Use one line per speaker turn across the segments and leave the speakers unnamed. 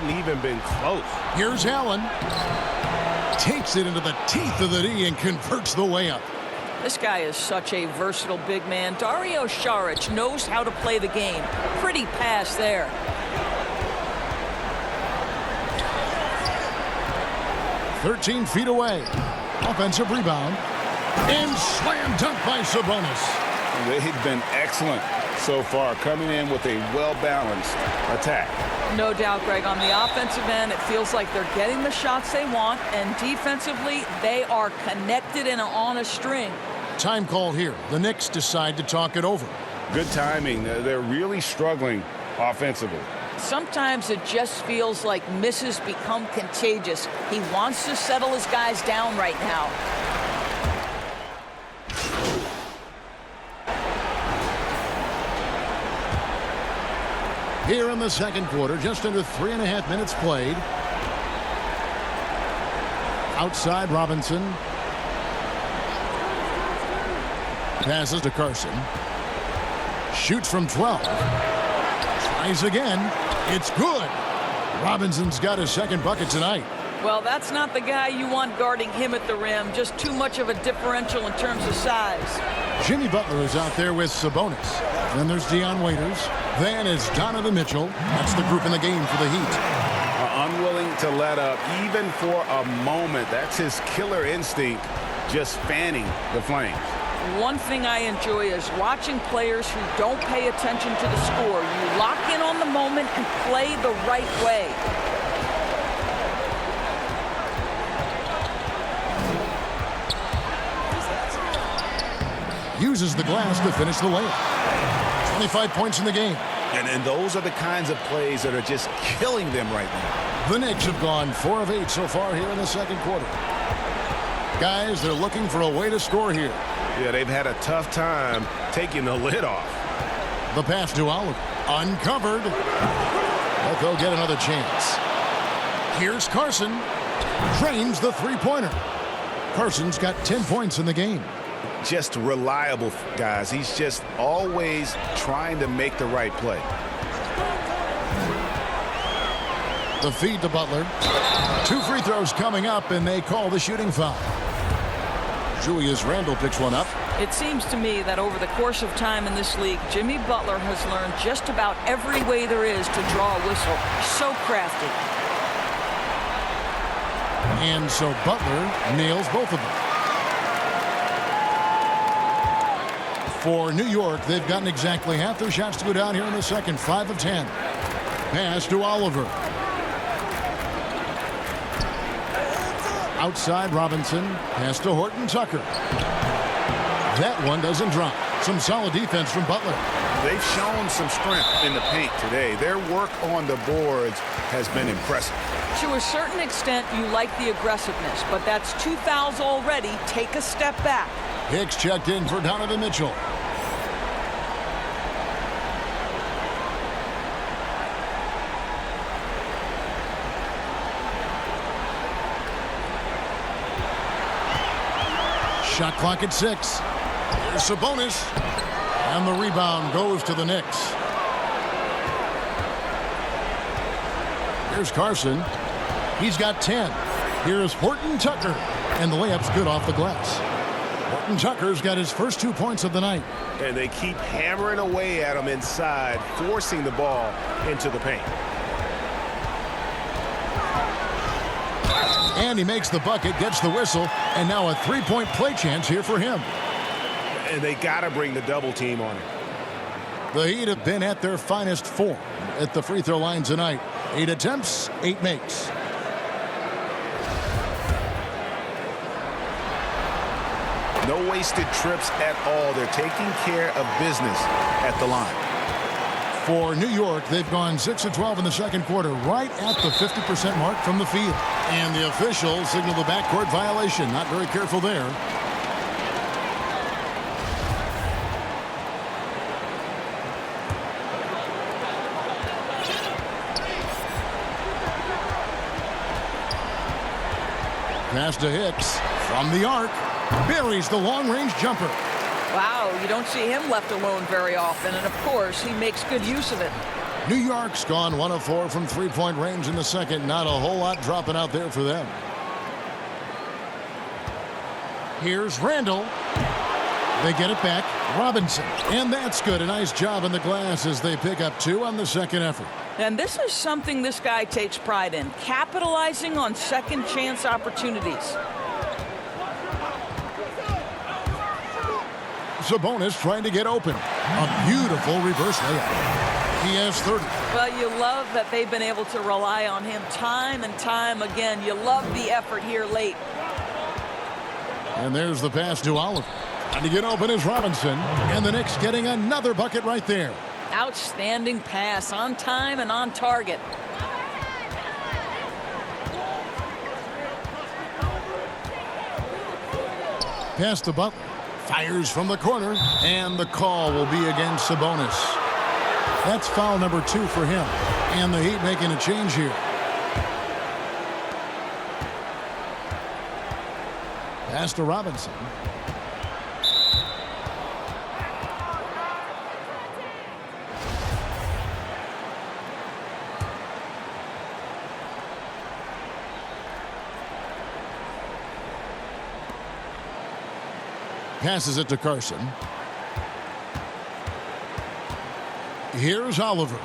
hadn't even been close.
Here's Allen. Takes it into the teeth of the D and converts the layup.
This guy is such a versatile big man. Dario Saric knows how to play the game. Pretty pass there.
"13 feet away. Offensive rebound. And slam dunk by Sabonis.
They've been excellent so far, coming in with a well-balanced attack.
No doubt, Greg. On the offensive end, it feels like they're getting the shots they want, and defensively, they are connected and on a string.
Time call here. The Knicks decide to talk it over.
Good timing. They're really struggling offensively.
Sometimes it just feels like misses become contagious. He wants to settle his guys down right now.
Here in the second quarter, just under 3.5 minutes played. Outside Robinson. Passes to Carson. Shoots from 12. Tries again. It's good. Robinson's got his second bucket tonight.
Well, that's not the guy you want guarding him at the rim. Just too much of a differential in terms of size.
Jimmy Butler is out there with Sabonis. Then there's Dion Waiters. Then it's Donovan Mitchell. That's the group in the game for the Heat.
Unwilling to let up, even for a moment. That's his killer instinct, just fanning the flames.
One thing I enjoy is watching players who don't pay attention to the score. You lock in on the moment and play the right way.
Uses the glass to finish the layup. 25 points in the game.
And those are the kinds of plays that are just killing them right now.
The Knicks have gone 4 of 8 so far here in the second quarter. Guys, they're looking for a way to score here.
Yeah, they've had a tough time taking the lid off.
The pass to Oliver. Uncovered. But they'll get another chance. Here's Carson. Drains the three-pointer. Carson's got 10 points in the game.
Just reliable, guys. He's just always trying to make the right play.
The feed to Butler. 2 free throws coming up, and they call the shooting foul. Julius Randle picks one up.
It seems to me that over the course of time in this league, Jimmy Butler has learned just about every way there is to draw a whistle. So crafty.
And so Butler nails both of them. For New York, they've gotten exactly half their shots to go down here in the second. 5 of 10. Pass to Oliver. Outside Robinson. Pass to Horton Tucker. That one doesn't drop. Some solid defense from Butler.
They've shown some strength in the paint today. Their work on the boards has been impressive.
To a certain extent, you like the aggressiveness, but that's 2 fouls already. Take a step back.
Hicks checked in for Donovan Mitchell. Shot clock at 6. Here's Sabonis. And the rebound goes to the Knicks. Here's Carson. He's got 10. Here's Horton Tucker. And the layup's good off the glass. Horton Tucker's got his first 2 points of the night.
And they keep hammering away at him inside, forcing the ball into the paint.
And he makes the bucket, gets the whistle, and now a three-point play chance here for him.
And they got to bring the double team on him.
The Heat have been at their finest form at the free throw line tonight. 8 attempts, 8 makes.
No wasted trips at all. They're taking care of business at the line.
For New York, they've gone 6 of 12 in the second quarter, right at the 50% mark from the field. And the officials signal the backcourt violation. Not very careful there. Pass to Hicks from the arc. Buries the long-range jumper.
Wow, you don't see him left alone very often, and of course, he makes good use of it.
New York's gone 1 of 4 from three-point range in the second. Not a whole lot dropping out there for them. Here's Randall. They get it back. Robinson. And that's good. A nice job on the glass as they pick up 2 on the second effort.
And this is something this guy takes pride in, capitalizing on second chance opportunities.
Sabonis trying to get open. A beautiful reverse layup. He has 30.
Well, you love that they've been able to rely on him time and time again. You love the effort here late.
And there's the pass to Oliver. Trying to get open is Robinson. And the Knicks getting another bucket right there.
Outstanding pass, on time and on target.
Pass to Butler. Fires from the corner. And the call will be against Sabonis. That's foul number 2 for him. And the Heat making a change here. Pass to Robinson. Passes it to Carson. Here's Oliver.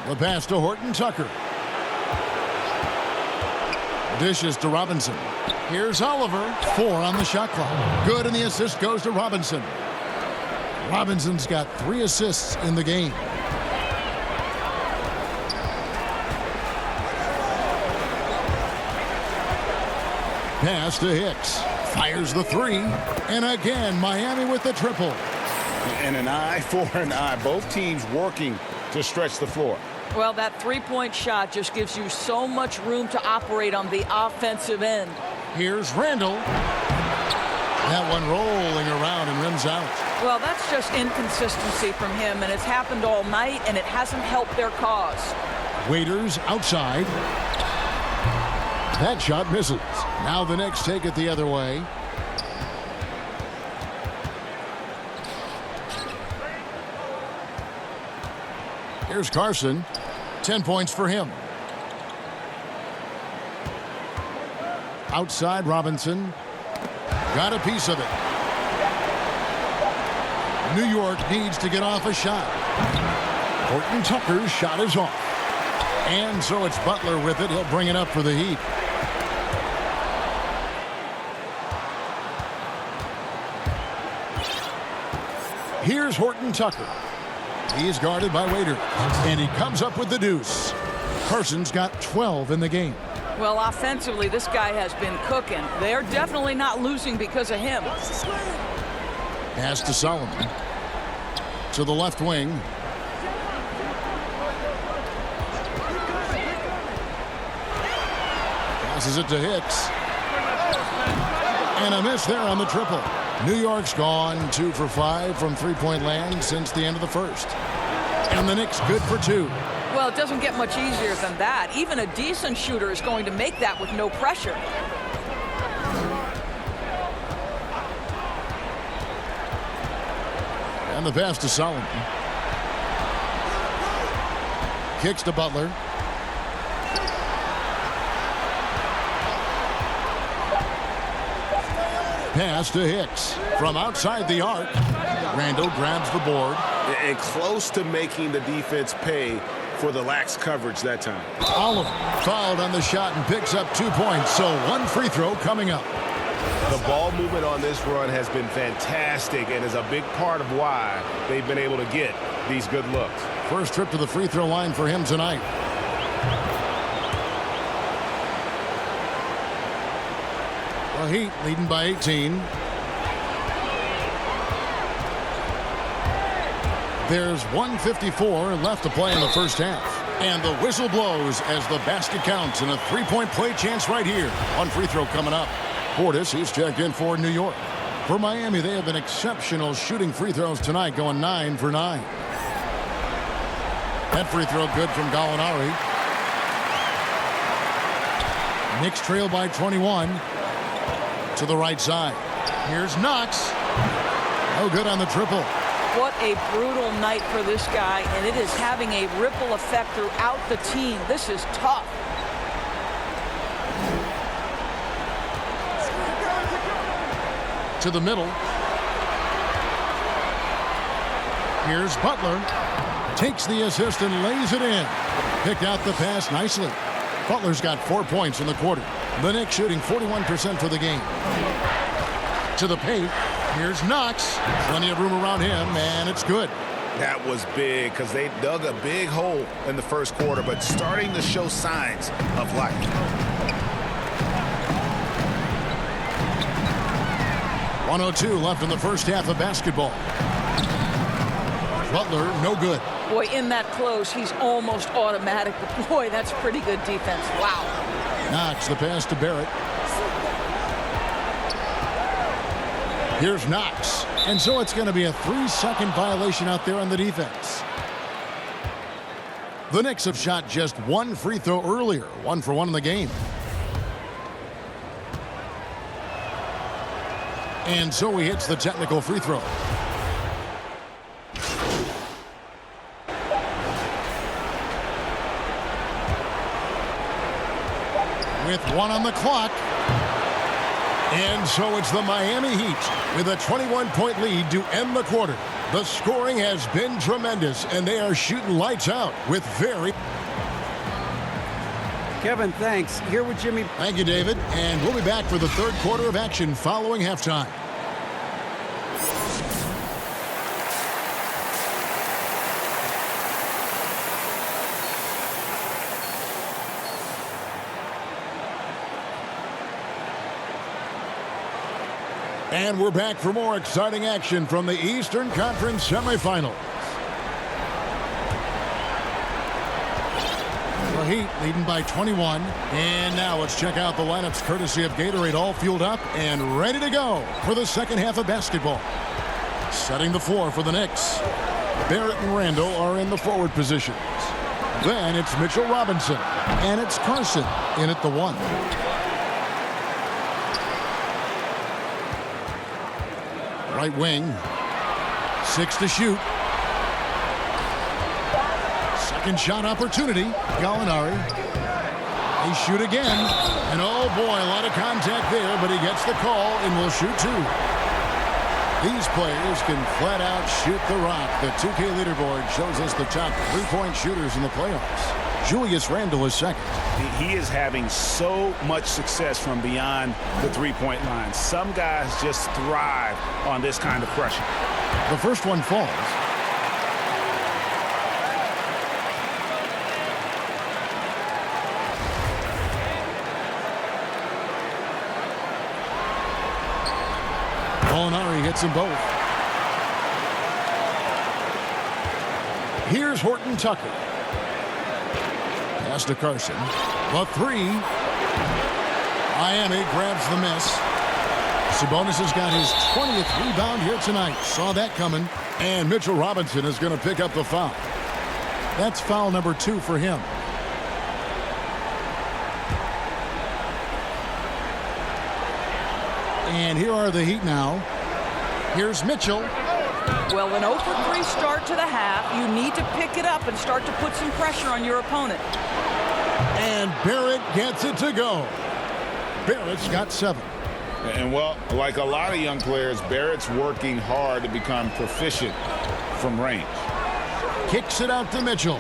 The pass to Horton Tucker. Dishes to Robinson. Here's Oliver. 4 on the shot clock. Good, and the assist goes to Robinson. Robinson's got 3 assists in the game. Pass to Hicks. Fires the 3. And again, Miami with the triple.
And an eye for an eye. Both teams working to stretch the floor.
Well, that three-point shot just gives you so much room to operate on the offensive end.
Here's Randall. That one rolling around and rims out.
Well, that's just inconsistency from him, and it's happened all night, and it hasn't helped their cause.
Waiters outside. That shot misses. Now the Knicks take it the other way. Here's Carson. 10 points for him. Outside Robinson. Got a piece of it. New York needs to get off a shot. Horton Tucker's shot is off. And so it's Butler with it. He'll bring it up for the Heat. Here's Horton Tucker. He's guarded by Waiters. And he comes up with the deuce. Carson's got 12 in the game.
Well, offensively, this guy has been cooking. They're definitely not losing because of him.
Pass to Solomon. To the left wing. Passes it to Hicks. And a miss there on the triple. New York's gone 2 for 5 from three-point land since the end of the first. And the Knicks good for 2.
Well, it doesn't get much easier than that. Even a decent shooter is going to make that with no pressure.
And the pass to Solomon. Kicks to Butler. Pass to Hicks from outside the arc. Randall grabs the board.
And close to making the defense pay for the lax coverage that time.
Oliver fouled on the shot and picks up 2 points. So 1 free throw coming up.
The ball movement on this run has been fantastic and is a big part of why they've been able to get these good looks.
First trip to the free throw line for him tonight. The Heat leading by 18. There's 1:54 left to play in the first half. And the whistle blows as the basket counts, and a three-point play chance right here. One free throw coming up. Portis, he's checked in for New York. For Miami, they have been exceptional shooting free throws tonight, going 9 for 9. That free throw good from Gallinari. Knicks trail by 21. To the right side. Here's Knox. No good on the triple.
What a brutal night for this guy, and it is having a ripple effect throughout the team. This is tough.
To the middle. Here's Butler. Takes the assist and lays it in. Picked out the pass nicely. Butler's got 4 points in the quarter. The Knicks shooting 41% for the game. To the paint. Here's Knox. Plenty of room around him, and it's good.
That was big because they dug a big hole in the first quarter, but starting to show signs of life. .102 left in the first half of basketball. Butler, no good.
Boy, in that close, he's almost automatic. But boy, that's pretty good defense. Wow.
Knox, the pass to Barrett. Here's Knox. And so it's going to be a 3-second violation out there on the defense. The Knicks have shot just one free throw earlier. 1 for 1 in the game. And so he hits the technical free throw. With 1 on the clock. And so it's the Miami Heat with a 21-point lead to end the quarter. The scoring has been tremendous, and they are shooting lights out with very...
Kevin, thanks. Here with Jimmy.
Thank you, David. And we'll be back for the third quarter of action following halftime. And we're back for more exciting action from the Eastern Conference semifinals. The Heat leading by 21. And now let's check out the lineups courtesy of Gatorade, all fueled up and ready to go for the second half of basketball. Setting the floor for the Knicks. Barrett and Randall are in the forward positions. Then it's Mitchell Robinson. And it's Carson in at the 1. Right wing. 6 to shoot. Second shot opportunity. Gallinari. They shoot again. And oh boy, a lot of contact there, but he gets the call and will shoot 2. These players can flat out shoot the rock. The 2K leaderboard shows us the top 3-point shooters in the playoffs. Julius Randle is second.
He is having so much success from beyond the 3-point line. Some guys just thrive on this kind of pressure.
The first one falls. Gallinari hits them both. Here's Horton Tucker. Pass to Carson. The 3. Miami grabs the miss. Sabonis has got his 20th rebound here tonight. Saw that coming. And Mitchell Robinson is going to pick up the foul. That's foul number 2 for him. And here are the Heat now. Here's Mitchell.
Well, an 0 for 3 start to the half. You need to pick it up and start to put some pressure on your opponent.
And Barrett gets it to go. Barrett's got 7.
And well, like a lot of young players, Barrett's working hard to become proficient from range.
Kicks it out to Mitchell.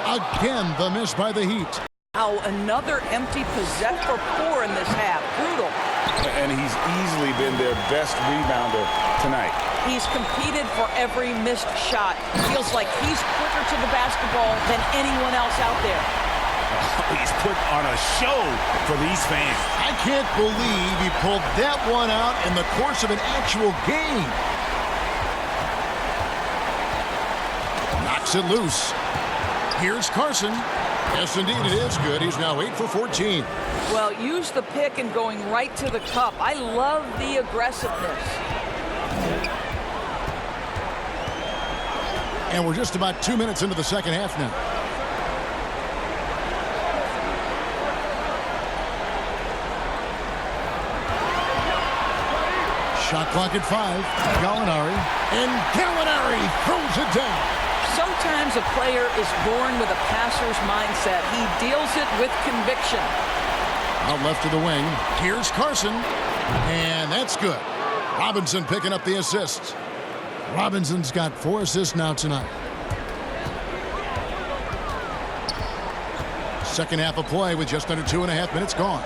Again, the miss by the Heat.
Now another empty possession for 4 in this half. Brutal.
And he's easily been their best rebounder tonight.
He's competed for every missed shot. Feels like he's quicker to the basketball than anyone else out there.
He's put on a show for these fans.
I can't believe he pulled that one out in the course of an actual game. Knocks it loose. Here's Carson. Yes, indeed, it is good. He's now 8 for 14.
Well, use the pick and going right to the cup. I love the aggressiveness.
And we're just about 2 minutes into the second half now. Shot clock at 5. Gallinari. And Gallinari throws it down.
Sometimes a player is born with a passer's mindset. He deals it with conviction.
Out left to the wing. Here's Carson. And that's good. Robinson picking up the assists. Robinson's got 4 assists now tonight. Second half of play with just under 2.5 minutes gone.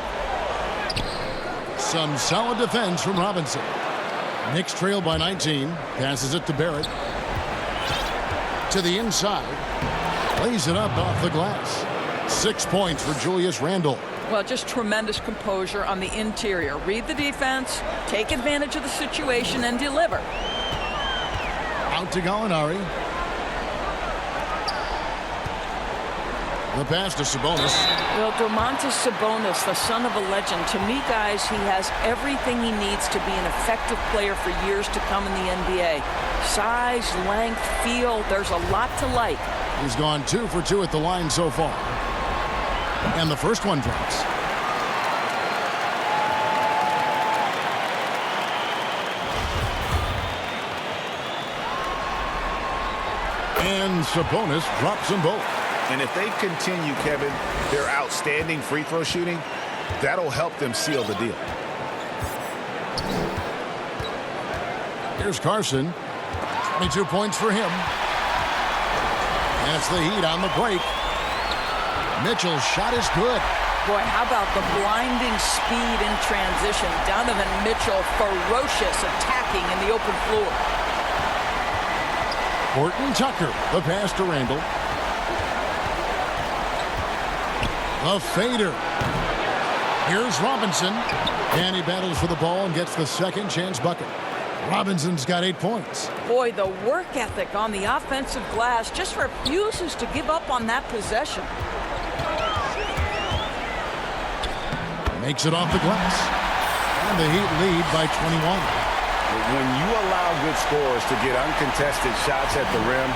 Some solid defense from Robinson. Knicks trail by 19. Passes it to Barrett. To the inside. Lays it up off the glass. 6 points for Julius Randle.
Well, just tremendous composure on the interior. Read the defense, take advantage of the situation, and deliver.
Out to Gallinari. The pass to Sabonis.
Well, Domantas Sabonis, the son of a legend. To me, guys, he has everything he needs to be an effective player for years to come in the NBA. Size, length, feel, there's a lot to like.
He's gone 2 for 2 at the line so far. And the first one drops. And Sabonis drops them both.
And if they continue, Kevin, their outstanding free throw shooting, that'll help them seal the deal.
Here's Carson. 22 points for him. That's the Heat on the break. Mitchell's shot is good.
Boy, how about the blinding speed in transition? Donovan Mitchell, ferocious, attacking in the open floor.
Horton Tucker, the pass to Randle. A fader. Here's Robinson. And he battles for the ball and gets the second chance bucket. Robinson's got 8 points.
Boy, the work ethic on the offensive glass just refuses to give up on that possession.
Makes it off the glass. And the Heat lead by 21.
When you allow good scorers to get uncontested shots at the rim,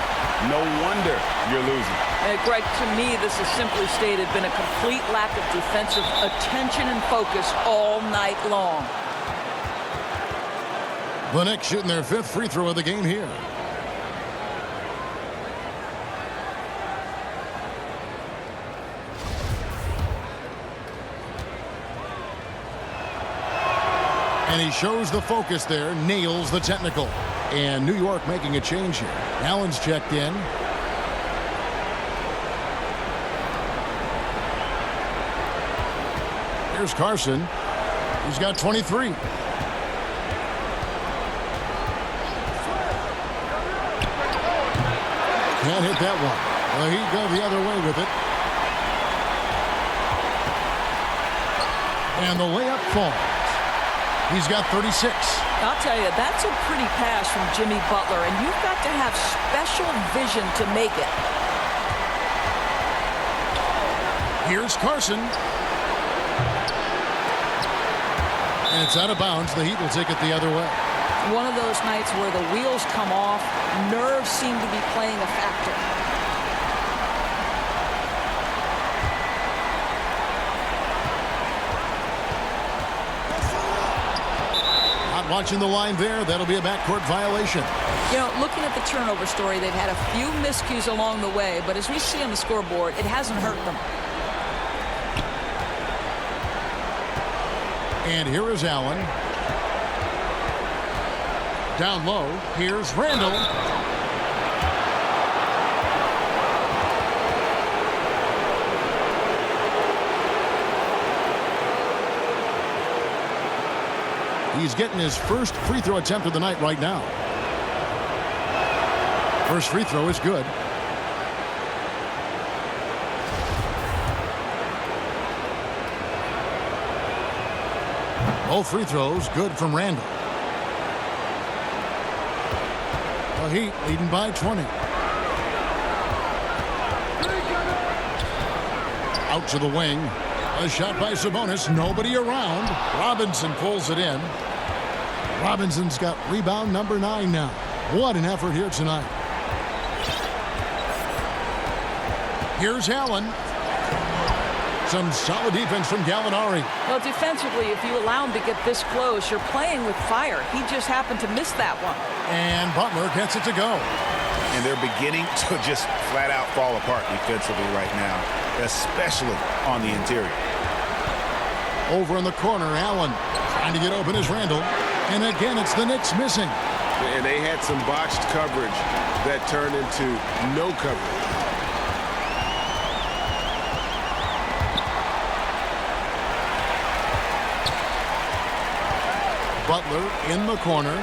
no wonder you're losing.
Greg, to me, this has simply stated been a complete lack of defensive attention and focus all night long.
The Knicks shooting their 5th free throw of the game here. And he shows the focus there, nails the technical. And New York making a change here. Allen's checked in. Here's Carson. He's got 23. Can't hit that one. Well, he'd go the other way with it. And the layup falls. He's got 36.
I'll tell you, that's a pretty pass from Jimmy Butler, and you've got to have special vision to make it.
Here's Carson. And it's out of bounds. The Heat will take it the other way.
One of those nights where the wheels come off, nerves seem to be playing a factor.
Not watching the line there. That'll be a backcourt violation.
You know, looking at the turnover story, they've had a few miscues along the way, but as we see on the scoreboard, it hasn't hurt them.
And here is Allen. Down low, here's Randle. He's getting his first free throw attempt of the night right now. First free throw is good. Both free throws good from Randle. The Heat leading by 20. Out to the wing. A shot by Sabonis. Nobody around. Robinson pulls it in. Robinson's got rebound number 9 now. What an effort here tonight. Here's Allen. Some solid defense from Gallinari.
Well, defensively, if you allow him to get this close, you're playing with fire. He just happened to miss that one.
And Butler gets it to go.
And they're beginning to just flat out fall apart defensively right now, especially on the interior.
Over in the corner, Allen trying to get open is Randall. And again, it's the Knicks missing.
And they had some botched coverage that turned into no coverage.
Butler in the corner.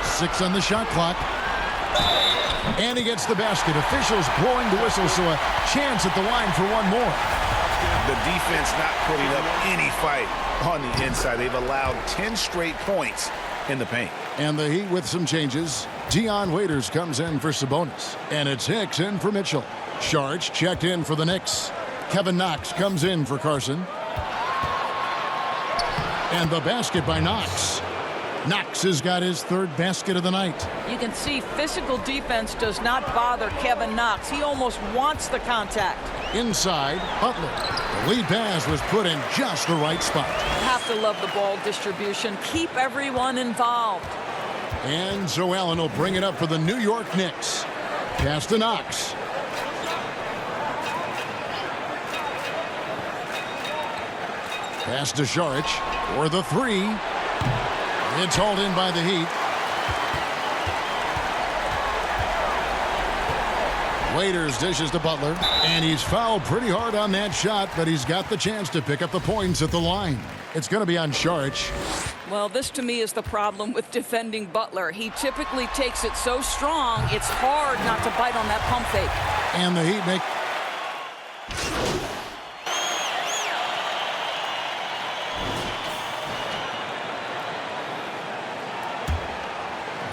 6 on the shot clock. And he gets the basket. Officials blowing the whistle, so a chance at the line for one more.
The defense not putting up any fight on the inside. They've allowed 10 straight points in the paint.
And the Heat with some changes. Dion Waiters comes in for Sabonis. And it's Hicks in for Mitchell. Sharge checked in for the Knicks. Kevin Knox comes in for Carson. And the basket by Knox. Knox has got his 3rd basket of the night.
You can see physical defense does not bother Kevin Knox. He almost wants the contact.
Inside, Butler. The lead pass was put in just the right spot.
You have to love the ball distribution. Keep everyone involved.
And so Allen will bring it up for the New York Knicks. Pass to Knox. Pass to Saric for the 3. It's hauled in by the Heat. Waiters dishes to Butler, and he's fouled pretty hard on that shot, but he's got the chance to pick up the points at the line. It's going to be on Saric.
Well, this to me is the problem with defending Butler. He typically takes it so strong, it's hard not to bite on that pump fake.
And the Heat make...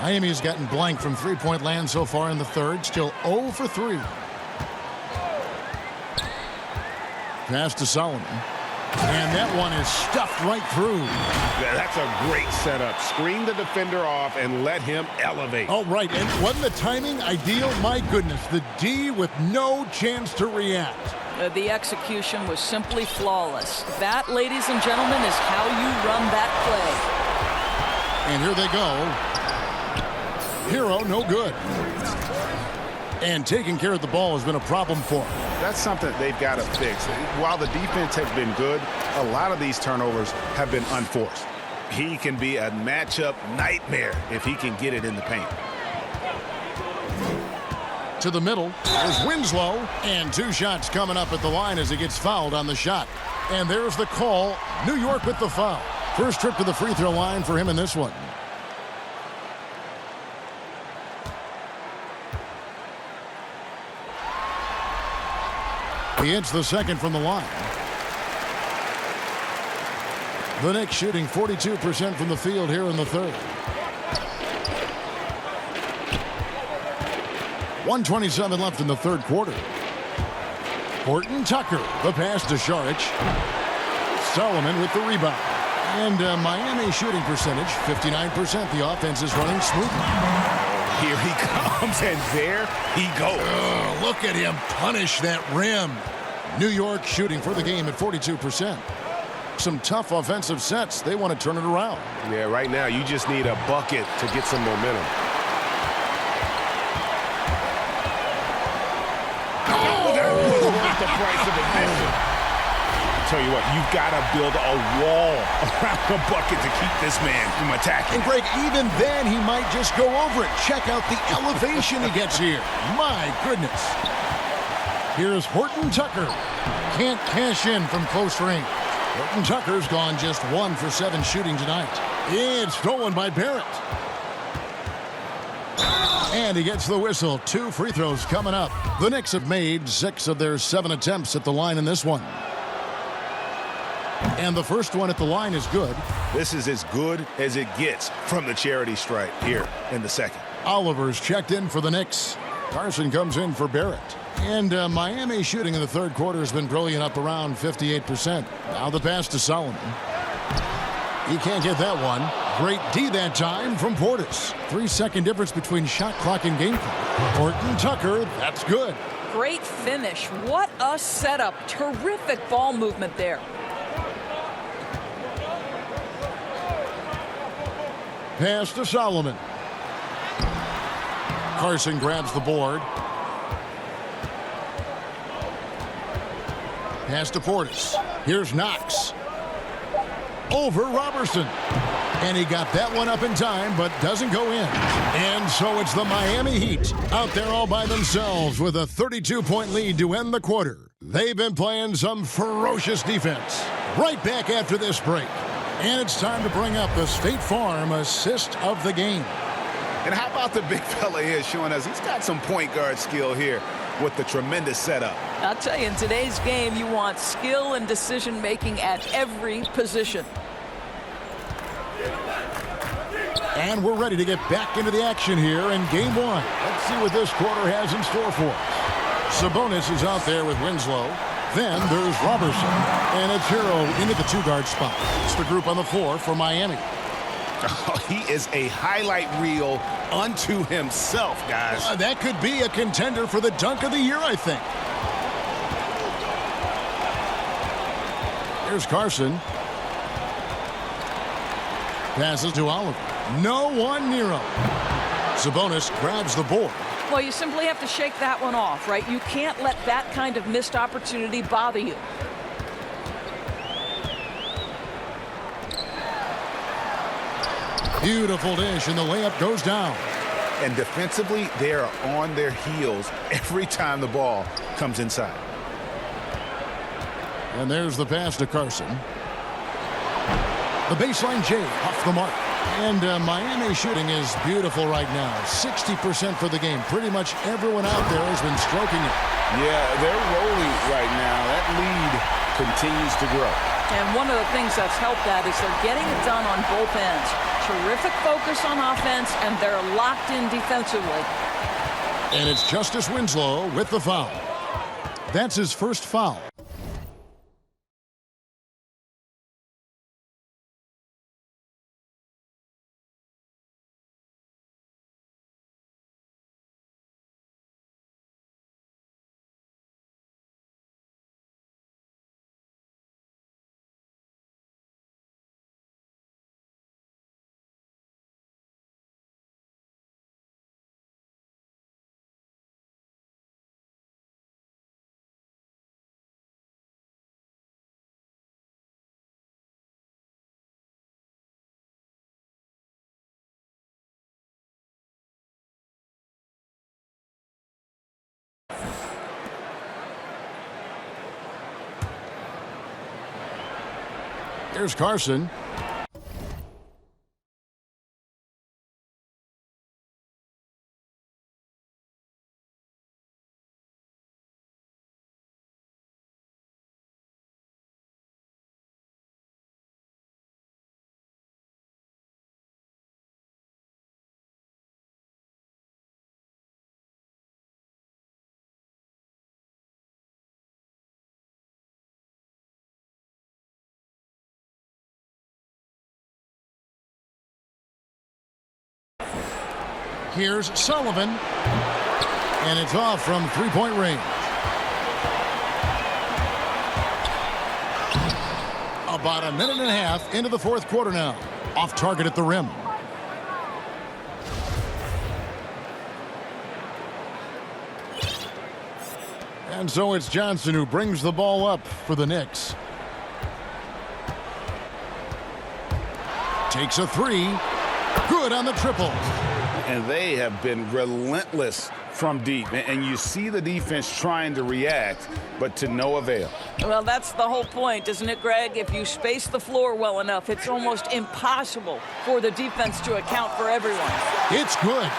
Miami's gotten blank from three-point land so far in the 3rd. Still 0 for 3. Pass to Solomon. And that one is stuffed right through.
Yeah, that's a great setup. Screen the defender off and let him elevate.
Oh, right. And wasn't the timing ideal? My goodness. The D with no chance to react.
The execution was simply flawless. That, ladies and gentlemen, is how you run that play.
And here they go. Hero, no good. And taking care of the ball has been a problem for him.
That's something they've got to fix. While the defense has been good, a lot of these turnovers have been unforced. He can be a matchup nightmare if he can get it in the paint.
To the middle is Winslow, and 2 shots coming up at the line as he gets fouled on the shot. And there's the call. New York with the foul. First trip to the free throw line for him in this one. He hits the second from the line. The Knicks shooting 42% from the field here in the 3rd. 1:27 left in the 3rd quarter. Horton Tucker, the pass to Saric. Solomon with the rebound. And Miami shooting percentage, 59%. The offense is running smoothly.
Here he comes, and there he goes.
Oh, look at him punish that rim. New York shooting for the game at 42%. Some tough offensive sets. They want to turn it around.
Yeah, right now you just need a bucket to get some momentum.
The price of admission. I tell you what, you've got to build a wall around the bucket to keep this man from attacking.
And Greg, even then he might just go over it. Check out the elevation he gets here. My goodness. Here's Horton Tucker. Can't cash in from close range. Horton Tucker's gone just 1 for 7 shooting tonight. It's stolen by Barrett. And he gets the whistle. 2 free throws coming up. The Knicks have made 6 of their 7 attempts at the line in this one. And the first one at the line is good.
This is as good as it gets from the charity stripe here in the 2nd.
Oliver's checked in for the Knicks. Carson comes in for Barrett. And Miami shooting in the 3rd quarter has been brilliant, up around 58%. Now the pass to Solomon. He can't get that one. Great D that time from Portis. 3-second difference between shot clock and game clock. Horton Tucker, that's good.
great finish. What a setup. Terrific ball movement there.
Pass to Solomon. Carson grabs the board. Pass to Portis. Here's Knox. Over Robertson. And he got that one up in time, but doesn't go in. And so it's the Miami Heat out there all by themselves with a 32-point lead to end the quarter. They've been playing some ferocious defense. Right back after this break. And it's time to bring up the State Farm assist of the game.
And how about the big fella here showing us he's got some point guard skill here with the tremendous setup.
I'll tell you, in today's game, you want skill and decision-making at every position.
And we're ready to get back into the action here in game one. Let's see what this quarter has in store for us. Sabonis is out there with Winslow. Then there's Robertson. And it's Hero into the two-guard spot. It's the group on the floor for Miami.
Oh, he is a highlight reel unto himself, guys.
That could be a contender for the dunk of the year, I think. Here's Carson. Passes to Oliver. No one near him. Sabonis grabs the board.
Well, you simply have to shake that one off, right? You can't let that kind of missed opportunity bother you.
Beautiful dish, and the layup goes down.
And defensively, they are on their heels every time the ball comes inside.
And there's the pass to Carson. The baseline J off the mark. And Miami shooting is beautiful right now. 60% for the game. Pretty much everyone out there has been stroking it.
Yeah, they're rolling right now. That lead continues to grow.
And one of the things that's helped that is they're getting it done on both ends. Terrific focus on offense, and they're locked in defensively.
And it's Justice Winslow with the foul. That's his first foul. There's Carson. Here's Sullivan. And it's off from three-point range. About a minute and a half into the fourth quarter now. Off target at the rim. And so it's Johnson who brings the ball up for the Knicks. Takes a three. Good on the triple.
And they have been relentless from deep. And you see the defense trying to react, but to no avail.
Well, that's the whole point, isn't it, Greg? If you space the floor well enough, it's almost impossible for the defense to account for everyone.
It's good.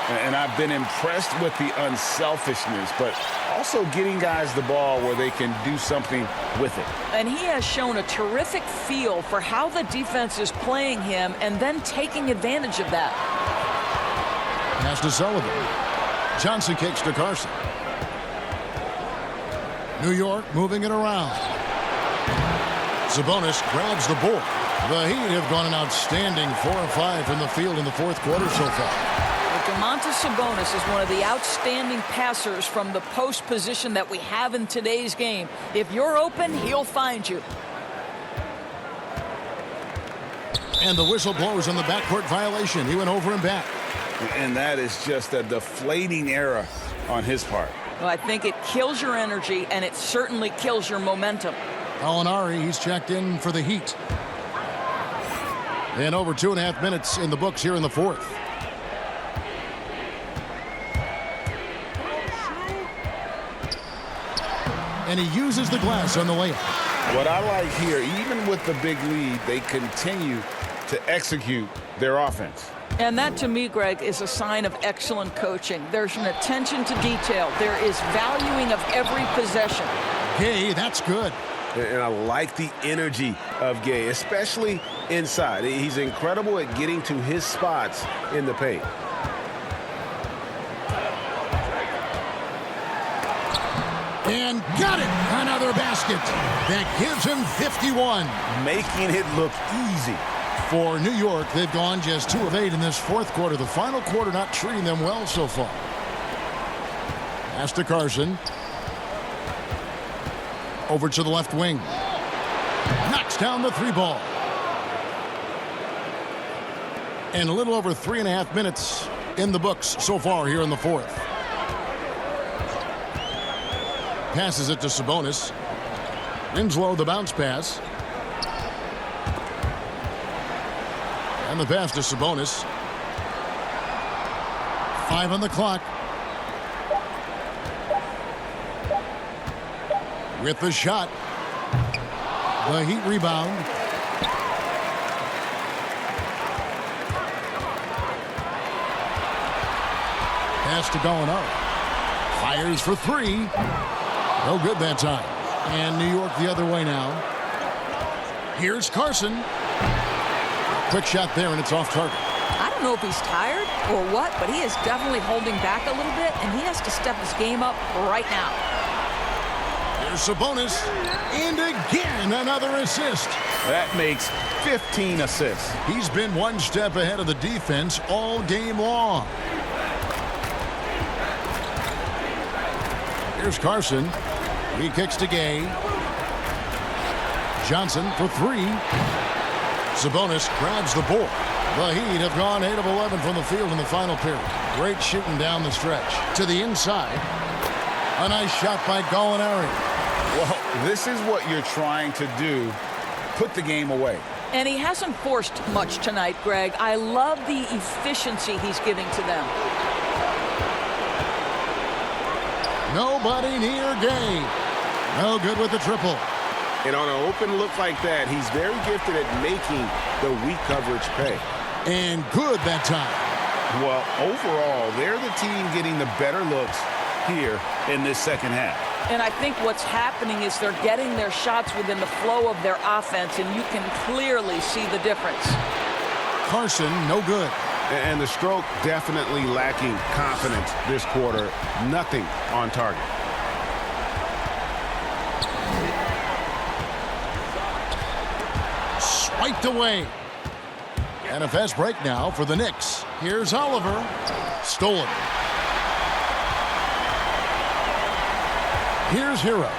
And I've been impressed with the unselfishness, but also getting guys the ball where they can do something with it.
And he has shown a terrific feel for how the defense is playing him and then taking advantage of that.
Pass to Sullivan. Johnson kicks to Carson. New York moving it around. Sabonis grabs the board. The Heat have gone an outstanding 4 of 5 from the field in the fourth quarter so far.
Domantas Sabonis is one of the outstanding passers from the post position that we have in today's game. If you're open, he'll find you.
And the whistle blows on the backcourt violation. He went over and back.
And that is just a deflating error on his part.
Well, I think it kills your energy, and it certainly kills your momentum.
Gallinari, he's checked in for the Heat. And over 2.5 minutes in the books here in the fourth. And he uses the glass on the layup.
What I like here, even with the big lead, they continue to execute their offense.
And that, to me, Greg, is a sign of excellent coaching. There's an attention to detail. There is valuing of every possession.
Hey, that's good.
And I like the energy of Gay, especially inside. He's incredible at getting to his spots in the paint.
And got it. Another basket. That gives him 51.
Making it look easy.
For New York, they've gone just 2 of 8 in this fourth quarter. The final quarter not treating them well so far. Pass to Carson. Over to the left wing. Knocks down the 3 ball. And a little over 3.5 minutes in the books so far here in the fourth. Passes it to Sabonis. Winslow, the bounce pass. And the pass to Sabonis. 5 on the clock. With the shot. The Heat rebound. Pass to Gallinari. Fires for 3. No good that time. And New York the other way now. Here's Carson. Quick shot there, and it's off target.
I don't know if he's tired or what, but he is definitely holding back a little bit, and he has to step his game up right now.
Here's Sabonis. And again, another assist.
That makes 15 assists.
He's been one step ahead of the defense all game long. Here's Carson. He kicks to Gay. Johnson for 3. Sabonis grabs the board. The Heat have gone 8 of 11 from the field in the final period. Great shooting down the stretch. To the inside. A nice shot by Gallinari.
Well, this is what you're trying to do. Put the game away.
And he hasn't forced much tonight, Greg. I love the efficiency he's giving to them.
Nobody near Gay. No good with the triple.
And on an open look like that, he's very gifted at making the weak coverage pay.
And good that time.
Well, overall, they're the team getting the better looks here in this second half.
And I think what's happening is they're getting their shots within the flow of their offense, and you can clearly see the difference.
Carson, no good.
And the stroke definitely lacking confidence this quarter. Nothing on target.
Swiped away. And a fast break now for the Knicks. Here's Oliver. Stolen. Here's Hero.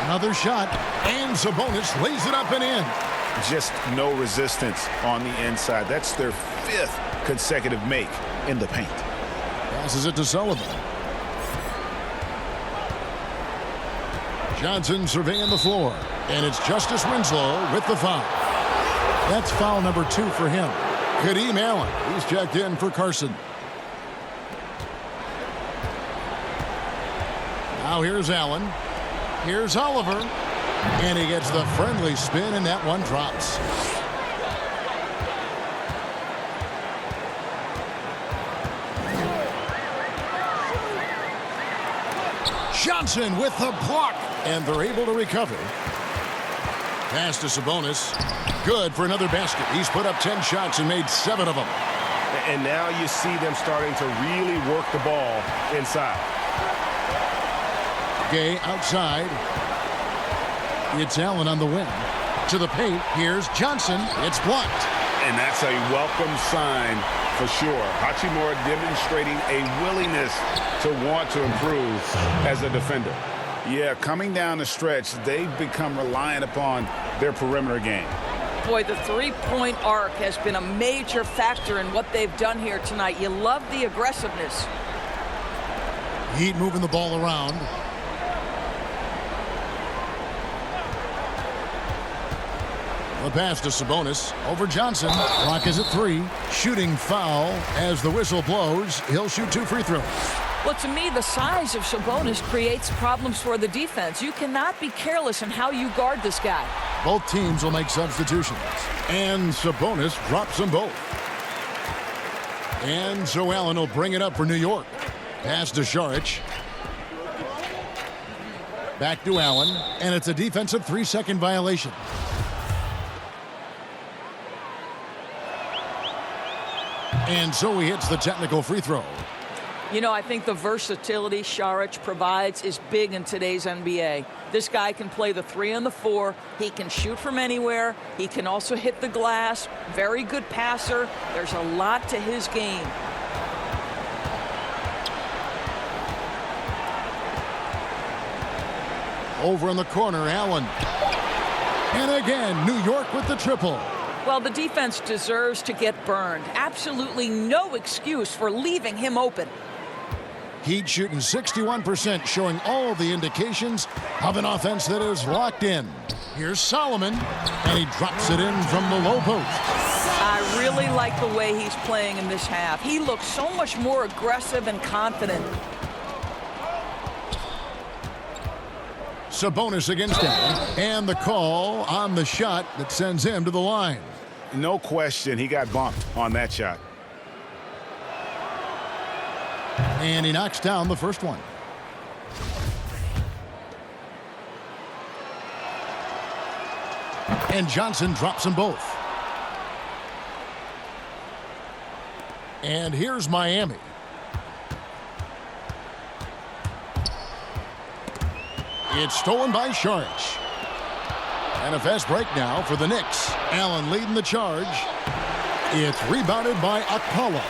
Another shot. And Sabonis lays it up and in.
Just no resistance on the inside. That's their 5th consecutive make in the paint.
Passes it to Sullivan. Johnson surveying the floor. And it's Justice Winslow with the foul. That's foul number 2 for him. Kadeem Allen. He's checked in for Carson. Now here's Allen. Here's Oliver. And he gets the friendly spin, and that one drops. Johnson with the block. And they're able to recover. Pass to Sabonis. Good for another basket. He's put up 10 shots and made 7 of them.
And now you see them starting to really work the ball inside.
Gay outside. It's Allen on the wing. To the paint. Here's Johnson. It's blocked.
And that's a welcome sign for sure. Hachimura demonstrating a willingness to want to improve as a defender. Yeah, coming down the stretch, they've become reliant upon their perimeter game.
Boy, the three-point arc has been a major factor in what they've done here tonight. You love the aggressiveness.
Heat moving the ball around. The pass to Sabonis over Johnson. Clock is at 3. Shooting foul as the whistle blows. He'll shoot 2 free throws.
Well, to me, the size of Sabonis creates problems for the defense. You cannot be careless in how you guard this guy.
Both teams will make substitutions. And Sabonis drops them both. And so Allen will bring it up for New York. Pass to Saric. Back to Allen. And it's a defensive 3-second violation. And so he hits the technical free throw.
You know, I think the versatility Saric provides is big in today's NBA. This guy can play the 3 and the 4. He can shoot from anywhere. He can also hit the glass. Very good passer. There's a lot to his game.
Over in the corner, Allen. And again, New York with the triple.
Well, the defense deserves to get burned. Absolutely no excuse for leaving him open.
Heat shooting 61%, showing all the indications of an offense that is locked in. Here's Solomon, and he drops it in from the low post.
I really like the way he's playing in this half. He looks so much more aggressive and confident.
Sabonis against him, and the call on the shot that sends him to the line.
No question, he got bumped on that shot.
And he knocks down the first one. And Johnson drops them both. And here's Miami. It's stolen by Saric. And a fast break now for the Knicks. Allen leading the charge. It's rebounded by Akpala.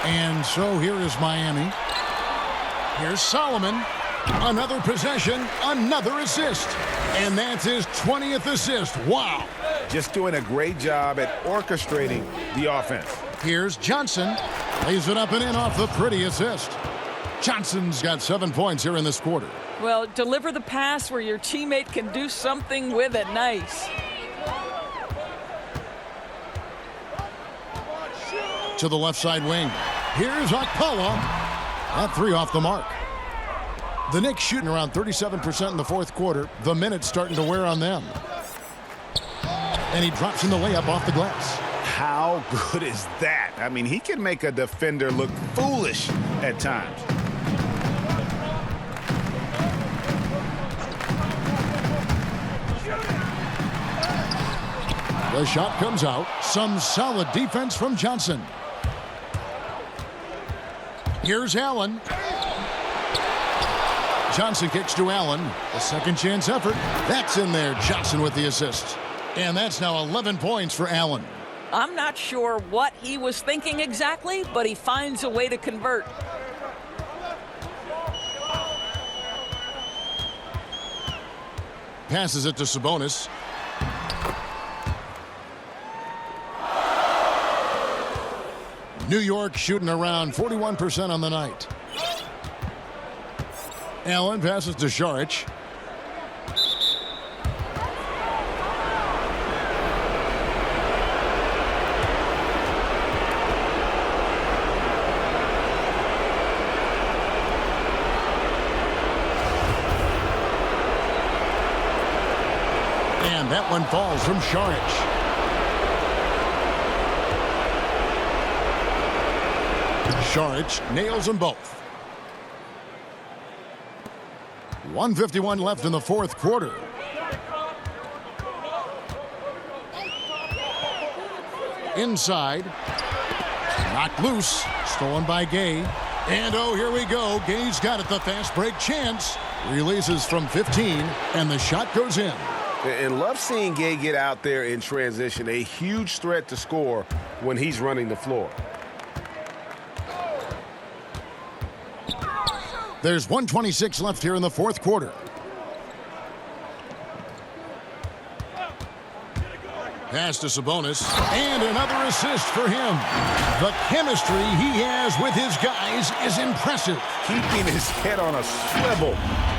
And so here is Miami. Here's Solomon. Another possession, another assist. And that's his 20th assist. Wow.
Just doing a great job at orchestrating the offense.
Here's Johnson. Lays it up and in off the pretty assist. Johnson's got 7 points here in this quarter.
Well, deliver the pass where your teammate can do something with it. Nice.
To the left side wing. Here's Akpala. That 3 off the mark. The Knicks shooting around 37% in the fourth quarter. The minutes starting to wear on them. And he drops in the layup off the glass.
How good is that? I mean, he can make a defender look foolish at times.
The shot comes out. Some solid defense from Johnson. Here's Allen. Johnson kicks to Allen. A second chance effort. That's in there. Johnson with the assist. And that's now 11 points for Allen.
I'm not sure what he was thinking exactly, but he finds a way to convert.
Passes it to Sabonis. New York shooting around 41% on the night. Allen passes to Saric. And that one falls from Saric. Saric nails them both. 1:51 left in the fourth quarter. Inside. Knocked loose. Stolen by Gay. And oh, here we go. Gay's got it. The fast break chance. Releases from 15. And the shot goes in.
And love seeing Gay get out there in transition. A huge threat to score when he's running the floor.
There's 1:26 left here in the fourth quarter. Pass to Sabonis, and another assist for him. The chemistry he has with his guys is impressive.
Keeping his head on a swivel,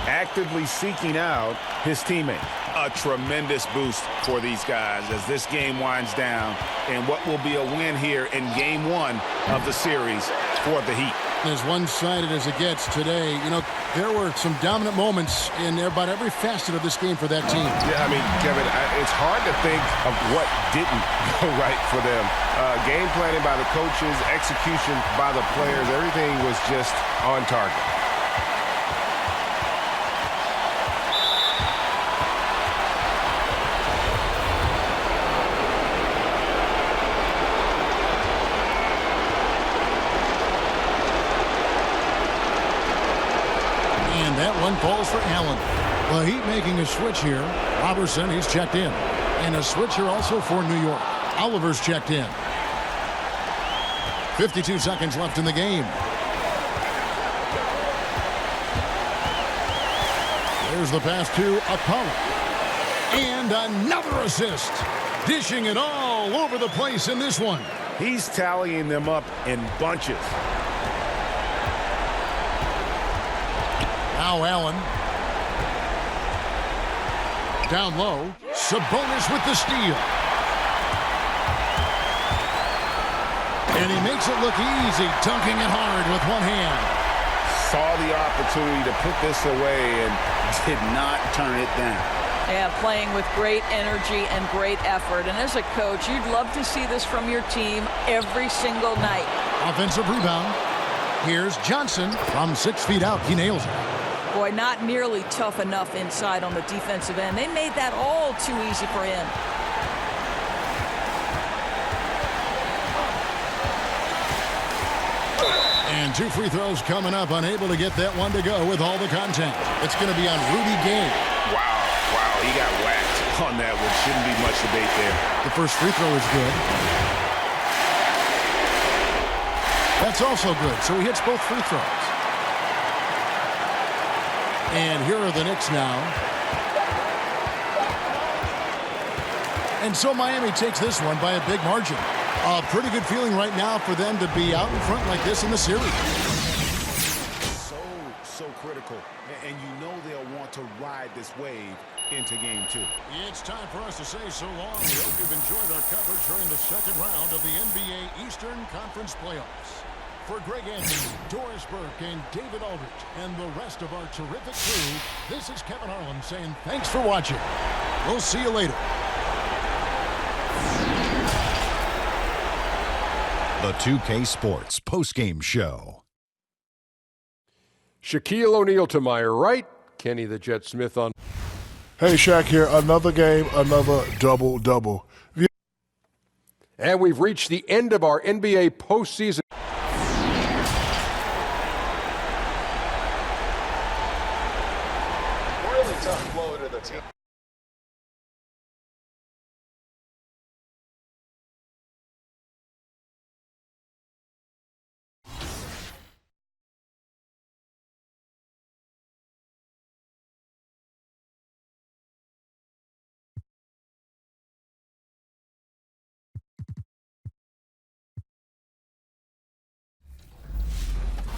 actively seeking out his teammate. A tremendous boost for these guys as this game winds down, and what will be a win here in game one of the series for the Heat.
As one-sided as it gets today, you know, there were some dominant moments in about every facet of this game for that team.
Yeah, I mean, Kevin, it's hard to think of what didn't go right for them. Game planning by the coaches, execution by the players, everything was just on target.
That one falls for Allen. The Heat making a switch here. Robertson, he's checked in. And a switch here also for New York. Oliver's checked in. 52 seconds left in the game. There's the pass to Apollo. And another assist. Dishing it all over the place in this one.
He's tallying them up in bunches.
Now Allen. Down low. Sabonis with the steal. And he makes it look easy, dunking it hard with one hand.
Saw the opportunity to put this away and did not turn it down.
Yeah, playing with great energy and great effort. And as a coach, you'd love to see this from your team every single night.
Offensive rebound. Here's Johnson from 6 feet out. He nails it.
Boy, not nearly tough enough inside on the defensive end. They made that all too easy for him.
And 2 free throws coming up. Unable to get that one to go with all the contact. It's going to be on Rudy Gay.
Wow, he got whacked on that one. Shouldn't be much debate there.
The first free throw is good. That's also good, so he hits both free throws. And here are the Knicks now. And so Miami takes this one by a big margin. A pretty good feeling right now for them to be out in front like this in the series.
So critical. And you know they'll want to ride this wave into game 2.
It's time for us to say so long. We hope you've enjoyed our coverage during the second round of the NBA Eastern Conference Playoffs. For Greg Anthony, Doris Burke, and David Aldrich, and the rest of our terrific crew, this is Kevin Harlan saying thanks for watching. We'll see you later.
The 2K Sports postgame show.
Shaquille O'Neal to my right, Kenny the Jet Smith on.
Hey, Shaq here. Another game, another double-double.
And we've reached the end of our NBA postseason.
Really tough blow to the team.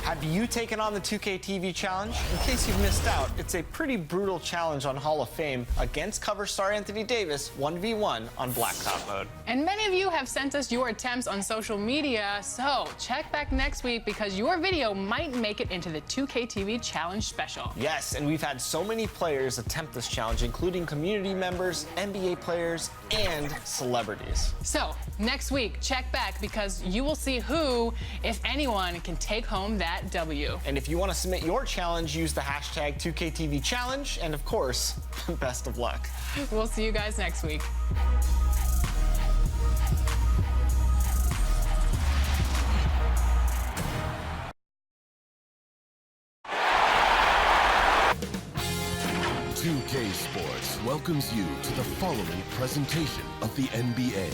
Have you taken on the 2K TV challenge? In case you've missed out, it's a pretty brutal challenge on Hall of Fame against cover star Anthony Davis 1v1 on Blacktop mode.
And many of you have sent us your attempts on social media, so check back next week because your video might make it into the 2K TV challenge special.
Yes, and we've had so many players attempt this challenge, including community members, NBA players, and celebrities.
So next week, check back because you will see who, if anyone, can take home that W.
And if you want to submit your challenge, use the hashtag 2KTVChallenge, and of course, best of luck.
We'll see you guys next week.
2K Sports welcomes you to the following presentation of the NBA.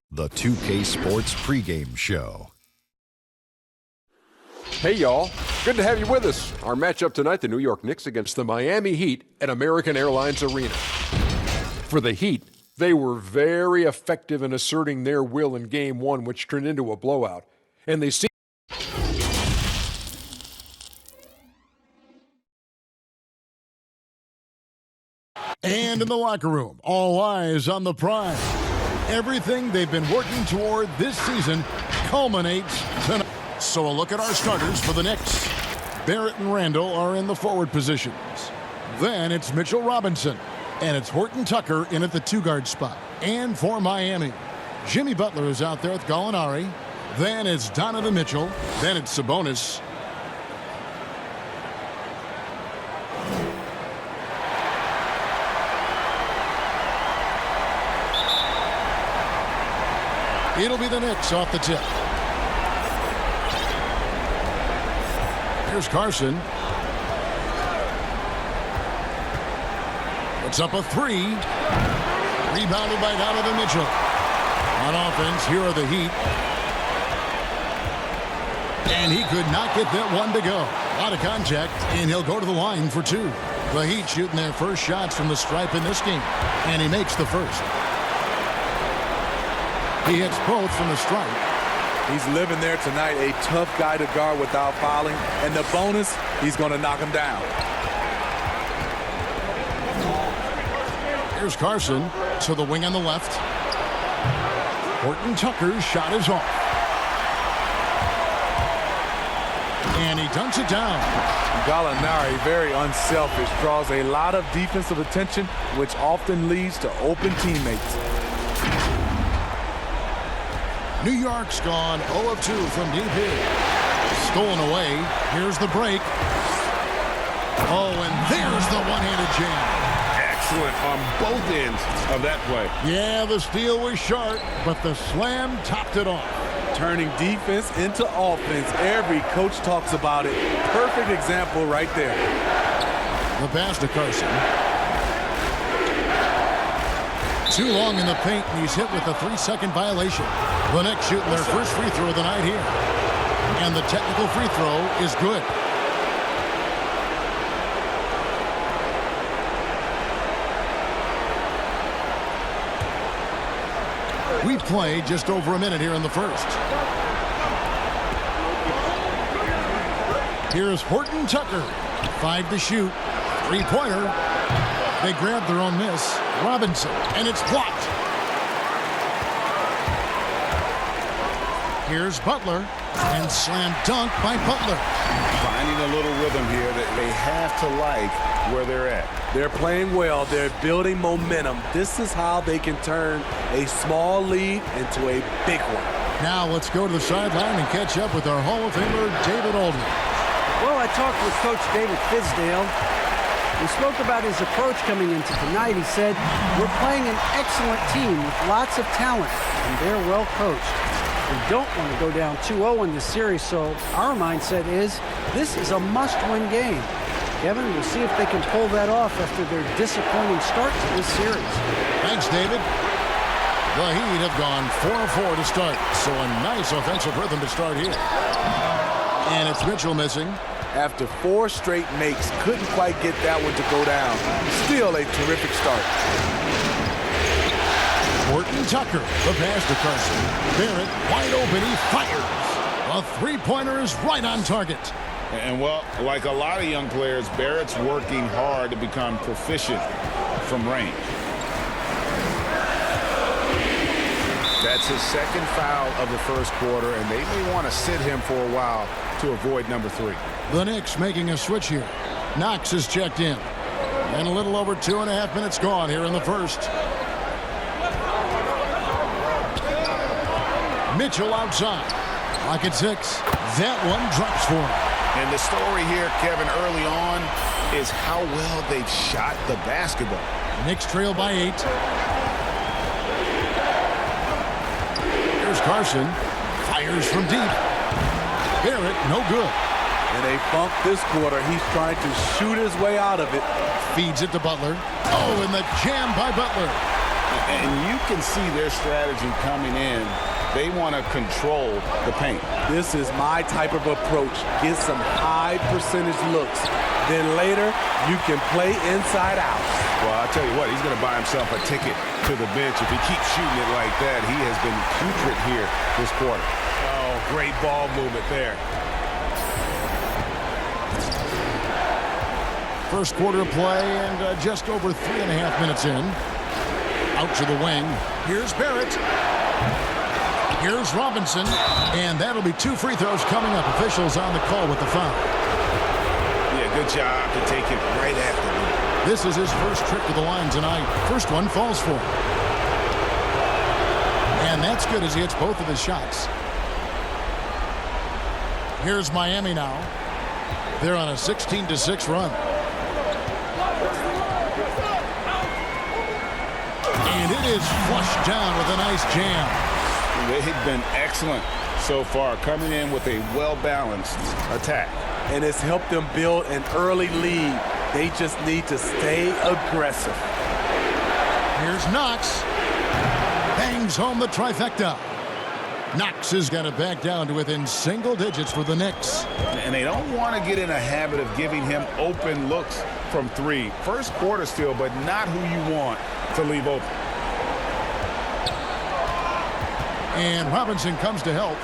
The 2K Sports pregame show.
Hey, y'all. Good to have you with us. Our matchup tonight, the New York Knicks against the Miami Heat at American Airlines Arena. For the Heat, they were very effective in asserting their will in Game 1, which turned into a blowout. And they seem
And in the locker room, all eyes on the prize. Everything they've been working toward this season culminates tonight. So a look at our starters for the Knicks. Barrett and Randall are in the forward positions. Then it's Mitchell Robinson. And it's Horton Tucker in at the two-guard spot. And for Miami, Jimmy Butler is out there with Gallinari. Then it's Donovan Mitchell. Then it's Sabonis. It'll be the Knicks off the tip. Here's Carson. Puts up a three. Rebounded by Donovan Mitchell. On offense, here are the Heat. And he could not get that one to go. A lot of contact, and he'll go to the line for two. The Heat shooting their first shots from the stripe in this game. And he makes the first. He hits both from the stripe.
He's living there tonight, a tough guy to guard without fouling. And the bonus, he's going to knock him down.
Here's Carson to the wing on the left. Horton Tucker's shot is off. And he dunks it down.
Gallinari, very unselfish, draws a lot of defensive attention, which often leads to open teammates.
New York's gone 0 of 2 from deep here. Stolen away. Here's the break. Oh, and there's the one-handed jam.
Excellent on both ends of that play.
Yeah, the steal was sharp, but the slam topped it off.
Turning defense into offense. Every coach talks about it. Perfect example right there.
The pass to Carson. Too long in the paint, and he's hit with a 3-second violation. The Knicks shooting their first free throw of the night here. And the technical free throw is good. We play just over a minute here in the first. Here's Horton Tucker. 5 to shoot. Three-pointer. They grab their own miss. Robinson, and it's blocked. Here's Butler, and slam dunk by Butler.
Finding a little rhythm here that they have to like where they're at.
They're playing well. They're building momentum. This is how they can turn a small lead into a big one.
Now let's go to the sideline and catch up with our Hall of Famer, David Aldridge.
Well, I talked with Coach David Fizdale. We spoke about his approach coming into tonight. He said, we're playing an excellent team with lots of talent, and they're well coached. We don't want to go down 2-0 in this series, so our mindset is this is a must-win game. Kevin, we'll see if they can pull that off after their disappointing start to this series.
Thanks, David. The Heat have gone 4-4 to start, so a nice offensive rhythm to start here. And it's Mitchell missing.
After 4 straight makes, couldn't quite get that one to go down. Still a terrific start.
Horton Tucker, the pass to Carson. Barrett, wide open, he fires. A three-pointer is right on target.
And, well, like a lot of young players, Barrett's working hard to become proficient from range. That's his second foul of the first quarter, and they may want to sit him for a while to avoid number 3.
The Knicks making a switch here. Knox is checked in. And a little over 2.5 minutes gone here in the first. Mitchell outside. Clock at 6. That one drops for him.
And the story here, Kevin, early on is how well they've shot the basketball.
Knicks trail by 8. Here's Carson. Fires from deep. Barrett, no good.
And And they bumped this quarter. He's trying to shoot his way out of it.
Feeds it to Butler. Oh, and the jam by Butler.
And you can see their strategy coming in. They want to control the paint.
This is my type of approach. Get some high percentage looks. Then later, you can play inside out.
Well, I'll tell you what, he's going to buy himself a ticket to the bench. If he keeps shooting it like that, he has been putrid here this quarter.
Oh, great ball movement there.
First quarter of play and just over 3.5 minutes in. Out to the wing. Here's Barrett. Here's Robinson. And that'll be 2 free throws coming up. Officials on the call with the foul.
Yeah, good job to take it right after him.
This is his first trip to the line tonight. First one falls for him. And that's good as he hits both of his shots. Here's Miami now. They're on a 16-6 run. And it is flushed down with a nice jam.
They've been excellent so far, coming in with a well-balanced attack.
And it's helped them build an early lead. They just need to stay aggressive.
Here's Knox. Bangs home the trifecta. Knox has got it back down to within single digits for the Knicks.
And they don't want to get in a habit of giving him open looks from 3. First quarter still, but not who you want to leave open.
And Robinson comes to help.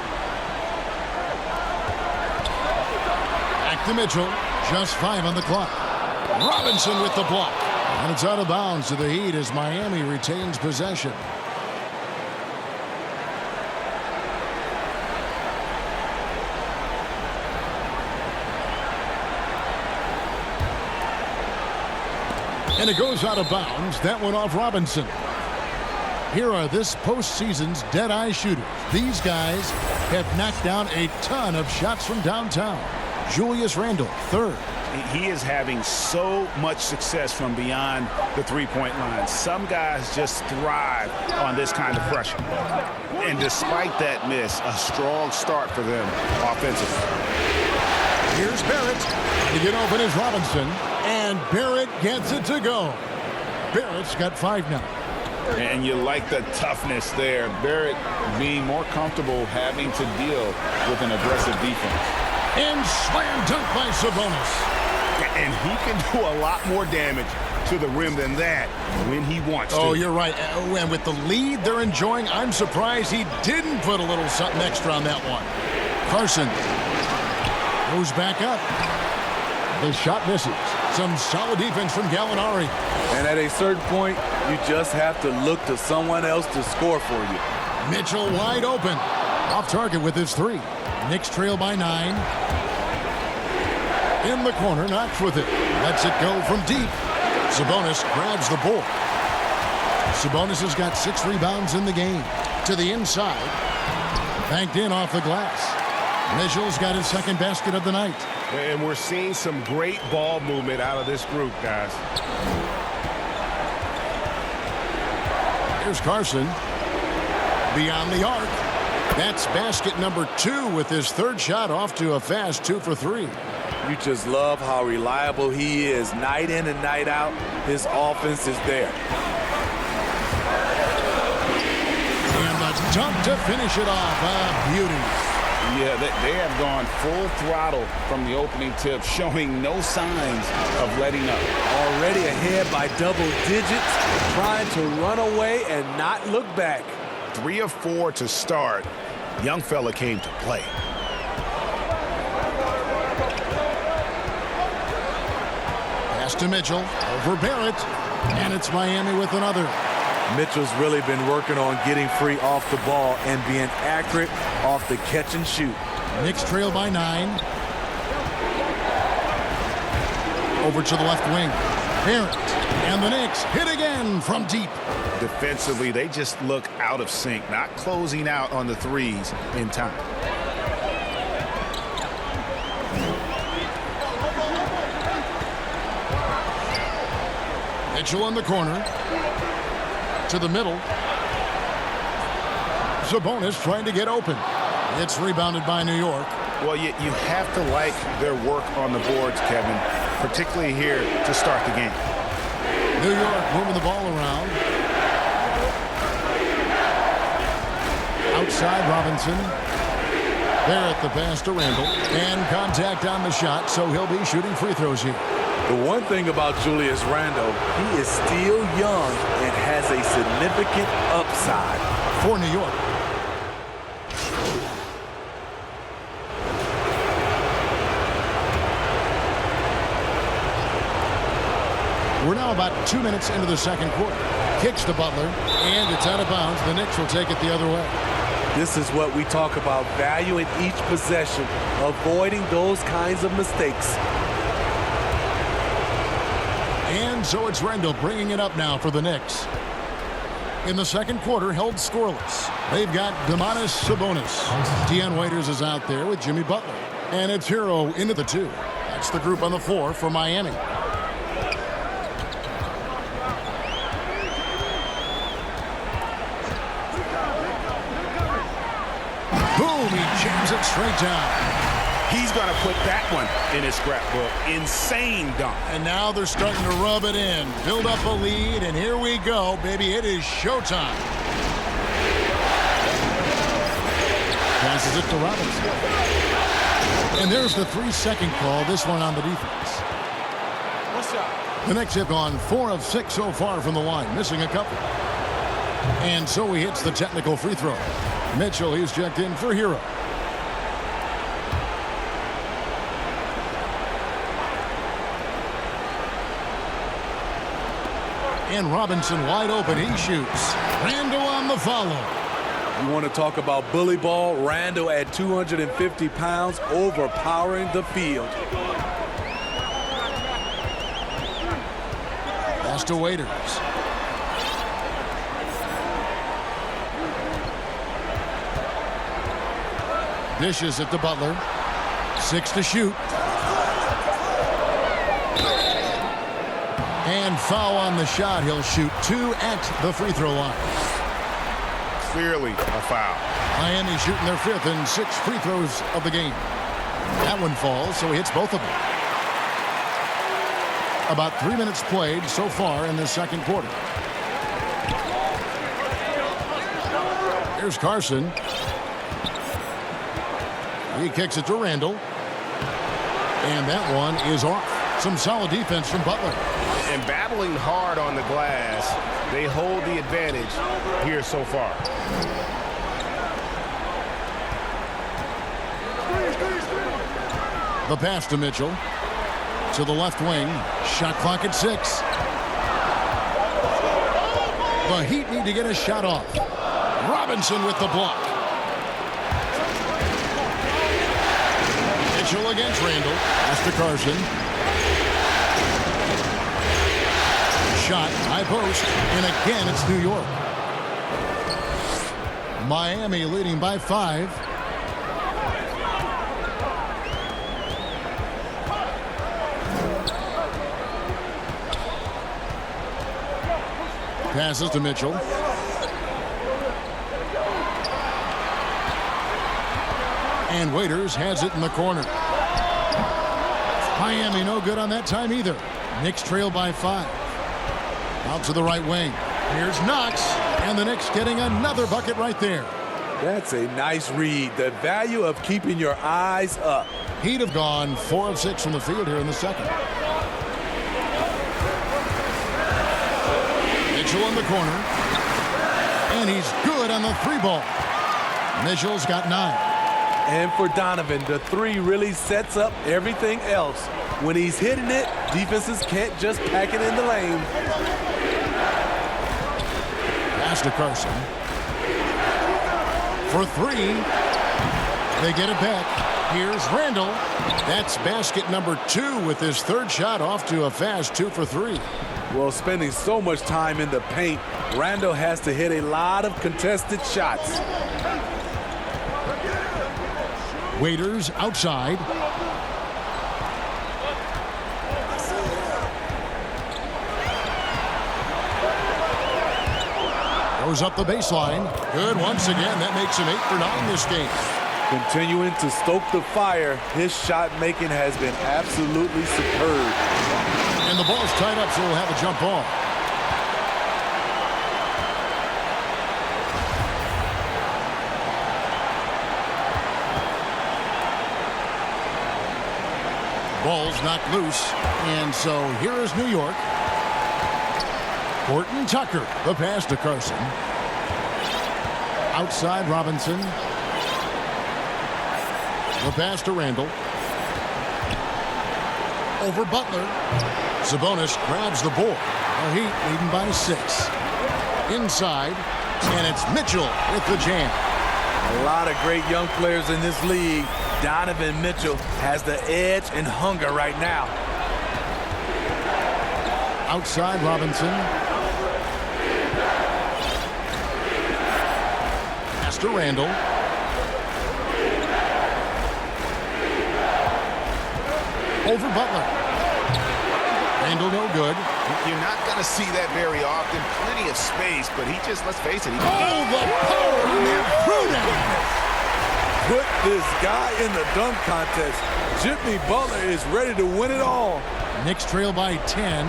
Back to Mitchell. Just 5 on the clock. Robinson with the block. And it's out of bounds to the Heat as Miami retains possession. And it goes out of bounds. That one off Robinson. Here are this postseason's dead-eye shooters. These guys have knocked down a ton of shots from downtown. Julius Randle, 3rd.
He is having so much success from beyond the three-point line. Some guys just thrive on this kind of pressure. And despite that miss, a strong start for them offensively.
Here's Barrett. To get open is Robinson. And Barrett gets it to go. Barrett's got 5 now.
And you like the toughness there. Barrett being more comfortable having to deal with an aggressive defense.
And slam dunk by Sabonis.
And he can do a lot more damage to the rim than that when he wants to.
Oh, you're right. And with the lead they're enjoying, I'm surprised he didn't put a little something extra on that one. Carson goes back up. The shot misses. Some solid defense from Gallinari.
And at a certain point, you just have to look to someone else to score for you.
Mitchell wide open. Off target with his 3. Knicks trail by 9. In the corner, Knox with it. Lets it go from deep. Sabonis grabs the board. Sabonis has got 6 rebounds in the game. To the inside. Banked in off the glass. Mitchell's got his 2nd basket of the night.
And we're seeing some great ball movement out of this group, guys.
Here's Carson. Beyond the arc. That's basket number 2 with his 3rd shot off to a fast 2 for 3.
You just love how reliable he is. Night in and night out, his offense is there.
And the dunk to finish it off. A beauty.
Yeah, they have gone full throttle from the opening tip, showing no signs of letting up.
Already ahead by double digits, trying to run away and not look back.
3 of 4 to start. Young fella came to play.
Pass to Mitchell. Over Barrett. And it's Miami with another.
Mitchell's really been working on getting free off the ball and being accurate off the catch and shoot.
Knicks trail by 9. Over to the left wing. Barrett. And the Knicks hit again from deep.
Defensively, they just look out of sync, not closing out on the threes in time.
Mitchell in the corner. To the middle. Sabonis trying to get open. It's rebounded by New York.
Well, you have to like their work on the boards, Kevin, particularly here to start the game.
New York moving the ball around. Outside Robinson. Barrett the pass to Randall. And contact on the shot, so he'll be shooting free throws here.
The one thing about Julius Randle, he is still young and has a significant upside.
For New York. We're now about 2 minutes into the second quarter. Kicks to Butler, and it's out of bounds. The Knicks will take it the other way.
This is what we talk about, valuing each possession, avoiding those kinds of mistakes.
And so it's Randall bringing it up now for the Knicks. In the second quarter, held scoreless. They've got Domantas Sabonis. Deion Waiters is out there with Jimmy Butler. And it's Hero into the 2. That's the group on the floor for Miami. Boom, he jams it straight down.
He's going to put that one in his scrapbook. Insane dunk.
And now they're starting to rub it in. Build up a lead, and here we go, baby. It is showtime. Passes it to Robinson. And there's the 3-second call, this one on the defense. The Knicks have gone 4 of 6 so far from the line, missing a couple. And so he hits the technical free throw. Mitchell, he's checked in for Hero. And Robinson wide open. He shoots. Randall on the follow.
You want to talk about bully ball? Randall at 250 pounds, overpowering the field.
Pass to Waiters. Dishes it to Butler. 6 to shoot. And foul on the shot. He'll shoot 2 at the free throw line.
Clearly a foul.
Miami shooting their 5th and 6 free throws of the game. That one falls, so he hits both of them. About 3 minutes played so far in the second quarter. Here's Carson. He kicks it to Randall. And that one is off. Some solid defense from Butler.
And battling hard on the glass, they hold the advantage here so far.
The pass to Mitchell. To the left wing. Shot clock at 6. The Heat need to get a shot off. Robinson with the block. Mitchell against Randall. Pass to Carson. Shot, high post, and again it's New York. Miami leading by 5. Passes to Mitchell. And Waiters has it in the corner. Miami no good on that time either. Knicks trail by 5. Out to the right wing. Here's Knox. And the Knicks getting another bucket right there.
That's a nice read. The value of keeping your eyes up.
He'd have gone 4 of 6 from the field here in the second. Mitchell in the corner. And he's good on the 3 ball. Mitchell's got 9.
And for Donovan, the 3 really sets up everything else. When he's hitting it, defenses can't just pack it in the lane.
Pass to Carson. For 3. They get it back. Here's Randall. That's basket number 2 with his 3rd shot off to a fast 2 for 3.
Well, spending so much time in the paint, Randall has to hit a lot of contested shots.
Waiters outside. Goes up the baseline. Good once again. That makes him 8 for 9 this game.
Continuing to stoke the fire, his shot making has been absolutely superb.
And the ball's tied up, so we'll have a jump ball. Ball's knocked loose, and so here is New York. Horton Tucker, the pass to Carson. Outside Robinson. The pass to Randall. Over Butler. Sabonis grabs the board. The Heat leading by 6. Inside, and it's Mitchell with the jam.
A lot of great young players in this league. Donovan Mitchell has the edge and hunger right now.
Outside Robinson. Pass to Randall. Over Butler. Randall no good.
You're not going to see that very often. Plenty of space, but he just, let's face it.
The power in that prudence.
Put this guy in the dunk contest. Jimmy Butler is ready to win it all.
Knicks trail by 10.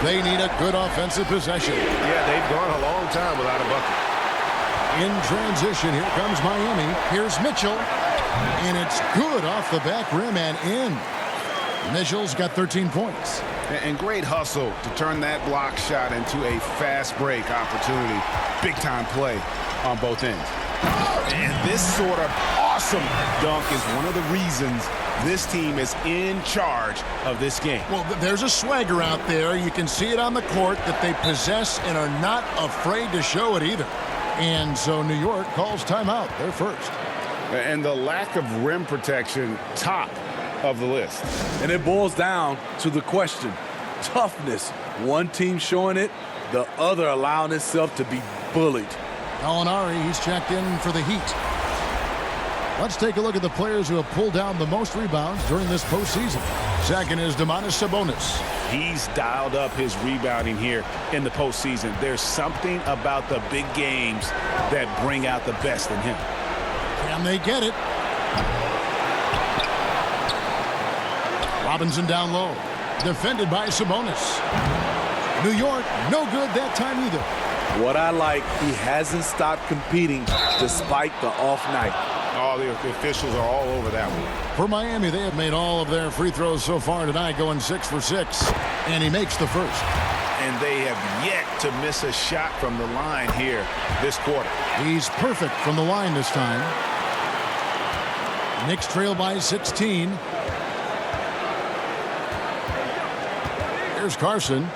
They need a good offensive possession.
Yeah, they've gone a long time without a bucket.
In transition, here comes Miami. Here's Mitchell. And it's good off the back rim and in. Mitchell's got 13 points.
And great hustle to turn that block shot into a fast break opportunity. Big time play on both ends. And this sort of awesome dunk is one of the reasons this team is in charge of this game.
Well, there's a swagger out there. You can see it on the court that they possess and are not afraid to show it either. And so New York calls timeout. They're first.
And the lack of rim protection, top of the list.
And it boils down to the question. Toughness. One team showing it, the other allowing itself to be bullied.
Gallinari, he's checked in for the Heat. Let's take a look at the players who have pulled down the most rebounds during this postseason. Second is Domantas Sabonis.
He's dialed up his rebounding here in the postseason. There's something about the big games that bring out the best in him.
Can they get it? Robinson down low. Defended by Sabonis. New York, no good that time either.
What I like, he hasn't stopped competing despite the off night.
Oh, the officials are all over that one.
For Miami, they have made all of their free throws so far tonight, going 6 for 6. And he makes the first.
And they have yet to miss a shot from the line here this quarter.
He's perfect from the line this time. Knicks trail by 16. Here's Carson.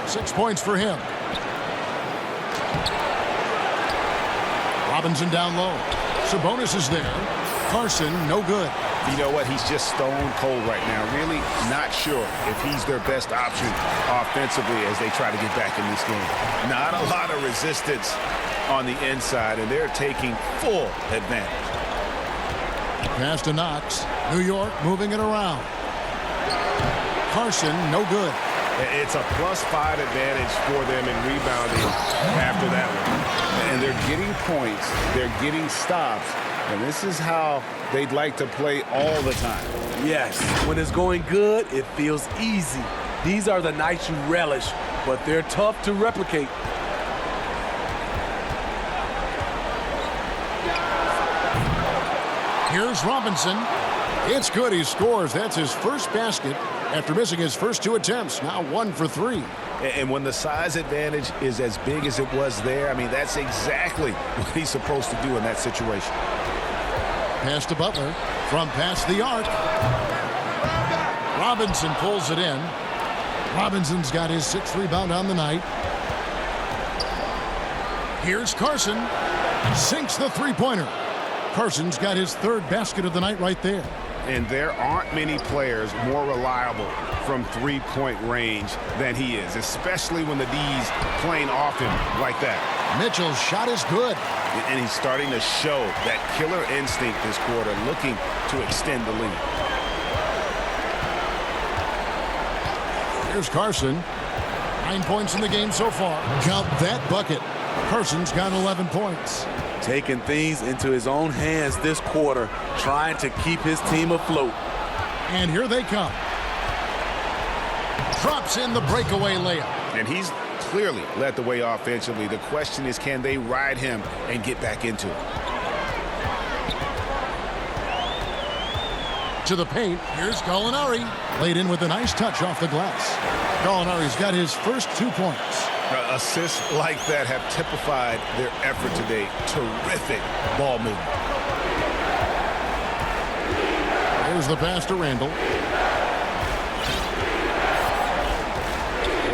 6 points for him. Robinson down low. Sabonis is there. Carson, no good.
You know what? He's just stone cold right now. Really not sure if he's their best option offensively as they try to get back in this game. Not a lot of resistance on the inside, and they're taking full advantage.
Pass to Knox. New York moving it around. Carson, no good.
It's a +5 advantage for them in rebounding after that one.
And they're getting points. They're getting stops. And this is how they'd like to play all the time.
Yes, when it's going good, it feels easy. These are the nights you relish, but they're tough to replicate.
Here's Robinson. It's good. He scores. That's his first basket after missing his first 2 attempts. Now 1 for 3.
And when the size advantage is as big as it was there, I mean, that's exactly what he's supposed to do in that situation.
Pass to Butler from past the arc. Robinson pulls it in. Robinson's got his 6th rebound on the night. Here's Carson. Sinks the three-pointer. Carson's got his 3rd basket of the night right there.
And there aren't many players more reliable from three-point range than he is, especially when the D's playing off him like that.
Mitchell's shot is good.
And he's starting to show that killer instinct this quarter, looking to extend the lead.
Here's Carson. 9 points in the game so far. Count that bucket. Carson's got 11 points.
taking things into his own hands this quarter, trying to keep his team afloat.
And here they come. Drops in the breakaway layup.
And he's clearly led the way offensively. The question is, can they ride him and get back into it?
To the paint, here's Gallinari. Laid in with a nice touch off the glass. Gallinari's got his first 2 points.
Assists like that have typified their effort today. Terrific ball movement.
There's the pass to Randall.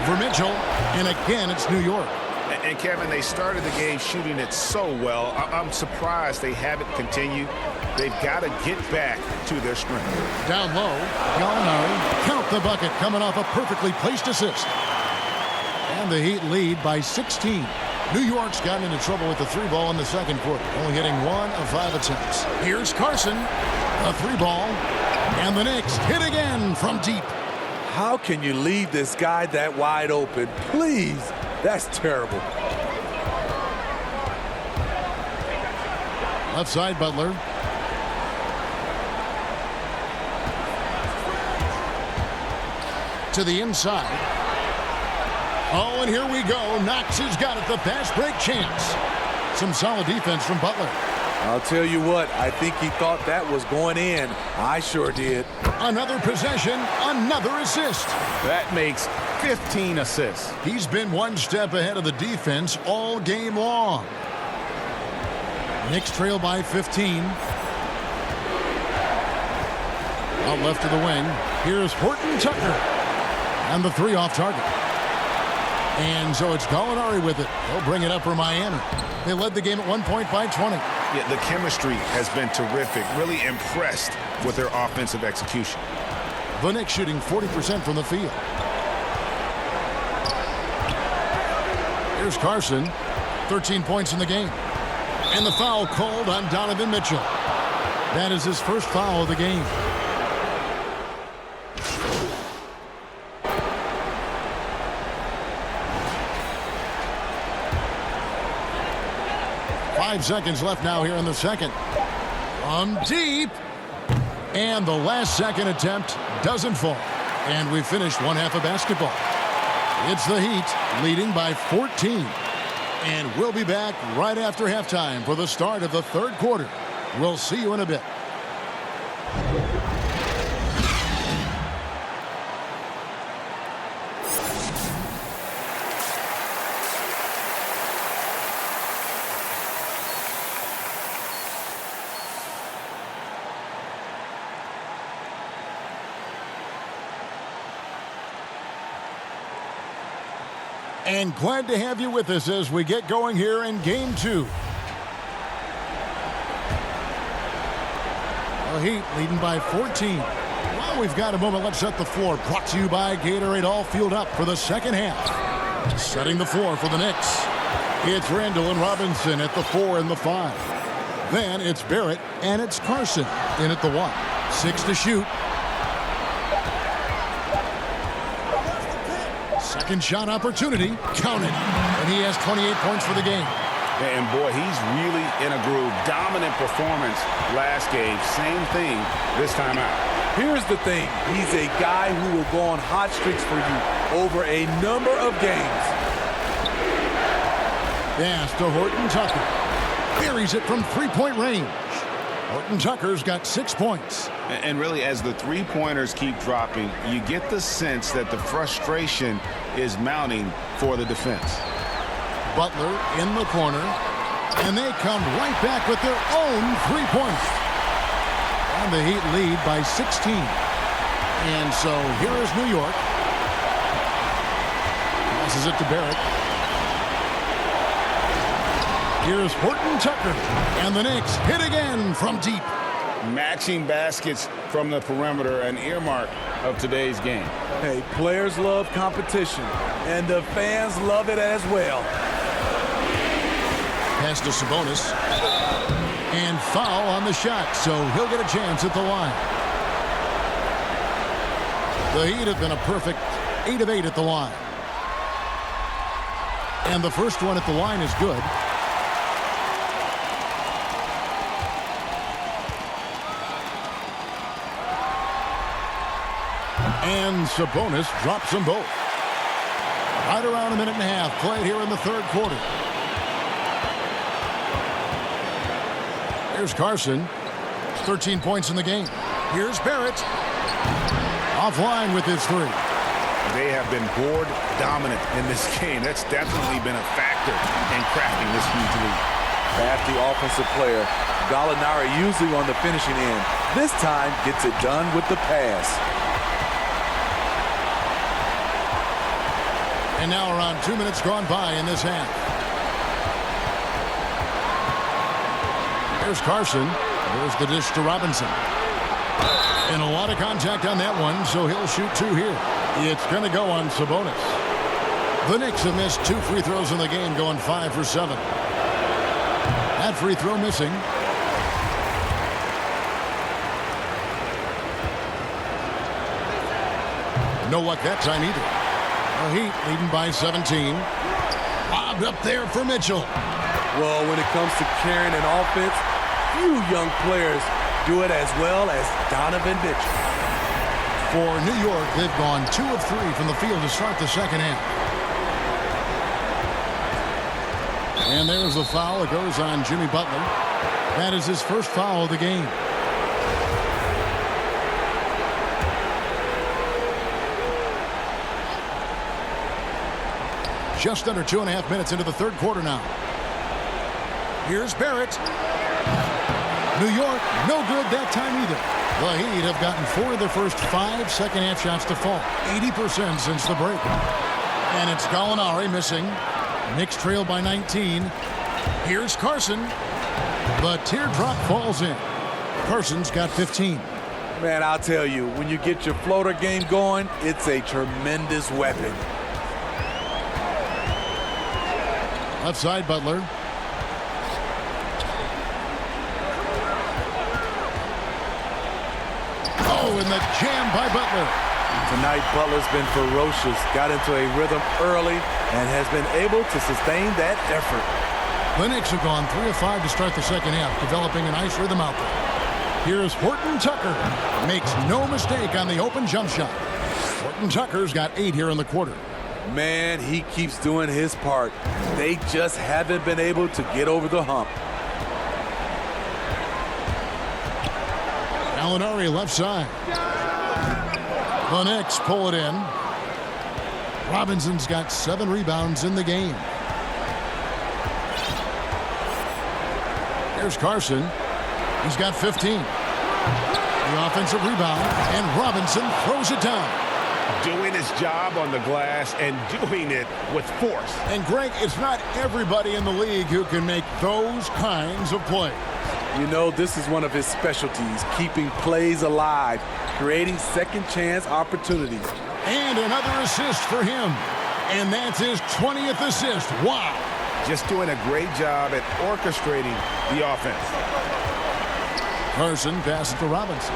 Over Mitchell. And again, it's New York.
And Kevin, they started the game shooting it so well. I'm surprised they haven't continued. They've got to get back to their strength.
Down low, Gallinari. Count the bucket coming off a perfectly placed assist. And the Heat lead by 16. New York's gotten into trouble with the 3-ball in the second quarter, only hitting 1 of 5 attempts. Here's Carson, a 3-ball, and the Knicks hit again from deep.
How can you leave this guy that wide open? Please, that's terrible.
Left side, Butler. To the inside. Oh, and here we go. Knox has got it. The fast break chance. Some solid defense from Butler.
I'll tell you what, I think he thought that was going in. I sure did.
Another possession, another assist.
That makes 15 assists.
He's been one step ahead of the defense all game long. Knicks trail by 15. Out left to the wing. Here's Horton Tucker. And the 3 off target. And so it's Gallinari with it. He'll bring it up for Miami. They led the game at 1 point by 20.
Yeah, the chemistry has been terrific. Really impressed with their offensive execution.
The Knicks shooting 40% from the field. Here's Carson. 13 points in the game. And the foul called on Donovan Mitchell. That is his first foul of the game. Five seconds left now here in the second. From deep. And the last second attempt doesn't fall. And we finished one half of basketball. It's the Heat leading by 14. And we'll be back right after halftime for the start of the third quarter. We'll see you in a bit. And glad to have you with us as we get going here in Game 2. The Heat leading by 14. Well, we've got a moment. Let's set the floor. Brought to you by Gatorade. All fueled up for the second half. Setting the floor for the Knicks. It's Randall and Robinson at the 4 and the 5. Then it's Barrett and it's Carson in at the 1. 6 to shoot. Second shot opportunity. Counted. And he has 28 points for the game.
And boy, he's really in a groove. Dominant performance last game. Same thing this time out.
Here's the thing. He's a guy who will go on hot streaks for you over a number of games.
Pass to Horton Tucker. Buries it from three-point range. Horton Tucker's got 6 points.
And really, as the three-pointers keep dropping, you get the sense that the frustration is mounting for the defense.
Butler in the corner. And they come right back with their own 3-pointer. And the Heat lead by 16. And so here is New York. Passes it to Barrett. Here's Horton Tucker. And the Knicks hit again from deep.
Matching baskets from the perimeter, an earmark of today's game.
Hey, players love competition, and the fans love it as well.
Pass to Sabonis. And foul on the shot, so he'll get a chance at the line. The Heat have been a perfect 8 of 8 at the line. And the first one at the line is good. And Sabonis drops them both. Right around a minute and a half played here in the third quarter. Here's Carson. 13 points in the game. Here's Barrett. Offline with his three.
They have been board dominant in this game. That's definitely been a factor in crafting this huge lead.
Past the offensive player, Gallinari usually on the finishing end. This time gets it done with the pass.
And now around 2 minutes gone by in this half. Here's Carson. There's the dish to Robinson. And a lot of contact on that one, so he'll shoot two here. It's going to go on Sabonis. The Knicks have missed 2 free throws in the game, going 5 for 7. That free throw missing. No luck that time either. The Heat leading by 17. Lobbed up there for Mitchell.
Well, when it comes to carrying an offense, few young players do it as well as Donovan Mitchell.
For New York, they've gone 2 of 3 from the field to start the second half. And there's the foul. It goes on Jimmy Butler. That is his first foul of the game. Just under 2.5 minutes into the third quarter now. Here's Barrett. New York, no good that time either. The Heat have gotten 4 of their first 5 second-half shots to fall. 80% since the break. And it's Gallinari missing. Knicks trail by 19. Here's Carson. The teardrop falls in. Carson's got 15.
Man, I'll tell you, when you get your floater game going, it's a tremendous weapon.
Left side, Butler. Oh, and the jam by Butler.
Tonight, Butler's been ferocious, got into a rhythm early, and has been able to sustain that effort.
The Knicks have gone 3 of 5 to start the second half, developing a nice rhythm out there. Here's Horton Tucker. Makes no mistake on the open jump shot. Horton Tucker's got 8 here in the quarter.
Man, he keeps doing his part. They just haven't been able to get over the hump.
Gallinari left side. The Knicks pull it in. Robinson's got 7 rebounds in the game. Here's Carson. He's got 15. The offensive rebound, and Robinson throws it down.
Doing his job on the glass and doing it with force.
And Greg, it's not everybody in the league who can make those kinds of plays.
You know, this is one of his specialties, keeping plays alive, creating second chance opportunities.
And another assist for him. And that's his 20th assist. Wow.
Just doing a great job at orchestrating the offense.
Carson passes to Robinson.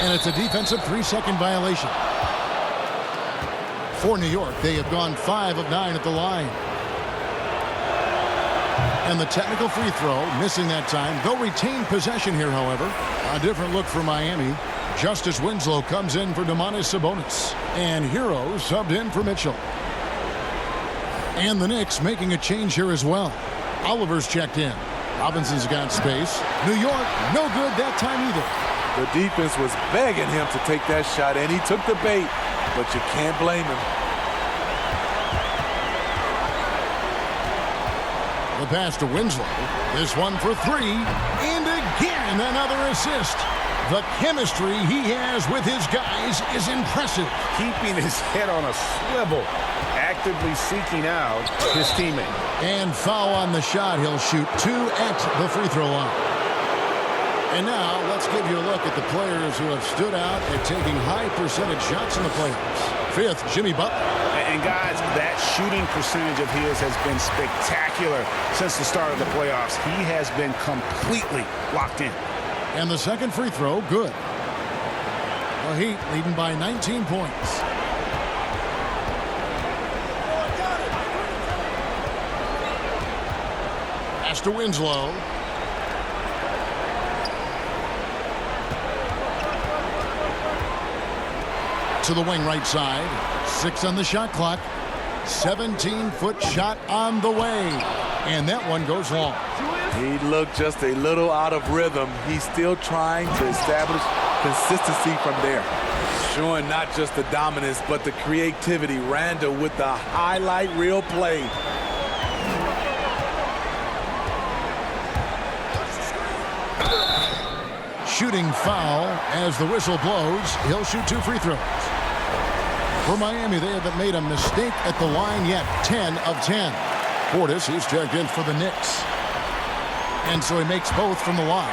And it's a defensive 3-second violation. For New York, they have gone 5 of 9 at the line. And the technical free throw, missing that time. They'll retain possession here, however. A different look for Miami. Justice Winslow comes in for Domantas Sabonis. And Hero subbed in for Mitchell. And the Knicks making a change here as well. Oliver's checked in. Robinson's got space. New York, no good that time either.
The defense was begging him to take that shot, and he took the bait, but you can't blame him.
The pass to Winslow. This one for 3. And again, another assist. The chemistry he has with his guys is impressive.
Keeping his head on a swivel, actively seeking out his teammate.
And foul on the shot. He'll shoot 2 at the free throw line. And now let's give you a look at the players who have stood out at taking high percentage shots in the playoffs. 5th, Jimmy Butler.
And guys, that shooting percentage of his has been spectacular since the start of the playoffs. He has been completely locked in.
And the second free throw, good. The Heat leading by 19 points. Pass to Winslow. to the wing right side. 6 on the shot clock. 17-foot shot on the way. And that one goes long.
He looked just a little out of rhythm. He's still trying to establish consistency from there. Showing not just the dominance, but the creativity. Randall with the highlight reel play.
Shooting foul as the whistle blows. He'll shoot 2 free throws. For Miami, they haven't made a mistake at the line yet. 10 of 10. Portis, he's checked in for the Knicks. And so he makes both from the line.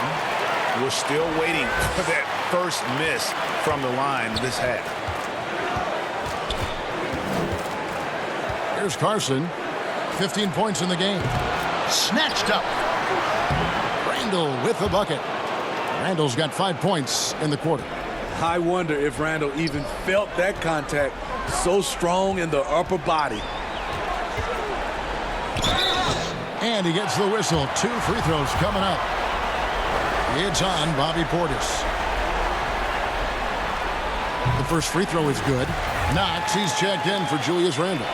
We're still waiting for that first miss from the line this half.
Here's Carson. 15 points in the game. Snatched up. Randall with the bucket. Randall's got 5 points in the quarter.
I wonder if Randall even felt that contact. So strong in the upper body.
And he gets the whistle. 2 free throws coming up. It's on Bobby Portis. The first free throw is good. Knox, he's checked in for Julius Randle.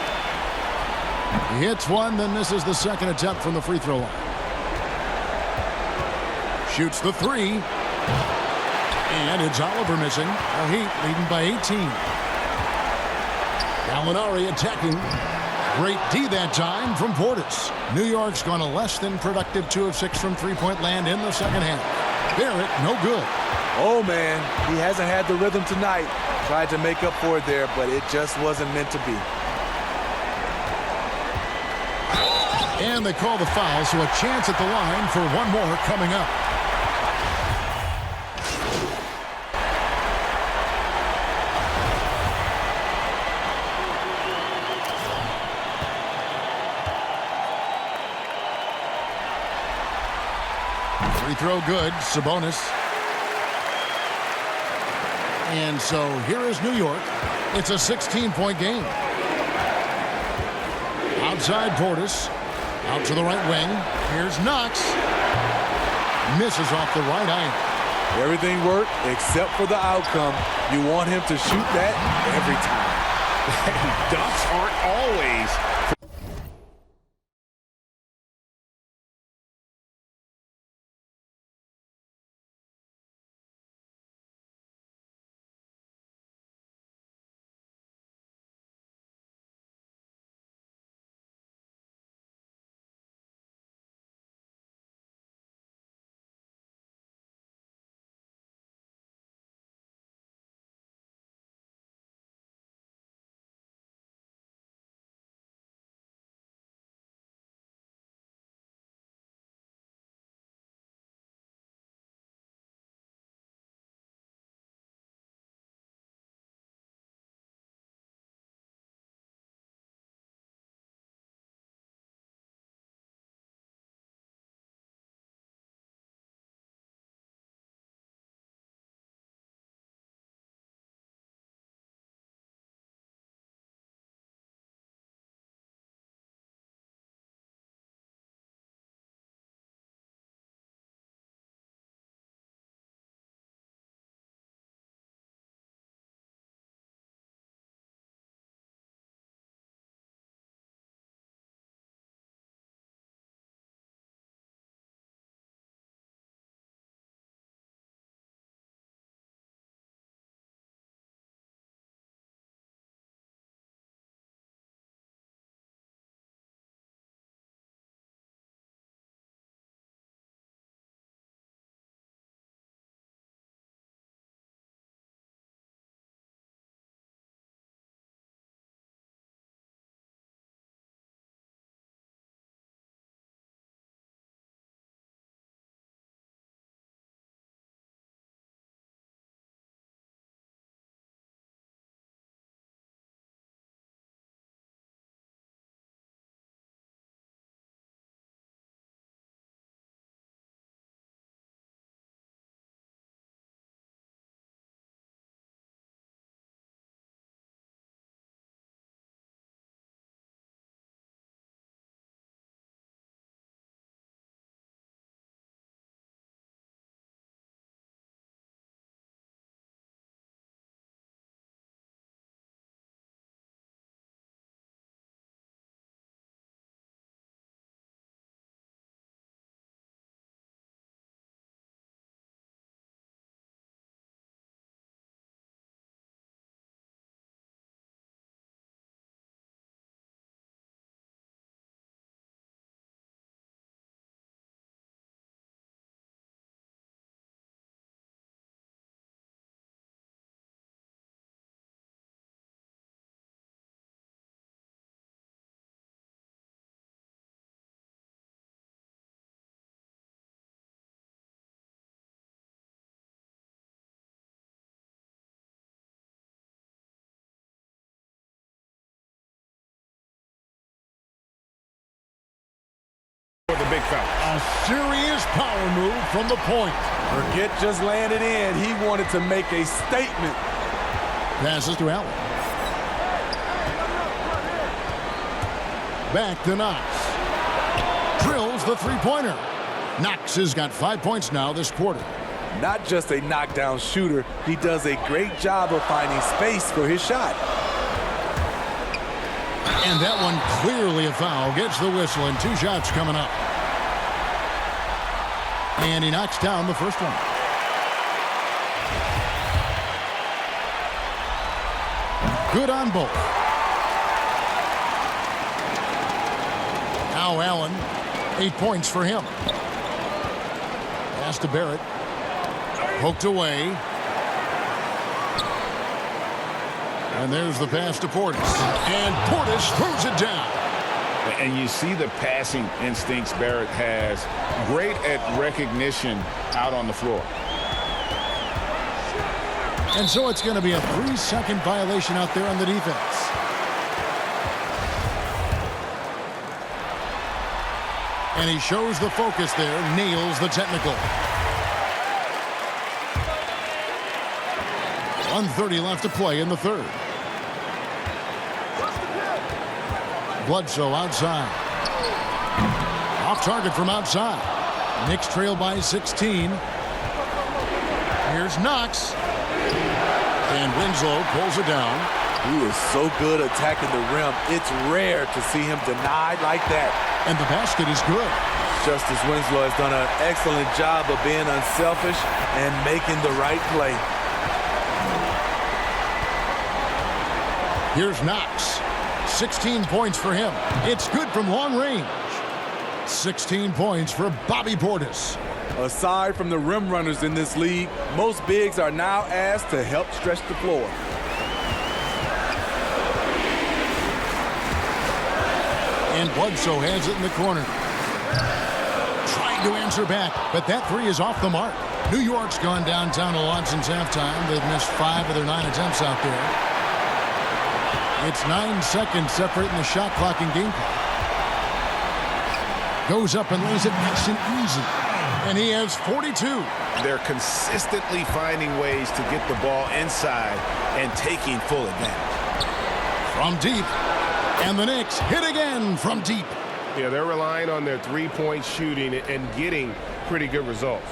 He hits one, then misses the second attempt from the free throw line. Shoots the 3. And it's Oliver missing. Our Heat leading by 18. Gallinari attacking. Great D that time from Portis. New York's gone a less than productive 2 of 6 from three-point land in the second half. Barrett, no good.
Oh, man, he hasn't had the rhythm tonight. Tried to make up for it there, but it just wasn't meant to be.
And they call the foul, so a chance at the line for one more coming up. Free throw good, Sabonis. And so here is New York. It's a 16-point game. Outside Portis. Out to the right wing. Here's Knox. Misses off the right iron.
Everything worked except for the outcome. You want him to shoot that every time.
Dunks aren't always for the big fella.
A serious power move from the point.
Forget just laying it in. He wanted to make a statement.
Passes to Allen. Back to Knox. Drills the three-pointer. Knox has got 5 points now this quarter.
Not just a knockdown shooter, he does a great job of finding space for his shot.
And that one clearly a foul. Gets the whistle, and 2 shots coming up. And he knocks down the first one. Good on both. Now Allen, 8 points for him. Pass to Barrett. Poked away. And there's the pass to Portis. And Portis throws it down.
And you see the passing instincts Barrett has. Great at recognition out on the floor.
And so it's going to be a 3-second violation out there on the defense. And he shows the focus there, nails the technical. 1:30 left to play in the third. Bledsoe outside. Off target from outside. Knicks trail by 16. Here's Knox. And Winslow pulls it down.
He is so good attacking the rim. It's rare to see him denied like that.
And the basket is good.
Justice Winslow has done an excellent job of being unselfish and making the right play.
Here's Knox. 16 points for him. It's good from long range. 16 points for Bobby Portis.
Aside from the rim runners in this league, most bigs are now asked to help stretch the floor.
And Bledsoe has it in the corner. Trying to answer back, but that three is off the mark. New York's gone downtown a lot since halftime. They've missed 5 of their 9 attempts out there. It's 9 seconds separating the shot clock and game clock. Goes up and lays it nice and easy. And he has 42.
They're consistently finding ways to get the ball inside and taking full advantage.
From deep. And the Knicks hit again from deep.
Yeah, they're relying on their three-point shooting and getting pretty good results.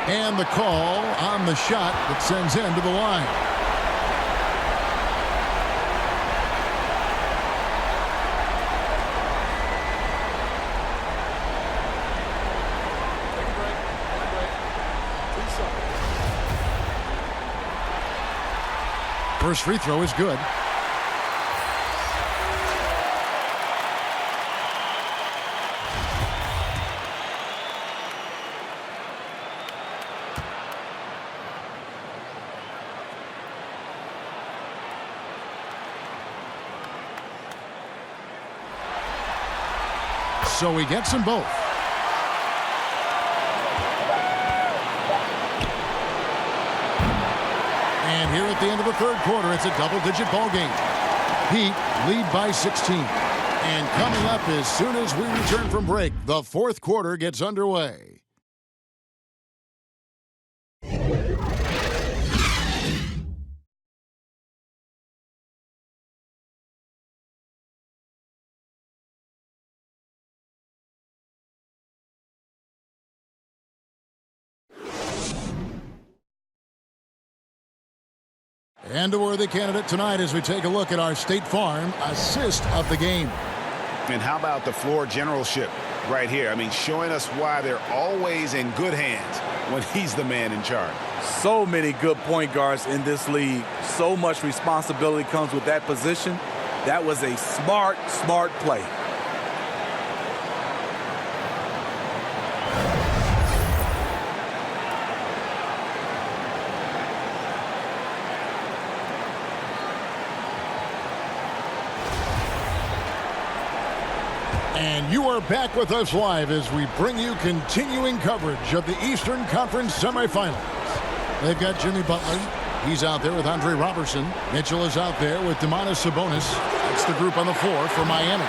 And the call on the shot that sends him to the line. First free throw is good. So he gets them both. And here at the end of the third quarter, it's a double-digit ball game. Heat lead by 16. And coming up as soon as we return from break, the fourth quarter gets underway. And a worthy candidate tonight as we take a look at our State Farm assist of the game.
And how about the floor generalship right here? I mean, showing us why they're always in good hands when he's the man in charge.
So many good point guards in this league. So much responsibility comes with that position. That was a smart play.
And you are back with us live as we bring you continuing coverage of the Eastern Conference semifinals. They've got Jimmy Butler. He's out there with Andre Robertson. Mitchell is out there with Domantas Sabonis. That's the group on the floor for Miami.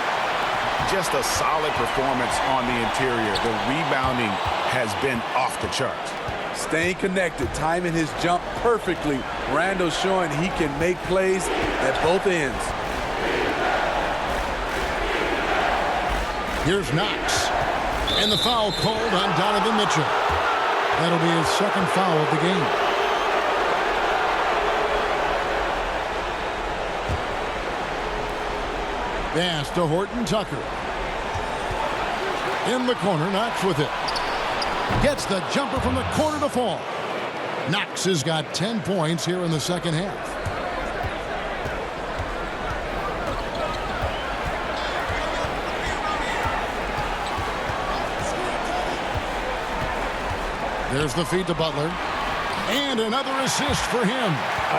Just a solid performance on the interior. The rebounding has been off the charts.
Staying connected, timing his jump perfectly. Randle showing he can make plays at both ends.
Here's Knox. And the foul called on Donovan Mitchell. That'll be his second foul of the game. Pass to Horton Tucker. In the corner, Knox with it. Gets the jumper from the corner to fall. Knox has got 10 points here in the second half. There's the feed to Butler. And another assist for him.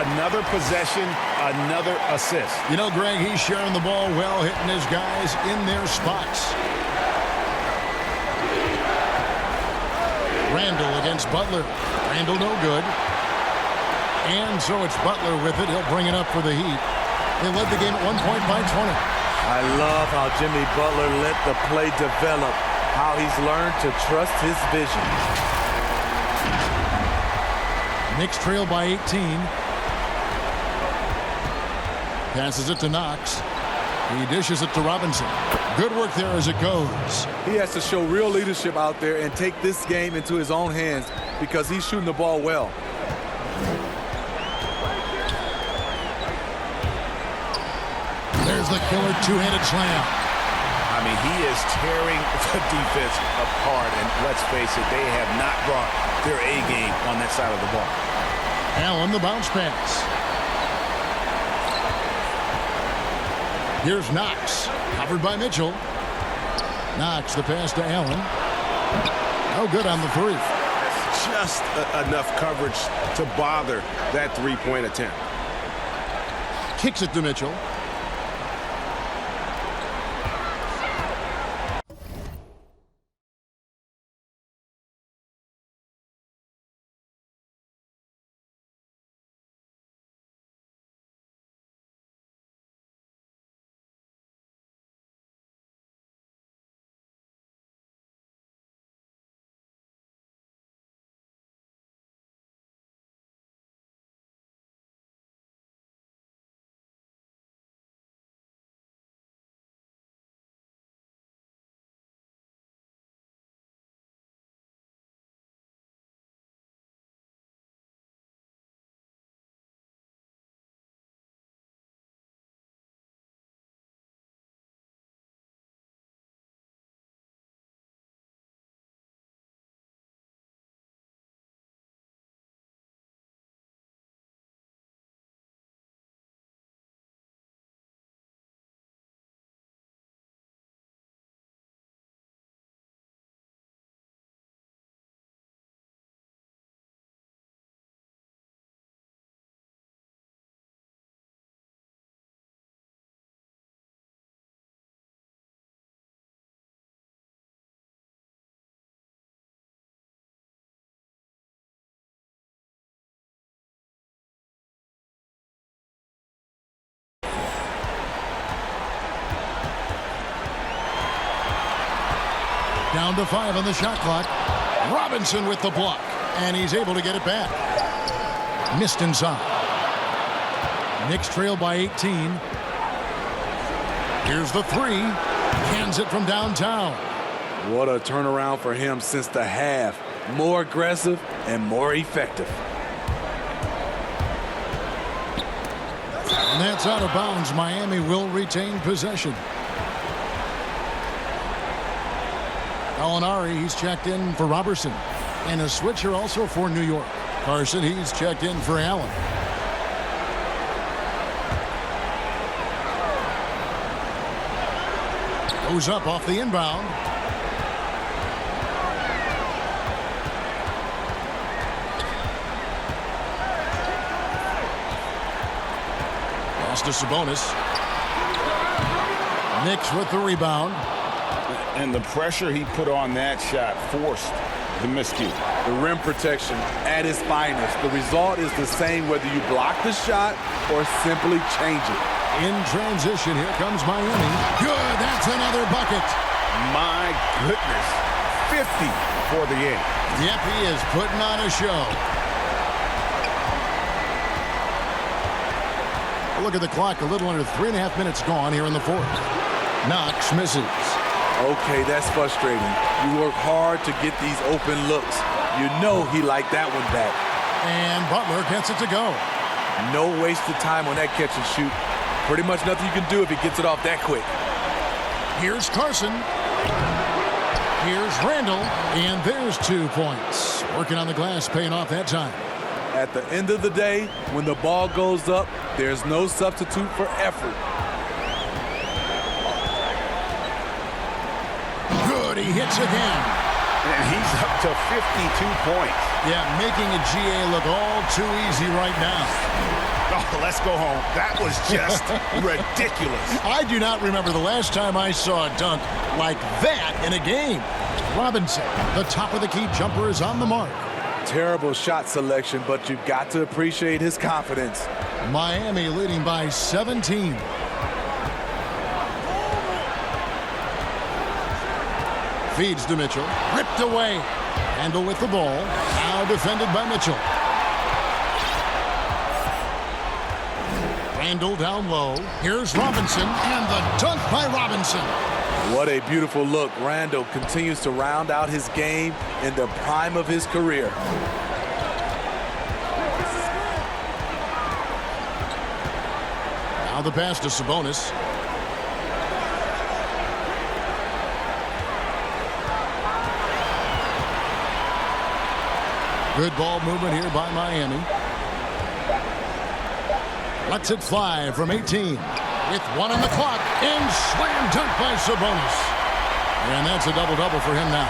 Another possession, another assist.
You know, Greg, he's sharing the ball well, hitting his guys in their spots. Randle against Butler. Randle no good. And so it's Butler with it. He'll bring it up for the Heat. They led the game at 1 point by 20.
I love how Jimmy Butler let the play develop, how he's learned to trust his vision.
Knicks trail by 18. Passes it to Knox. He dishes it to Robinson. Good work there as it goes.
He has to show real leadership out there and take this game into his own hands because he's shooting the ball well.
There's the killer two-handed slam.
I mean, he is tearing the defense apart, and let's face it, they have not brought their A game on that side of the ball.
Allen, the bounce pass. Here's Knox, covered by Mitchell. Knox, the pass to Allen. No good on the three.
Just enough coverage to bother that three-point attempt.
Kicks it to Mitchell. Down to 5 on the shot clock. Robinson with the block, and he's able to get it back. Missed inside. Knicks trail by 18. Here's the three. Cans it from downtown.
What a turnaround for him since the half. More aggressive and more effective.
And that's out of bounds. Miami will retain possession. Gallinari, he's checked in for Robertson. And a switcher also for New York. Carson, he's checked in for Allen. Goes up off the inbound. Lost to Sabonis. Knicks with the rebound.
And the pressure he put on that shot forced the miscue.
The rim protection at its finest. The result is the same whether you block the shot or simply change it.
In transition, here comes Miami. Good, that's another bucket.
My goodness, 50 for the game.
Yep, he is putting on a show. Look at the clock, a little under 3.5 minutes gone here in the fourth. Knox misses.
Okay, that's frustrating. You work hard to get these open looks. You know he liked that one back.
And Butler gets it to go.
No wasted time on that catch and shoot. Pretty much nothing you can do if he gets it off that quick.
Here's Carson. Here's Randall. And there's 2 points. Working on the glass, paying off that time.
At the end of the day, when the ball goes up, there's no substitute for effort.
Good, he hits again.
And he's up to 52 points.
Yeah, making a GA look all too easy right now.
Oh, let's go home. That was just ridiculous.
I do not remember the last time I saw a dunk like that in a game. Robinson, the top of the key jumper, is on the mark.
Terrible shot selection, but you've got to appreciate his confidence.
Miami leading by 17. Feeds to Mitchell. Ripped away. Randall with the ball. Now defended by Mitchell. Randall down low. Here's Robinson. And the dunk by Robinson.
What a beautiful look. Randall continues to round out his game in the prime of his career.
Now the pass to Sabonis. Good ball movement here by Miami. Lets it fly from 18. With 1 on the clock. And slam dunk by Sabonis. And that's a double-double for him now.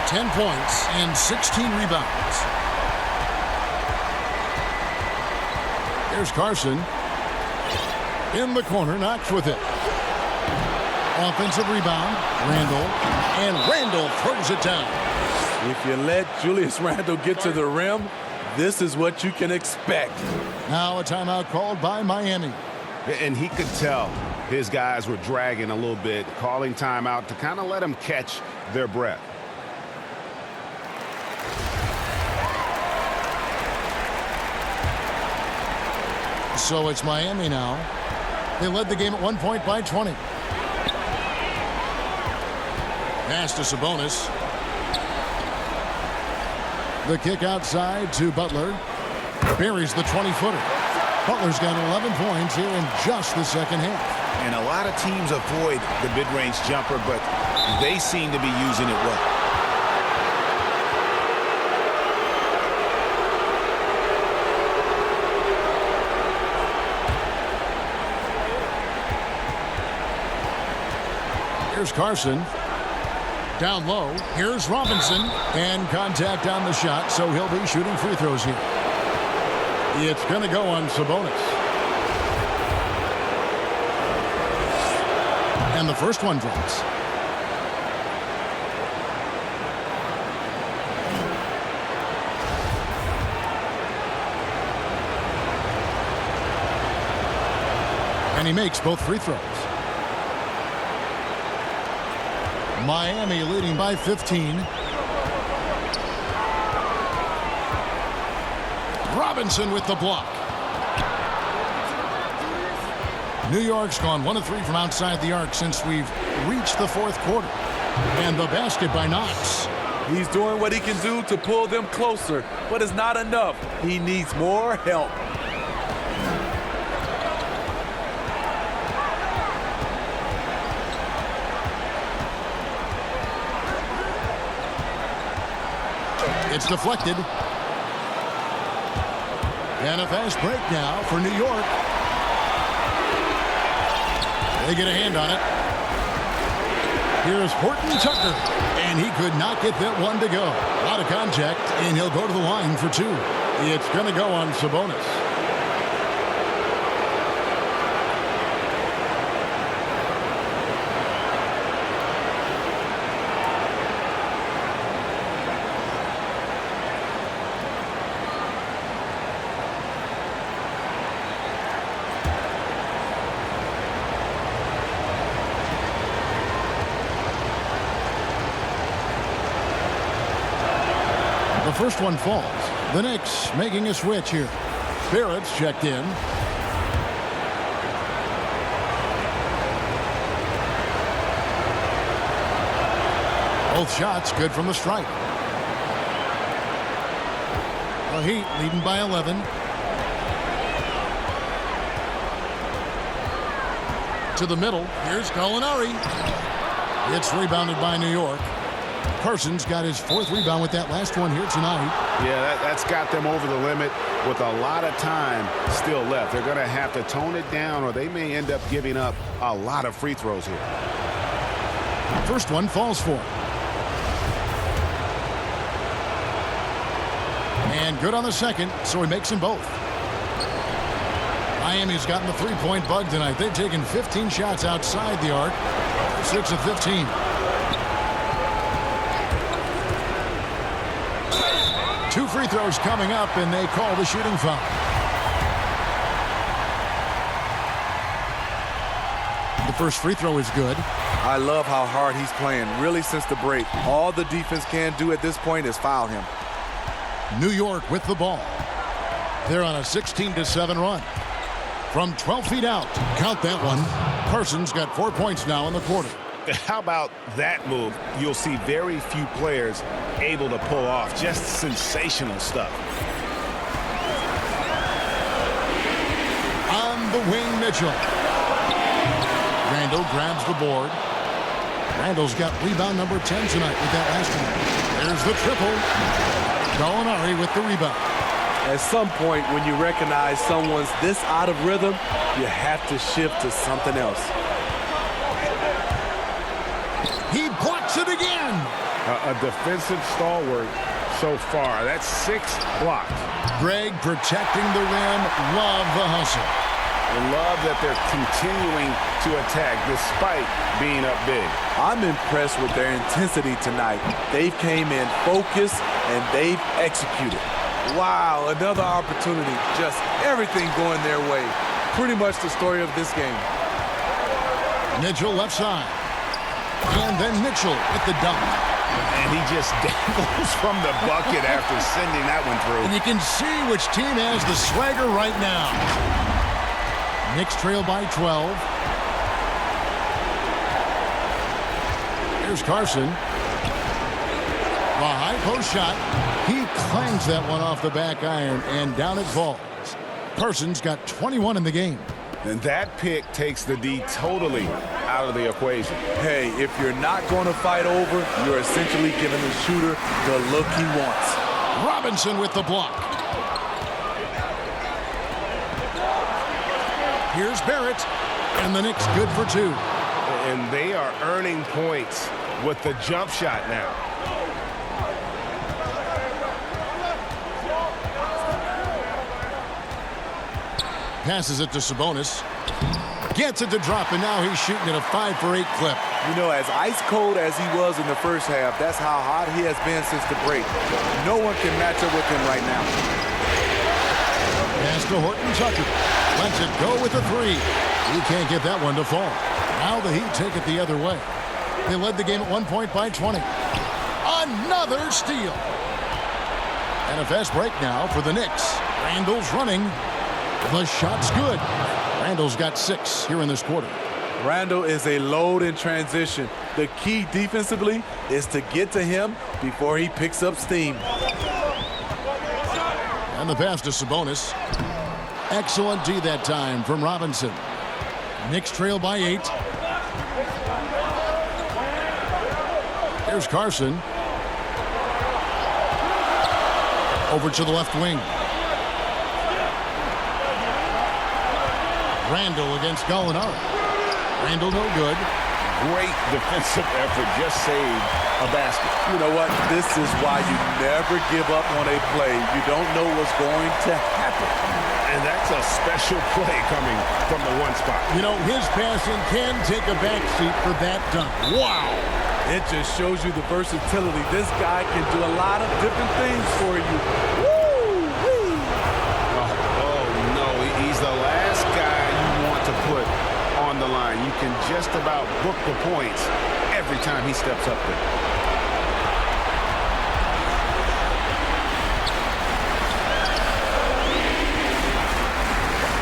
10 points and 16 rebounds. Here's Carson. In the corner, Knox with it. Offensive rebound. Randall. And Randall throws it down.
If you let Julius Randle get to the rim, this is what you can expect.
Now a timeout called by Miami.
And he could tell his guys were dragging a little bit, calling timeout to kind of let them catch their breath.
So it's Miami now. They led the game at 1 point by 20. Pass to Sabonis. The kick outside to Butler. Buries the 20-footer. Butler's got 11 points here in just the second half.
And a lot of teams avoid the mid-range jumper, but they seem to be using it well.
Here's Carson. Down low. Here's Robinson. And contact on the shot, so he'll be shooting free throws here. It's going to go on Sabonis. And the first one drops. And he makes both free throws. Miami leading by 15. Robinson with the block. New York's gone 1 of 3 from outside the arc since we've reached the fourth quarter. And the basket by Knox.
He's doing what he can do to pull them closer, but it's not enough. He needs more help.
It's deflected. And a fast break now for New York. They get a hand on it. Here's Horton Tucker. And he could not get that one to go. A lot of contact, and he'll go to the line for 2. It's going to go on Sabonis. first one falls. The Knicks making a switch here. Barrett's checked in. Both shots good from the stripe. The Heat leading by 11. To the middle. Here's Gallinari. It's rebounded by New York. Carson's got his 4th rebound with that last one here tonight.
Yeah, that's got them over the limit with a lot of time still left. They're going to have to tone it down, or they may end up giving up a lot of free throws here.
First one falls for him. And good on the second, so he makes them both. Miami's gotten the three-point bug tonight. They've taken 15 shots outside the arc. 6 of 15. Two free throws coming up, and they call the shooting foul. The first free throw is good.
I love how hard he's playing, really, since the break. All the defense can do at this point is foul him.
New York with the ball. They're on a 16-7 run. From 12 feet out, count that one. Carson's got 4 points now in the quarter.
How about that move? You'll see very few players able to pull off. Just sensational stuff.
On the wing, Mitchell. Randall grabs the board. Randall's got rebound number 10 tonight with that last one. There's the triple. Gallinari with the rebound.
At some point, when you recognize someone's this out of rhythm, you have to shift to something else.
He blocks it again.
A defensive stalwart so far. That's 6 blocks.
Greg protecting the rim. Love the hustle.
I love that they're continuing to attack despite being up big.
I'm impressed with their intensity tonight. They've came in focused and they've executed. Wow, another opportunity. Just everything going their way. Pretty much the story of this game.
Mitchell left side. And then Mitchell with the dunk.
And he just dangles from the bucket after sending that one through.
And you can see which team has the swagger right now. Knicks trail by 12. Here's Carson. The high post shot. He clangs that one off the back iron, and down it falls. Carson's got 21 in the game.
And that pick takes the D totally out of the equation.
Hey, if you're not going to fight over, you're essentially giving the shooter the look he wants.
Robinson with the block. Here's Barrett, and the Knicks good for 2.
And they are earning points with the jump shot now.
Passes it to Sabonis. Gets it to drop, and now he's shooting at a 5 for 8 clip.
You know, as ice cold as he was in the first half, that's how hot he has been since the break. No one can match up with him right now.
Pass to Horton Tucker. Lets it go with a 3. He can't get that one to fall. Now the Heat take it the other way. They led the game at 1 point by 20. Another steal. And a fast break now for the Knicks. Randall's running. The shot's good. Randall's got 6 here in this quarter.
Randall is a load in transition. The key defensively is to get to him before he picks up steam.
And the pass to Sabonis. Excellent D that time from Robinson. Knicks trail by 8. Here's Carson. Over to the left wing. Randall against Gallinari. Randall no good.
Great defensive effort. Just saved a basket.
You know what? This is why you never give up on a play. You don't know what's going to happen.
And that's a special play coming from the one spot.
You know, his passing can take a backseat for that dunk. Wow.
It just shows you the versatility. This guy can do a lot of different things for you. Woo-wee.
Oh, no. He's the last guy you want to put on the line. You can just about book the points every time he steps up there.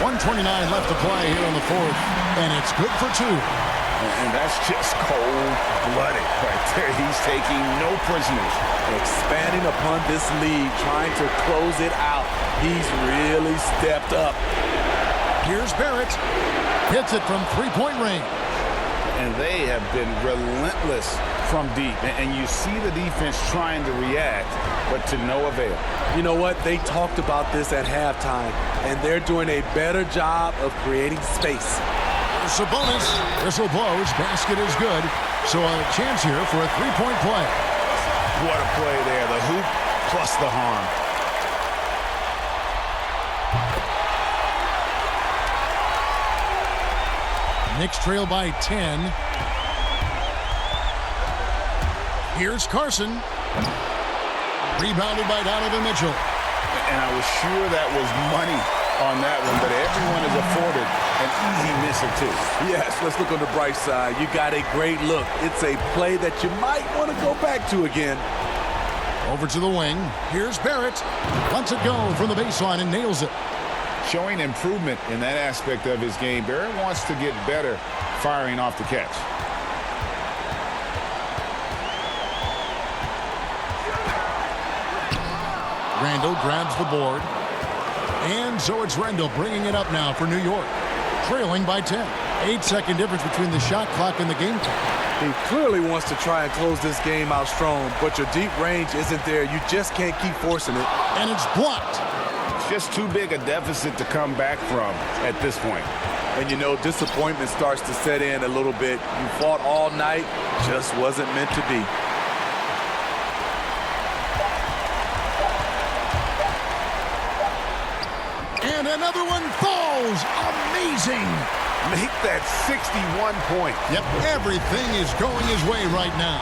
1:29 left to play here in the fourth, and it's good for 2.
And that's just cold-blooded right there. He's taking no prisoners.
Expanding upon this lead, trying to close it out. He's really stepped up.
Here's Barrett. Hits it from three-point range.
And they have been relentless from deep. And you see the defense trying to react, but to no avail.
You know what? They talked about this at halftime, and they're doing a better job of creating space.
Sabonis. Whistle blows. Basket is good. So a chance here for a three-point play.
What a play there. The hoop plus the harm.
Knicks trail by 10. Here's Carson. Rebounded by Donovan Mitchell.
And I was sure that was money on that one, but everyone is afforded an easy miss or two.
Yes, let's look on the bright side. You got a great look. It's a play that you might want to go back to again.
Over to the wing. Here's Barrett. Lets it go from the baseline and nails it.
Showing improvement in that aspect of his game. Barrett wants to get better firing off the catch.
Randall grabs the board. And so it's Randall bringing it up now for New York. Trailing by 10. 8-second difference between the shot clock and the game clock.
He clearly wants to try and close this game out strong, but your deep range isn't there. You just can't keep forcing it.
And it's blocked.
It's just too big a deficit to come back from at this point.
And you know, disappointment starts to set in a little bit. You fought all night, just wasn't meant to be.
And another one falls. Amazing.
Make that 61 point.
Yep, everything is going his way right now.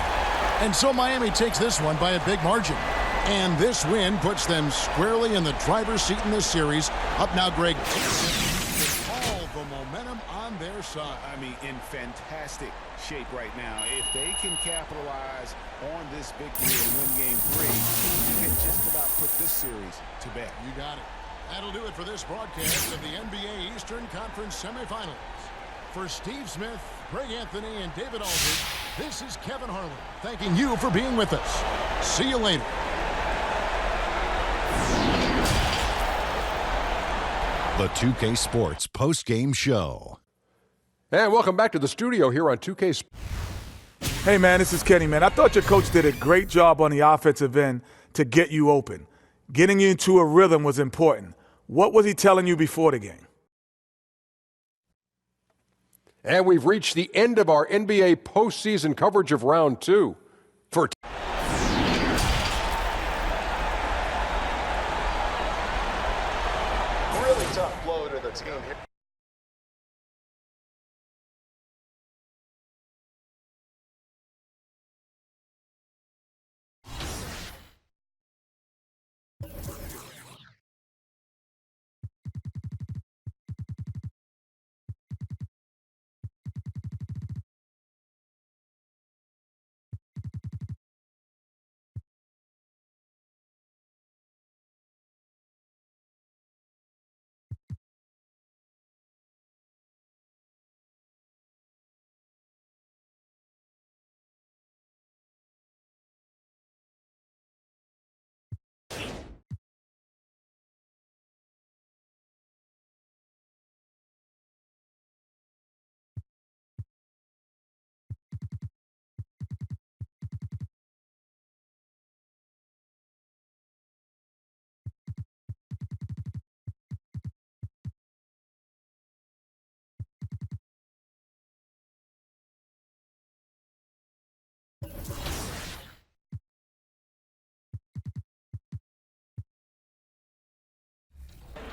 And so Miami takes this one by a big margin. And this win puts them squarely in the driver's seat in this series. Up now, Greg. With all the momentum on their side.
I mean, in fantastic shape right now. If they can capitalize on this victory and win game 3, you can just about put this series to bed.
You got it. That'll do it for this broadcast of the NBA Eastern Conference Semifinals. For Steve Smith, Greg Anthony, and David Aldridge, this is Kevin Harlan thanking you for being with us. See you later.
The 2K Sports post-game show.
And welcome back to the studio here on 2K Sports.
Hey, man, this is Kenny, man. I thought your coach did a great job on the offensive end to get you open. Getting you into a rhythm was important. What was he telling you before the game?
And we've reached the end of our NBA postseason coverage of round 2. For
really tough blow to the team here.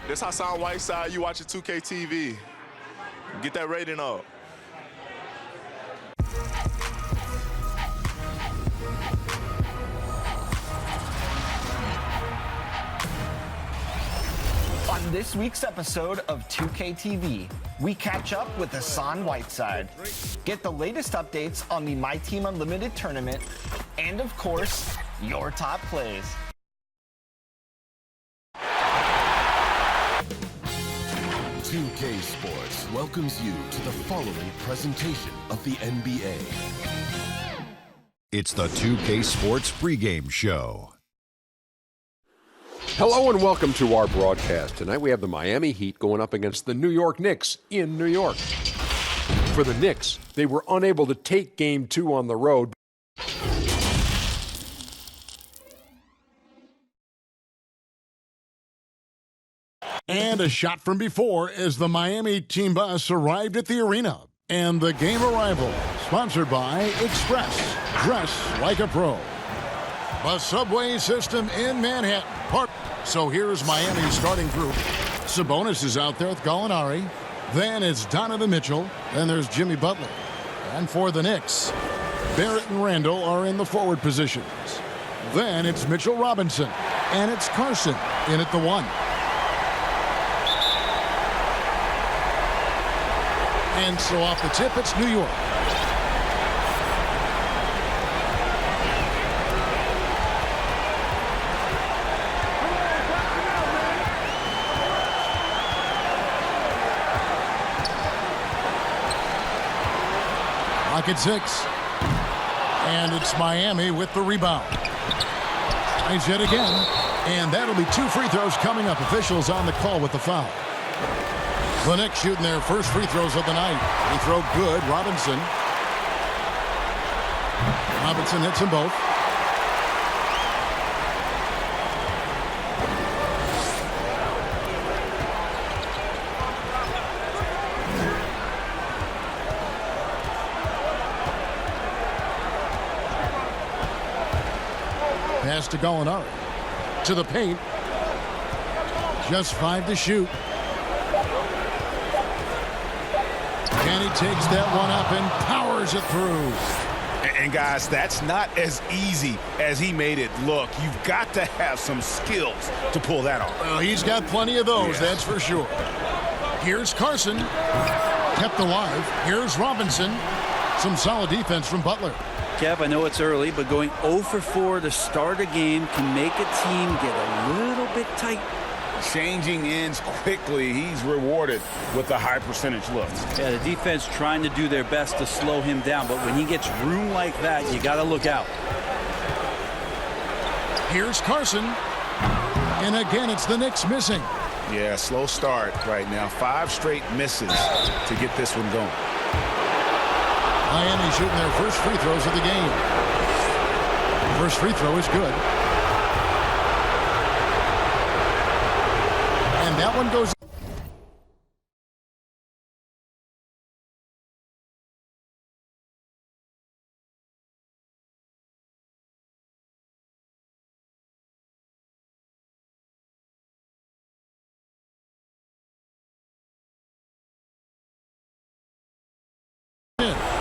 This Hassan Whiteside, you watching 2K TV. Get that rating up.
On this week's episode of 2K TV, we catch up with Hassan Whiteside, get the latest updates on the My Team Unlimited tournament, and of course, your top plays.
2K Sports welcomes you to the following presentation of the NBA.
It's the 2K Sports pregame show.
Hello and welcome to our broadcast. Tonight we have the Miami Heat going up against the New York Knicks in New York. For the Knicks, they were unable to take Game 2 on the road.
And a shot from before as the Miami team bus arrived at the arena. And the game arrival, sponsored by Express. Dress like a pro. The subway system in Manhattan. So here's Miami's starting group. Sabonis is out there with Gallinari. Then it's Donovan Mitchell. Then there's Jimmy Butler. And for the Knicks, Barrett and Randall are in the forward positions. Then it's Mitchell Robinson. And it's Carson in at the 1. And so off the tip, it's New York. Clock at 6. And it's Miami with the rebound. Tries yet again. And that'll be 2 free throws coming up. Officials on the call with the foul. The Knicks shooting their first free throws of the night. Free throw good. Robinson hits them both. Pass to Gallinari. To the paint. Just 5 to shoot. And he takes that one up and powers it through.
And guys, that's not as easy as he made it look. You've got to have some skills to pull that off.
Well, he's got plenty of those, that's for sure. Here's Carson. Kept alive. Here's Robinson. Some solid defense from Butler.
Kev, I know it's early, but going 0 for 4 to start a game can make a team get a little bit tight.
Changing ends quickly. He's rewarded with the high percentage looks.
Yeah, the defense trying to do their best to slow him down, but when he gets room like that, you got to look out.
Here's Carson. And again, it's the Knicks missing.
Yeah, slow start right now. 5 straight misses to get this one going.
Miami shooting their first free throws of the game. First free throw is good. And that one goes.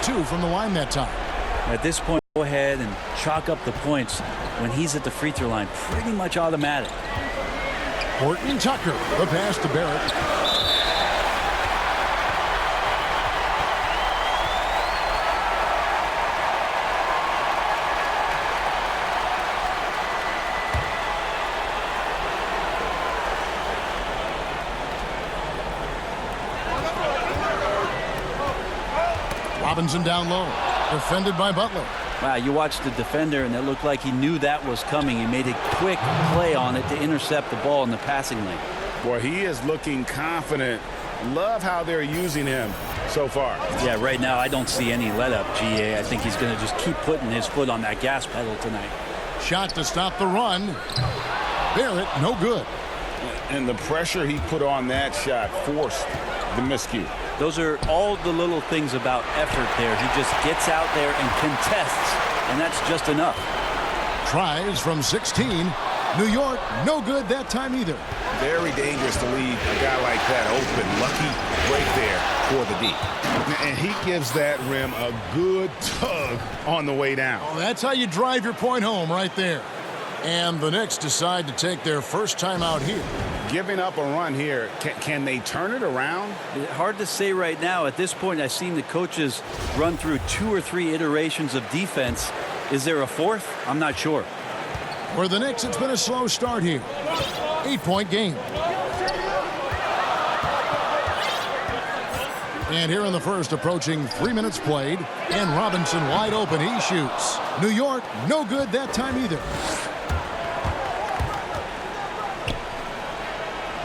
Two from the line that time.
At this point, go ahead and chalk up the points when he's at the free throw line. Pretty much automatic.
Horton Tucker, the pass to Barrett. Robinson down low, defended by Butler.
Wow, you watched the defender, and it looked like he knew that was coming. He made a quick play on it to intercept the ball in the passing lane.
Boy, he is looking confident. Love how they're using him so far.
Yeah, right now I don't see any let-up, GA. I think he's going to just keep putting his foot on that gas pedal tonight.
Shot to stop the run. Barrett, no good.
And the pressure he put on that shot forced the miscue.
Those are all the little things about effort there. He just gets out there and contests, and that's just enough.
Tries from 16. New York, no good that time either.
Very dangerous to leave a guy like that open. Lucky break there for the D. And he gives that rim a good tug on the way down.
Oh, that's how you drive your point home right there. And the Knicks decide to take their first time out here.
Giving up a run here, can they turn it around?
Hard to say right now. At this point, I've seen the coaches run through 2 or 3 iterations of defense. Is there a 4th? I'm not sure.
For the Knicks, it's been a slow start here. 8-point game. And here in the first, approaching 3 minutes played, and Robinson wide open. He shoots. New York, no good that time either.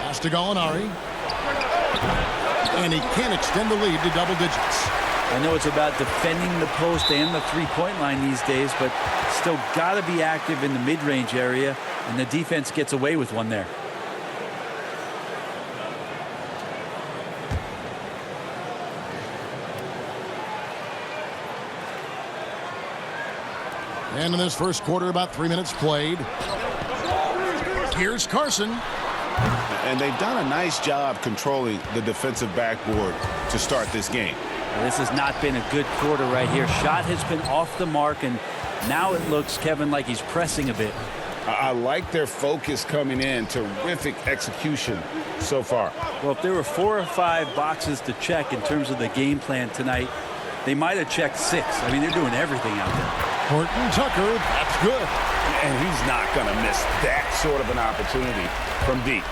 Pass to Gallinari. And he can't extend the lead to double digits.
I know it's about defending the post and the three-point line these days, but still got to be active in the mid-range area, and the defense gets away with one there.
And in this first quarter, about 3 minutes played. Here's Carson.
And they've done a nice job controlling the defensive backboard to start this game.
This has not been a good quarter right here. Shot has been off the mark, and now it looks, Kevin, like he's pressing a bit.
I like their focus coming in. Terrific execution so far.
Well, if there were 4 or 5 boxes to check in terms of the game plan tonight, they might have checked 6. I mean, they're doing everything out there.
Horton Tucker, that's good.
And he's not going to miss that sort of an opportunity from deep.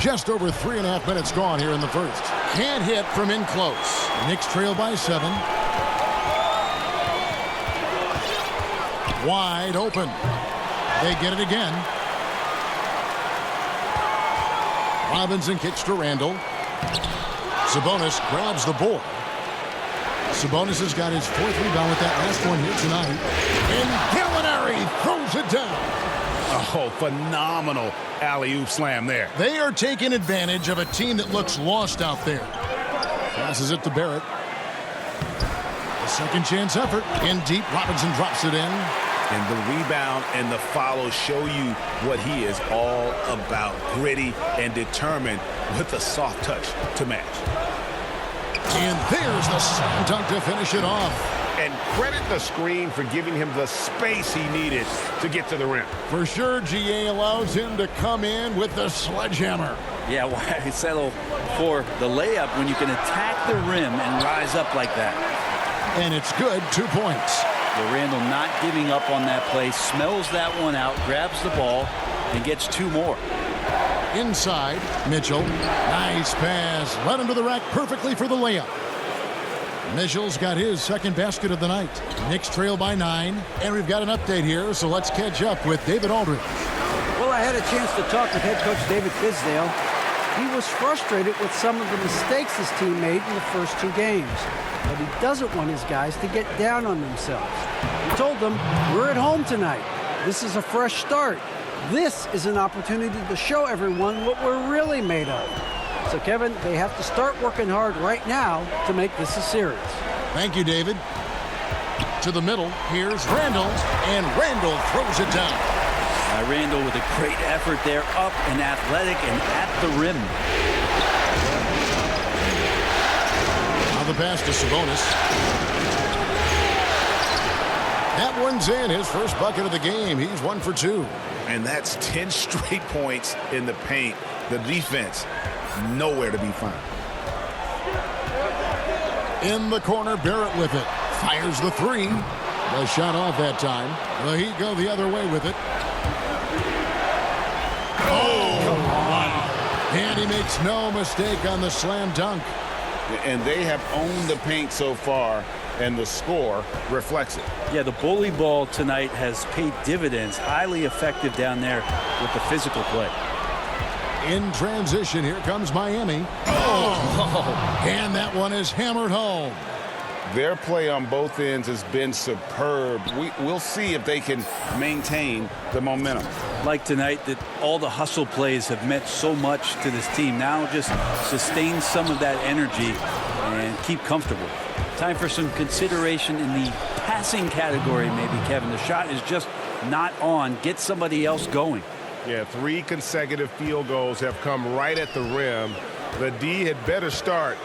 Just over 3.5 minutes gone here in the first. Can't hit from in close. Knicks trail by 7. Wide open. They get it again. Robinson kicks to Randall. Sabonis grabs the board. Sabonis has got his 4th rebound with that last one here tonight. And Gallinari throws it down.
Oh, phenomenal alley-oop slam there.
They are taking advantage of a team that looks lost out there. Passes it to Barrett. A second chance effort. In deep, Robinson drops it in.
And the rebound and the follow show you what he is all about. Gritty and determined with a soft touch to match.
And there's the slam dunk to finish it off.
And credit the screen for giving him the space he needed to get to the rim.
For sure, GA allows him to come in with the sledgehammer.
Yeah, why settle for the layup when you can attack the rim and rise up like that?
And it's good, 2 points.
Randall not giving up on that play, smells that one out, grabs the ball, and gets 2 more.
Inside, Mitchell. Nice pass. Led him to the rack perfectly for the layup. Mitchell's got his second basket of the night. Knicks trail by 9. And we've got an update here, so let's catch up with David Aldridge.
Well, I had a chance to talk with head coach David Fizdale. He was frustrated with some of the mistakes his team made in the first 2 games. But he doesn't want his guys to get down on themselves. He told them, we're at home tonight. This is a fresh start. This is an opportunity to show everyone what we're really made of. So, Kevin, they have to start working hard right now to make this a series.
Thank you, David. To the middle, here's Randall, and Randall throws it down.
Randall with a great effort there, up and athletic and at the rim.
Now the pass to Sabonis. That one's in, his first bucket of the game. He's 1 for 2.
And that's 10 straight points in the paint. The defense, nowhere to be found.
In the corner, Barrett with it. Fires the 3. The shot off that time. The Heat go the other way with it. Oh, come on. And he makes no mistake on the slam dunk.
And they have owned the paint so far, and the score reflects it.
Yeah, the bully ball tonight has paid dividends. Highly effective down there with the physical play.
In transition, here comes Miami. Oh! And that one is hammered home.
Their play on both ends has been superb. We'll see if they can maintain the momentum.
Like tonight, that all the hustle plays have meant so much to this team. Now just sustain some of that energy and keep comfortable. Time for some consideration in the passing category, maybe, Kevin. The shot is just not on. Get somebody else going.
Yeah, 3 consecutive field goals have come right at the rim. The D had better start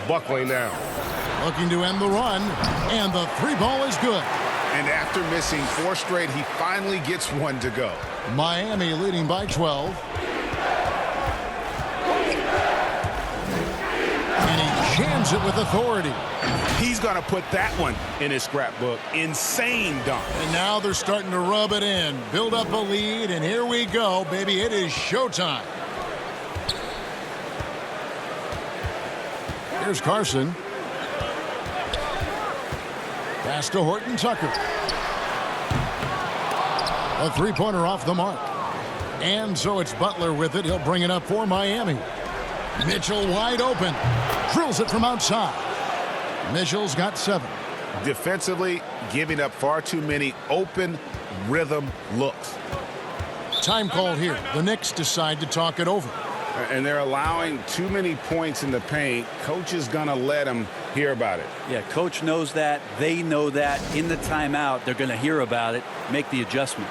buckling down.
Looking to end the run, and the 3 ball is good.
And after missing 4 straight, he finally gets 1 to go.
Miami leading by 12. And he jams it with authority.
He's going to put that one in his scrapbook. Insane dunk.
And now they're starting to rub it in. Build up a lead, and here we go, baby. It is showtime. Here's Carson. Pass to Horton Tucker. A three-pointer off the mark. And so it's Butler with it. He'll bring it up for Miami. Mitchell wide open. Drills it from outside. Mitchell's got 7.
Defensively, giving up far too many open rhythm looks.
Time called here. The Knicks decide to talk it over.
And they're allowing too many points in the paint. Coach is going to let them hear about it.
Yeah, coach knows that. They know that. In the timeout, they're going to hear about it, make the adjustment.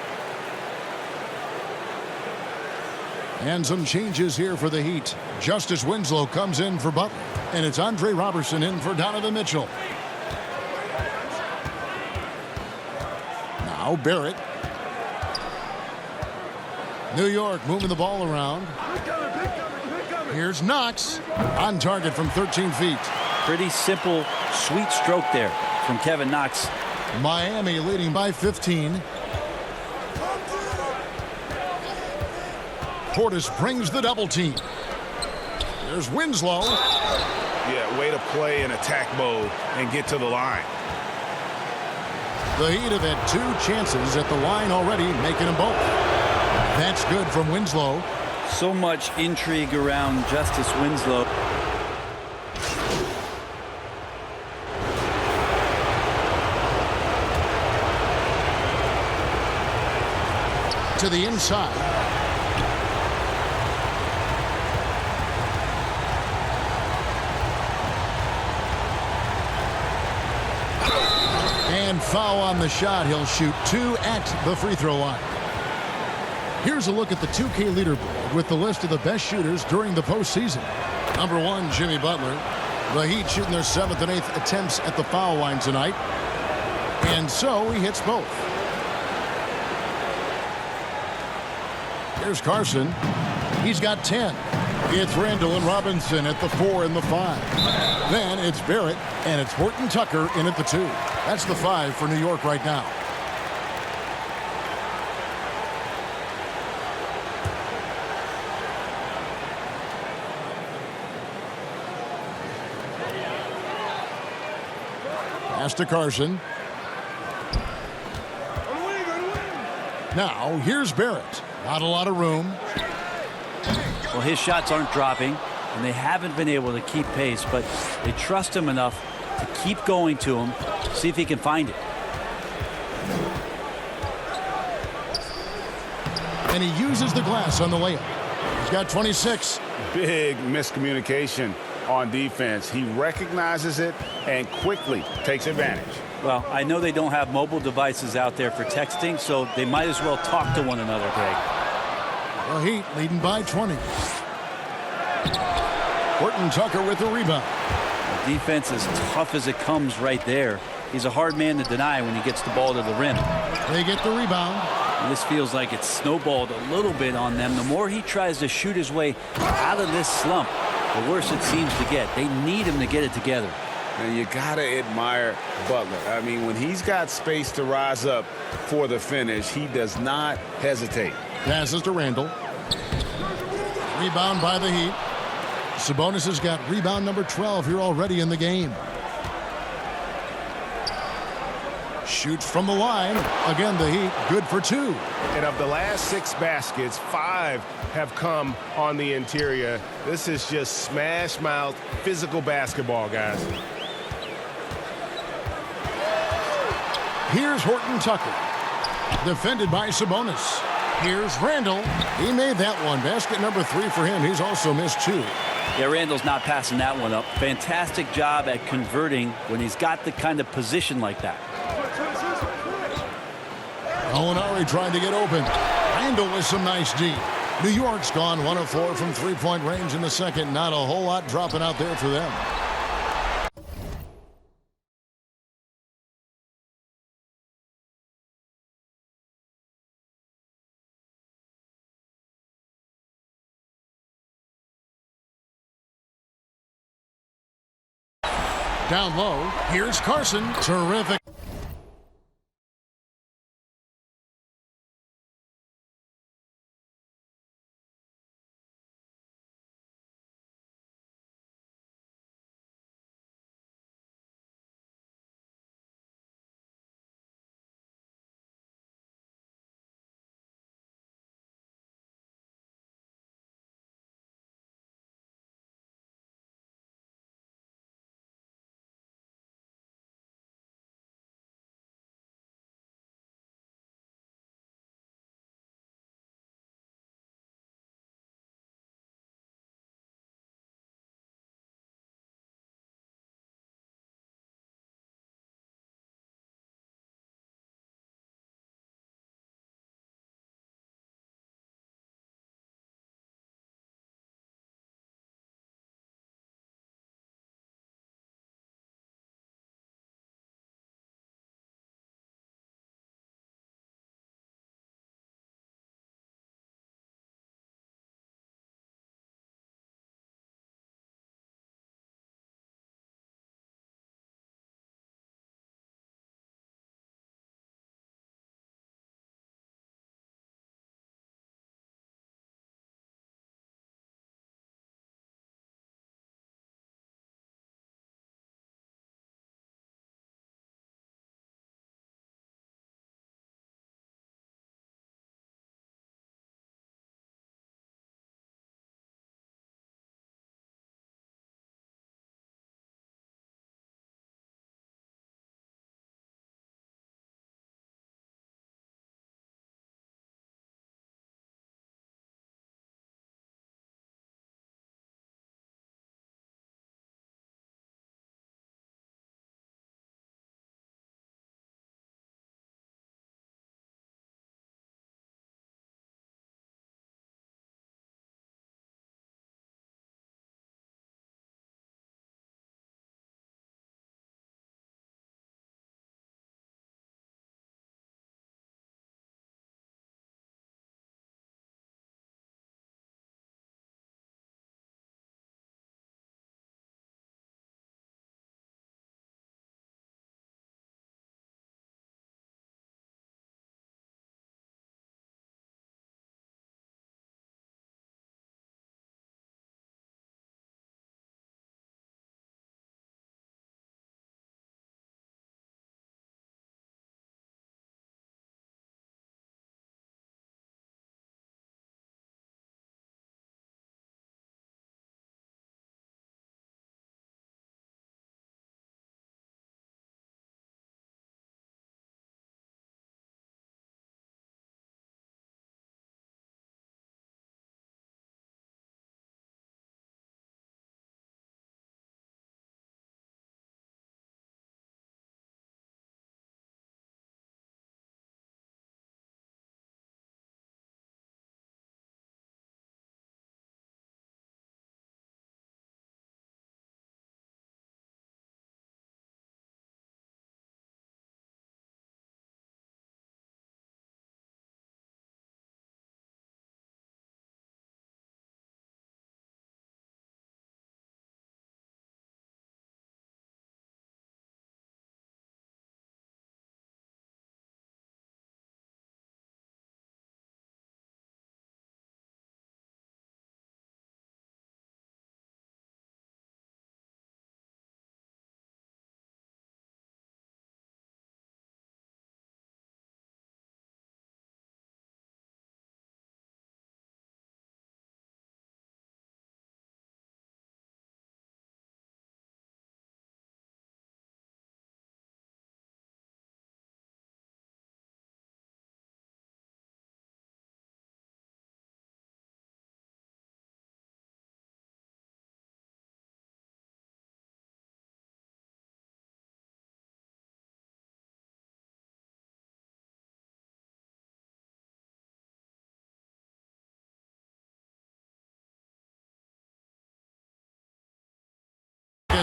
And some changes here for the Heat. Justice Winslow comes in for Butler. And it's Andre Robertson in for Donovan Mitchell. Now Barrett. New York moving the ball around. Here's Knox on target from 13 feet.
Pretty simple, sweet stroke there from Kevin Knox.
Miami leading by 15. Portis brings the double team. There's Winslow.
Yeah, way to play in attack mode and get to the line.
The Heat have had 2 chances at the line already, making them both. That's good from Winslow.
So much intrigue around Justice Winslow.
To the inside. And foul on the shot. He'll shoot 2 at the free throw line. Here's a look at the 2K leaderboard with the list of the best shooters during the postseason. Number 1, Jimmy Butler. The Heat shooting their 7th and 8th attempts at the foul line tonight. And so he hits both. Here's Carson. He's got 10. It's Randall and Robinson at the 4 and the 5. Then it's Barrett, and it's Horton Tucker in at the 2. That's the 5 for New York right now. Pass to Carson. Now, here's Barrett. Not a lot of room.
Well, his shots aren't dropping, and they haven't been able to keep pace, but they trust him enough to keep going to him, see if he can find it.
And he uses the glass on the layup. He's got 26.
Big miscommunication on defense. He recognizes it and quickly takes advantage.
Well, I know they don't have mobile devices out there for texting, so they might as well talk to one another, Greg.
The Heat leading by 20. Horton Tucker with the rebound.
The defense is tough as it comes right there. He's a hard man to deny when he gets the ball to the rim.
They get the rebound.
And this feels like it's snowballed a little bit on them. The more he tries to shoot his way out of this slump, the worse it seems to get. They need him to get it together.
And you got to admire Butler. I mean, when he's got space to rise up for the finish, he does not hesitate.
Passes to Randall. Rebound by the Heat. Sabonis has got rebound number 12 here already in the game. Shoots from the line. Again, the Heat good for 2.
And of the last 6 baskets, 5 have come on the interior. This is just smash mouth physical basketball, guys.
Here's Horton Tucker. Defended by Sabonis. Here's Randall. He made that one. Basket number 3 for him. He's also missed 2.
Yeah, Randall's not passing that one up. Fantastic job at converting when he's got the kind of position like that.
Molinari trying to get open. Randall with some nice D. New York's gone 1 of 4 from three-point range in the second. Not a whole lot dropping out there for them. Down low, here's Carson. Terrific.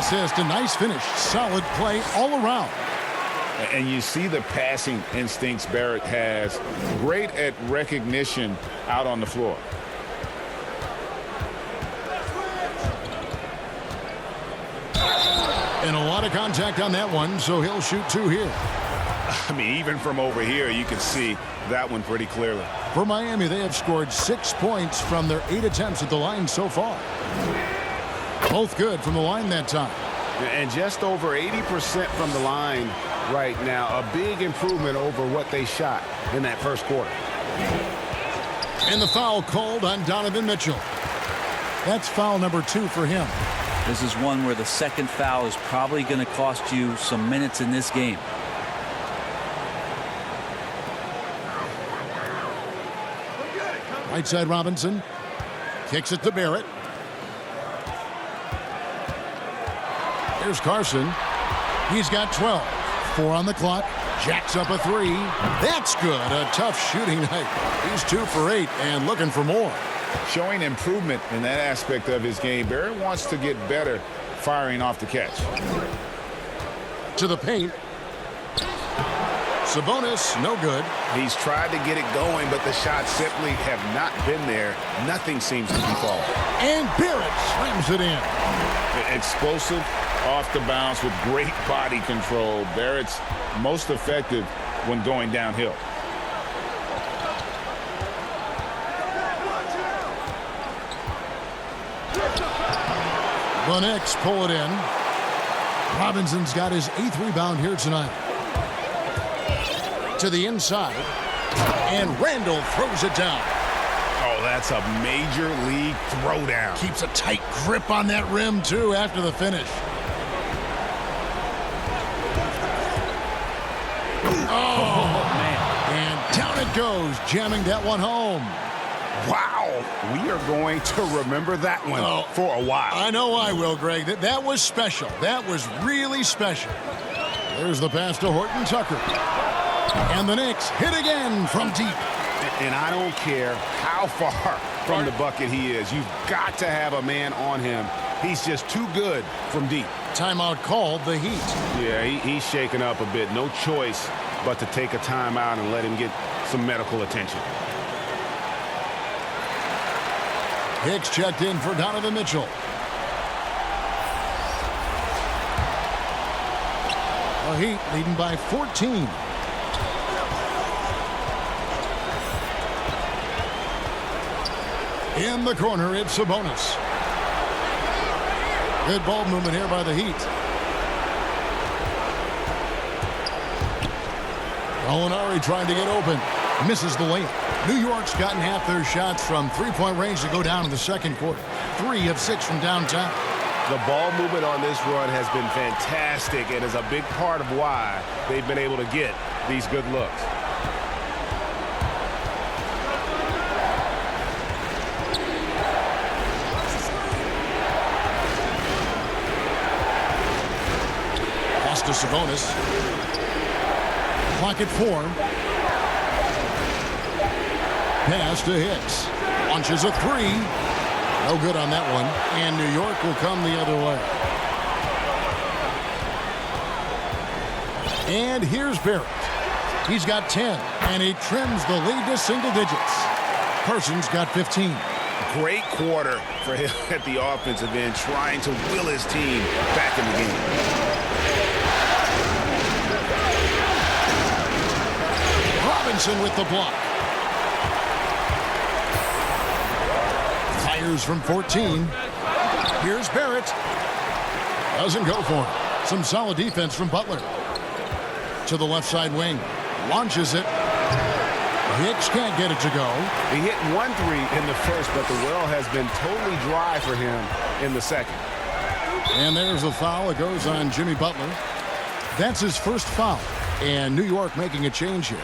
assist, a nice finish. Solid play all around.
And you see the passing instincts Barrett has. Great at recognition out on the floor.
And a lot of contact on that one, so he'll shoot 2 here.
I mean, even from over here, you can see that one pretty clearly.
For Miami, they have scored 6 points from their 8 attempts at the line so far. Both good from the line that time.
And just over 80% from the line right now. A big improvement over what they shot in that first quarter.
And the foul called on Donovan Mitchell. That's foul number 2 for him.
This is one where the second foul is probably going to cost you some minutes in this game.
Right side Robinson. Kicks it to Barrett. Here's Carson. He's got 12. 4 on the clock. Jacks up a 3. That's good. A tough shooting night. He's 2 for 8 and looking for more.
Showing improvement in that aspect of his game. Barrett wants to get better firing off the catch.
To the paint. Sabonis, no good.
He's tried to get it going, but the shots simply have not been there. Nothing seems to be falling.
And Barrett slams it in.
Explosive off the bounce with great body control. Barrett's most effective when going downhill.
The Knicks pull it in. Robinson's got his 8th rebound here tonight. To the inside. And Randall throws it down.
Oh, that's a major league throwdown.
Keeps a tight grip on that rim, too, after the finish. Oh, man. And down it goes, jamming that one home.
Wow. We are going to remember that one for a while.
I know I will, Greg. That was special. That was really special. There's the pass to Horton Tucker. And the Knicks hit again from deep.
And I don't care how far from the bucket he is. You've got to have a man on him. He's just too good from deep.
Timeout called, the Heat.
Yeah, he's shaken up a bit. No choice but to take a timeout and let him get some medical attention.
Hicks checked in for Donovan Mitchell. The Heat leading by 14. In the corner, it's Sabonis. Good ball movement here by the Heat. Molinari trying to get open. Misses the layup. New York's gotten half their shots from three-point range to go down in the second quarter. 3 of 6 from downtown.
The ball movement on this run has been fantastic and is a big part of why they've been able to get these good looks.
Pass to Sabonis. Clock at 4. Pass to Hicks. Launches a 3. No good on that one. And New York will come the other way. And here's Barrett. He's got 10. And he trims the lead to single digits. Carson's got 15.
Great quarter for him at the offensive end, trying to will his team back in the game.
Robinson with the block. Fires from 14. Here's Barrett. Doesn't go for it. Some solid defense from Butler. To the left side wing. Launches it. Hicks can't get it to go.
He hit 1 3 in the first, but the well has been totally dry for him in the second.
And there's a foul. It goes on Jimmy Butler. That's his first foul. And New York making a change here.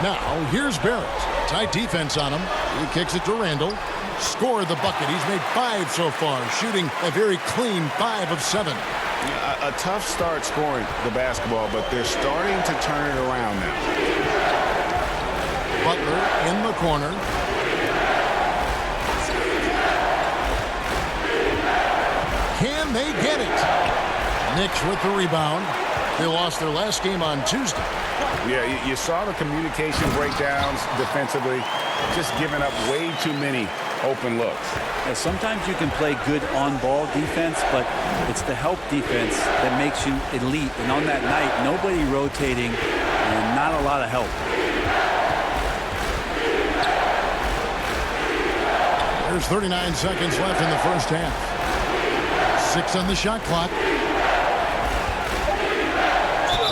Now, here's Barrett. Tight defense on him. He kicks it to Randall. Scored the bucket. He's made 5 so far, shooting a very clean 5 of 7.
A tough start scoring the basketball, but they're starting to turn it around now.
Butler in the corner. and they get it. Knicks with the rebound. They lost their last game on Tuesday.
Yeah, you saw the communication breakdowns defensively, just giving up way too many open looks.
Yeah, sometimes you can play good on-ball defense, but it's the help defense that makes you elite. And on that night, nobody rotating and not a lot of help.
There's 39 seconds left in the first half. 6 on the shot clock.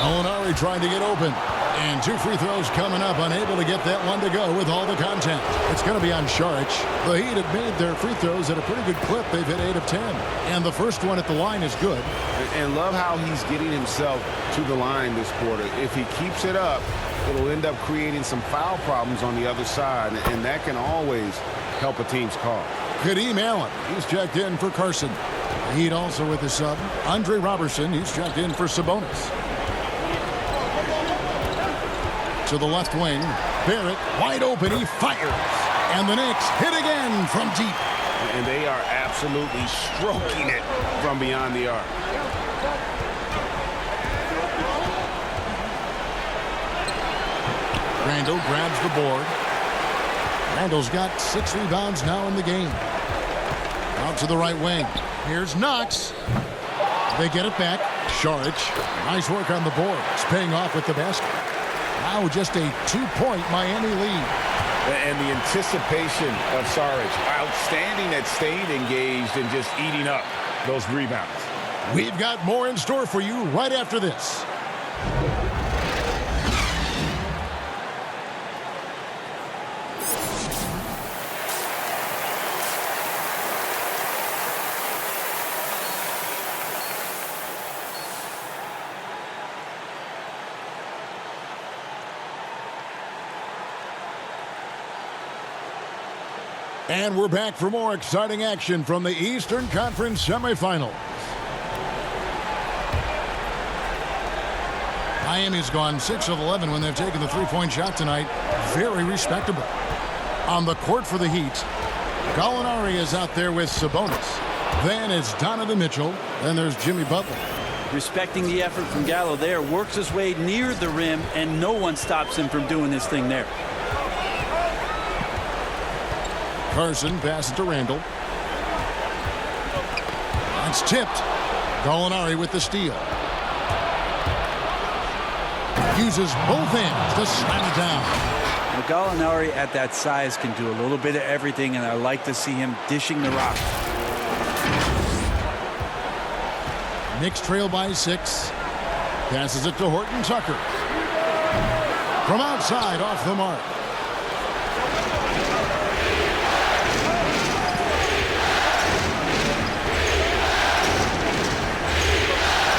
Molinari trying to get open. And 2 free throws coming up, unable to get that one to go with all the contact. It's going to be on Saric. The Heat have made their free throws at a pretty good clip. They've hit 8 of 10. And the first one at the line is good.
And love how he's getting himself to the line this quarter. If he keeps it up, it'll end up creating some foul problems on the other side. And that can always help a team's cause.
Kadeem Allen, he's checked in for Carson. The Heat also with the sub. Andre Robertson, he's checked in for Sabonis. To the left wing, Barrett wide open, he fires, and the Knicks hit again from deep.
And they are absolutely stroking it from beyond the arc.
Randall grabs the board. Randall's got 6 rebounds now in the game. Out to the right wing. Here's Knox. They get it back. Saric, nice work on the board. It's paying off with the basket. Now just a 2-point Miami lead.
And the anticipation of Sarich, outstanding at staying engaged and just eating up those rebounds.
We've got more in store for you right after this. And we're back for more exciting action from the Eastern Conference semifinals. Miami's gone 6 of 11 when they've taken the 3-point shot tonight. Very respectable. On the court for the Heat, Gallinari is out there with Sabonis. Then it's Donovan Mitchell. Then there's Jimmy Butler.
Respecting the effort from Gallo there, works his way near the rim, and no one stops him from doing his thing there.
Carson passes to Randall. That's tipped. Gallinari with the steal. Uses both hands to slam it down.
Now, Gallinari at that size can do a little bit of everything, and I like to see him dishing the rock.
Knicks trail by 6. Passes it to Horton Tucker. From outside, off the mark.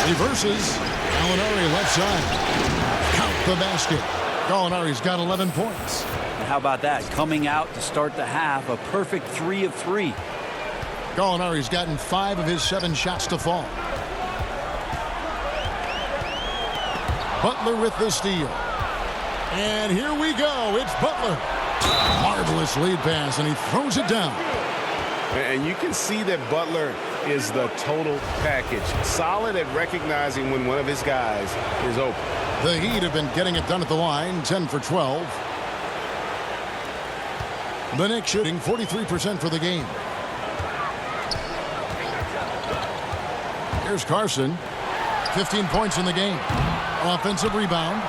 Reverses. Gallinari left side. Count the basket. Gallinari's got 11 points.
And how about that? Coming out to start the half, a perfect 3 of 3.
Gallinari's gotten 5 of his 7 shots to fall. Butler with the steal. And here we go. It's Butler. Marvelous lead pass, and he throws it down.
And you can see that Butler is the total package. Solid at recognizing when one of his guys is open.
The Heat have been getting it done at the line, 10 for 12. The Knicks shooting 43% for the game. Here's Carson. 15 points in the game. Offensive rebound.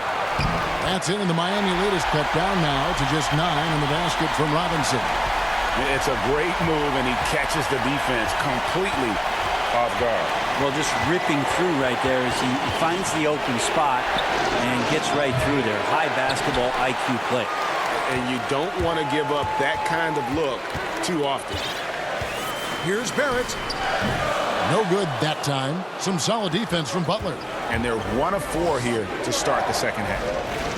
That's it, and the Miami lead is cut down now to just 9 in the basket from Robinson.
It's a great move, and he catches the defense completely off guard.
Well, just ripping through right there as he finds the open spot and gets right through there. High basketball IQ play.
And you don't want to give up that kind of look too often.
Here's Barrett. No good that time. Some solid defense from Butler.
And they're 1 of 4 here to start the second half.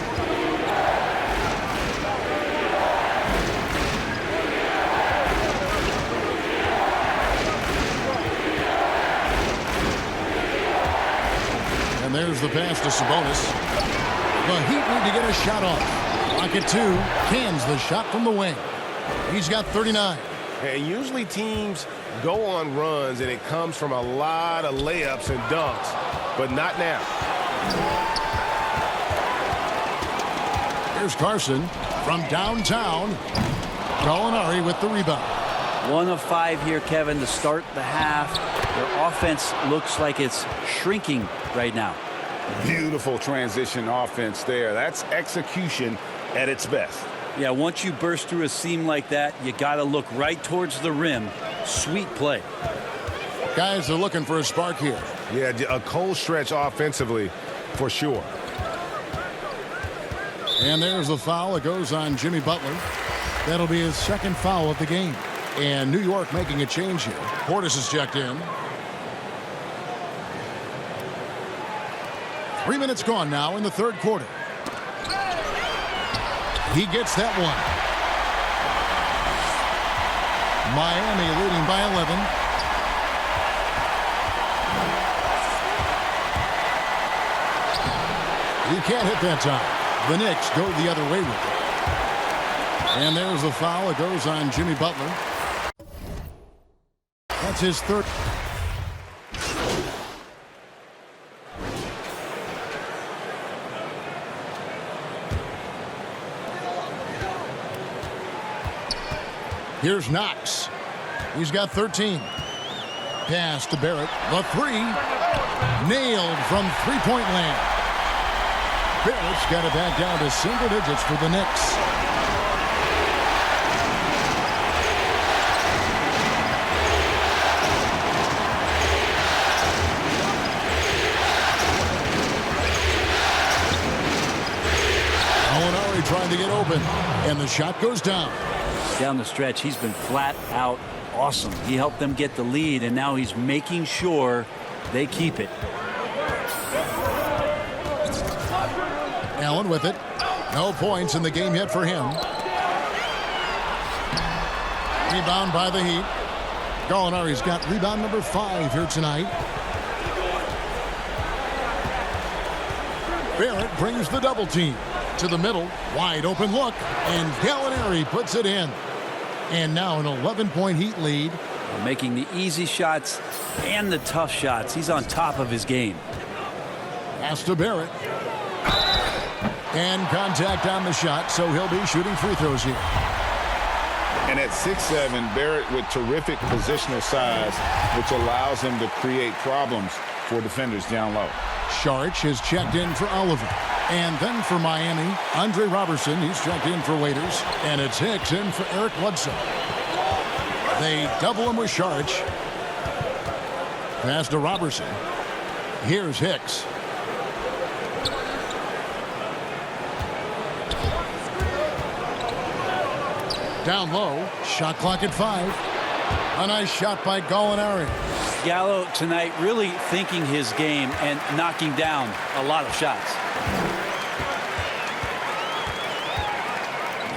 And there's the pass to Sabonis. The Heat need to get a shot off. Rocket 2 cans the shot from the wing. He's got 39.
And usually teams
go on runs, and it comes from a lot of layups and dunks, but not now.
Here's Carson from downtown. Gallinari with the rebound.
1 of 5 here, Kevin, to start the half. Their offense looks like it's shrinking right now.
Beautiful transition offense there. That's execution at its best.
Yeah, once you burst through a seam like that, you got to look right towards the rim. Sweet play.
Guys are looking for a spark here.
Yeah, a cold stretch offensively for sure.
And there's the foul. It goes on Jimmy Butler. That'll be his second foul of the game. And New York making a change here. Portis is checked in. 3 minutes gone now in the third quarter. He gets that one. Miami leading by 11. He can't hit that time. The Knicks go the other way with it. And there's the foul. It goes on Jimmy Butler. That's his third. Here's Knox. He's got 13. Pass to Barrett. The three. Nailed from three-point land. Barrett's got it back down to single digits for the Knicks. Gallinari trying to get open, and the shot goes down.
Down the stretch, he's been flat out awesome. He helped them get the lead, and now he's making sure they keep it.
Allen with it. No points in the game yet for him. Rebound by the Heat. Gallinari's got rebound number 5 here tonight. Barrett brings the double team to the middle. Wide open look, and Gallinari puts it in. And now an 11-point Heat lead.
Making the easy shots and the tough shots. He's on top of his game.
Pass to Barrett. And contact on the shot, so he'll be shooting free throws here.
And at 6'7", Barrett with terrific positional size, which allows him to create problems for defenders down low.
Saric is checked in for Oliver. And then for Miami, Andre Robertson, he's checked in for Waiters. And it's Hicks in for Eric Bledsoe. They double him with Saric. Pass to Robertson. Here's Hicks. Down low, shot clock at 5. A nice shot by Gallinari.
Gallo tonight really thinking his game and knocking down a lot of shots.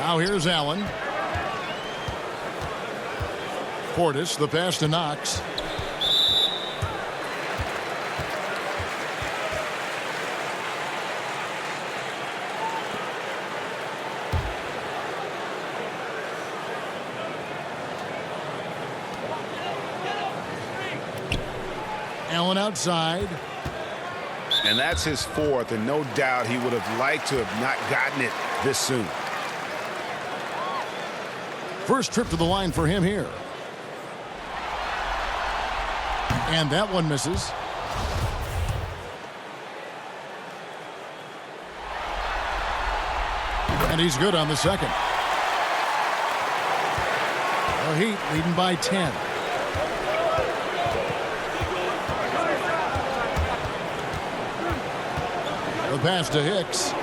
Now here's Allen. Portis, the pass to Knox. Allen outside.
And that's his 4th, and no doubt he would have liked to have not gotten it this soon.
First trip to the line for him here. And that one misses. And he's good on the second. The Heat leading by 10. The pass to Hicks.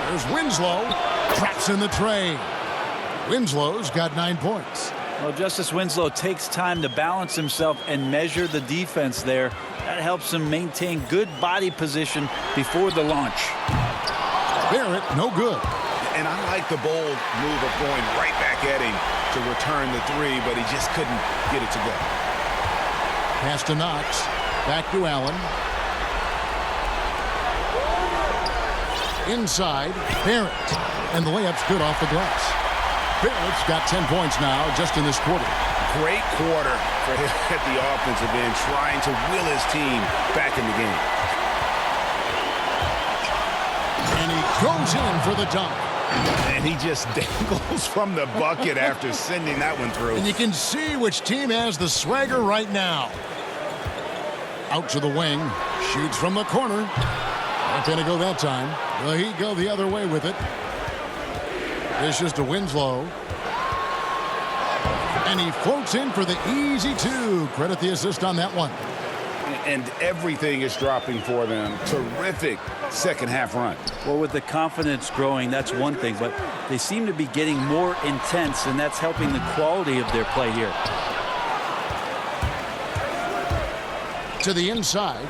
There's Winslow. Traps in the tray. Winslow's got 9 points.
Well, Justice Winslow takes time to balance himself and measure the defense there. That helps him maintain good body position before the launch.
Barrett, no good.
And I like the bold move of going right back at him to return the 3, but he just couldn't get it to go.
Pass to Knox. Back to Allen. Inside, Barrett. And the layup's good off the glass. Barrett's got 10 points now just in this quarter.
Great quarter for him at the offensive end, trying to will his team back in the game.
And he goes in for the dunk.
And he just dangles from the bucket after sending that one through.
And you can see which team has the swagger right now. Out to the wing. Shoots from the corner. Not going to go that time. The Heat go the other way with it. Dishes to Winslow. And he floats in for the easy two. Credit the assist on that one.
And everything is dropping for them. Terrific second half run.
Well, with the confidence growing, that's one thing, but they seem to be getting more intense, and that's helping the quality of their play here.
To the inside.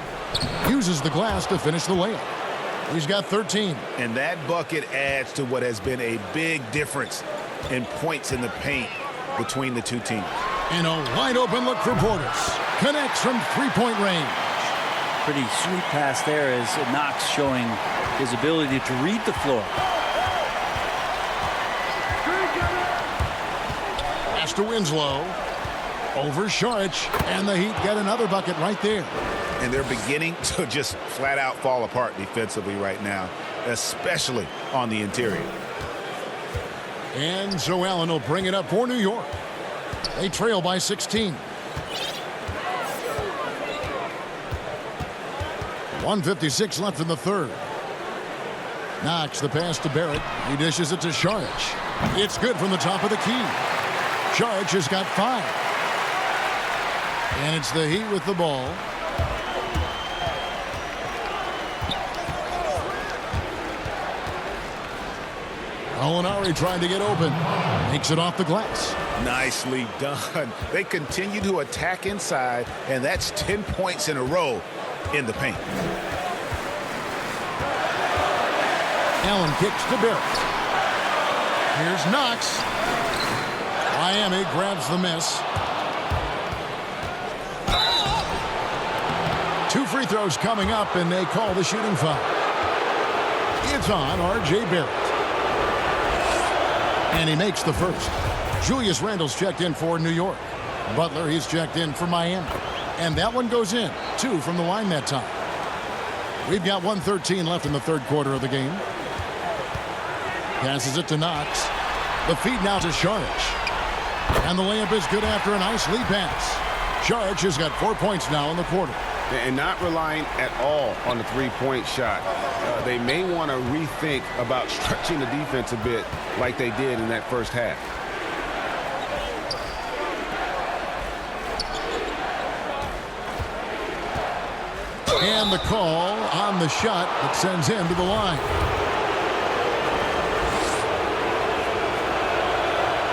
Uses the glass to finish the layup. He's got 13.
And that bucket adds to what has been a big difference in points in the paint between the two teams.
And a wide open look for Portis. Connects from three-point range.
Pretty sweet pass there as Knox showing his ability to read the floor.
Pass to Winslow. Over Saric. And the Heat get another bucket right there.
And they're beginning to just flat out fall apart defensively right now, especially on the interior.
And so Allen will bring it up for New York. They trail by 16. 1:56 left in the third. Knox the pass to Barrett. He dishes it to Saric. It's good from the top of the key. Saric has got 5. And it's the Heat with the ball. Molinari trying to get open. Makes it off the glass.
Nicely done. They continue to attack inside, and that's 10 points in a row in the paint.
Allen kicks to Barrett. Here's Knox. Miami grabs the miss. 2 free throws coming up, and they call the shooting foul. It's on R.J. Barrett. And he makes the first. Julius Randle's checked in for New York. Butler, he's checked in for Miami. And that one goes in. 2 from the line that time. We've got 1:13 left in the third quarter of the game. Passes it to Knox. The feed now to Saric. And the layup is good after a nice lead pass. Saric has got 4 points now in the quarter.
And not relying at all on the three-point shot. They may want to rethink about stretching the defense a bit like they did in that first half.
And the call on the shot that sends him to the line.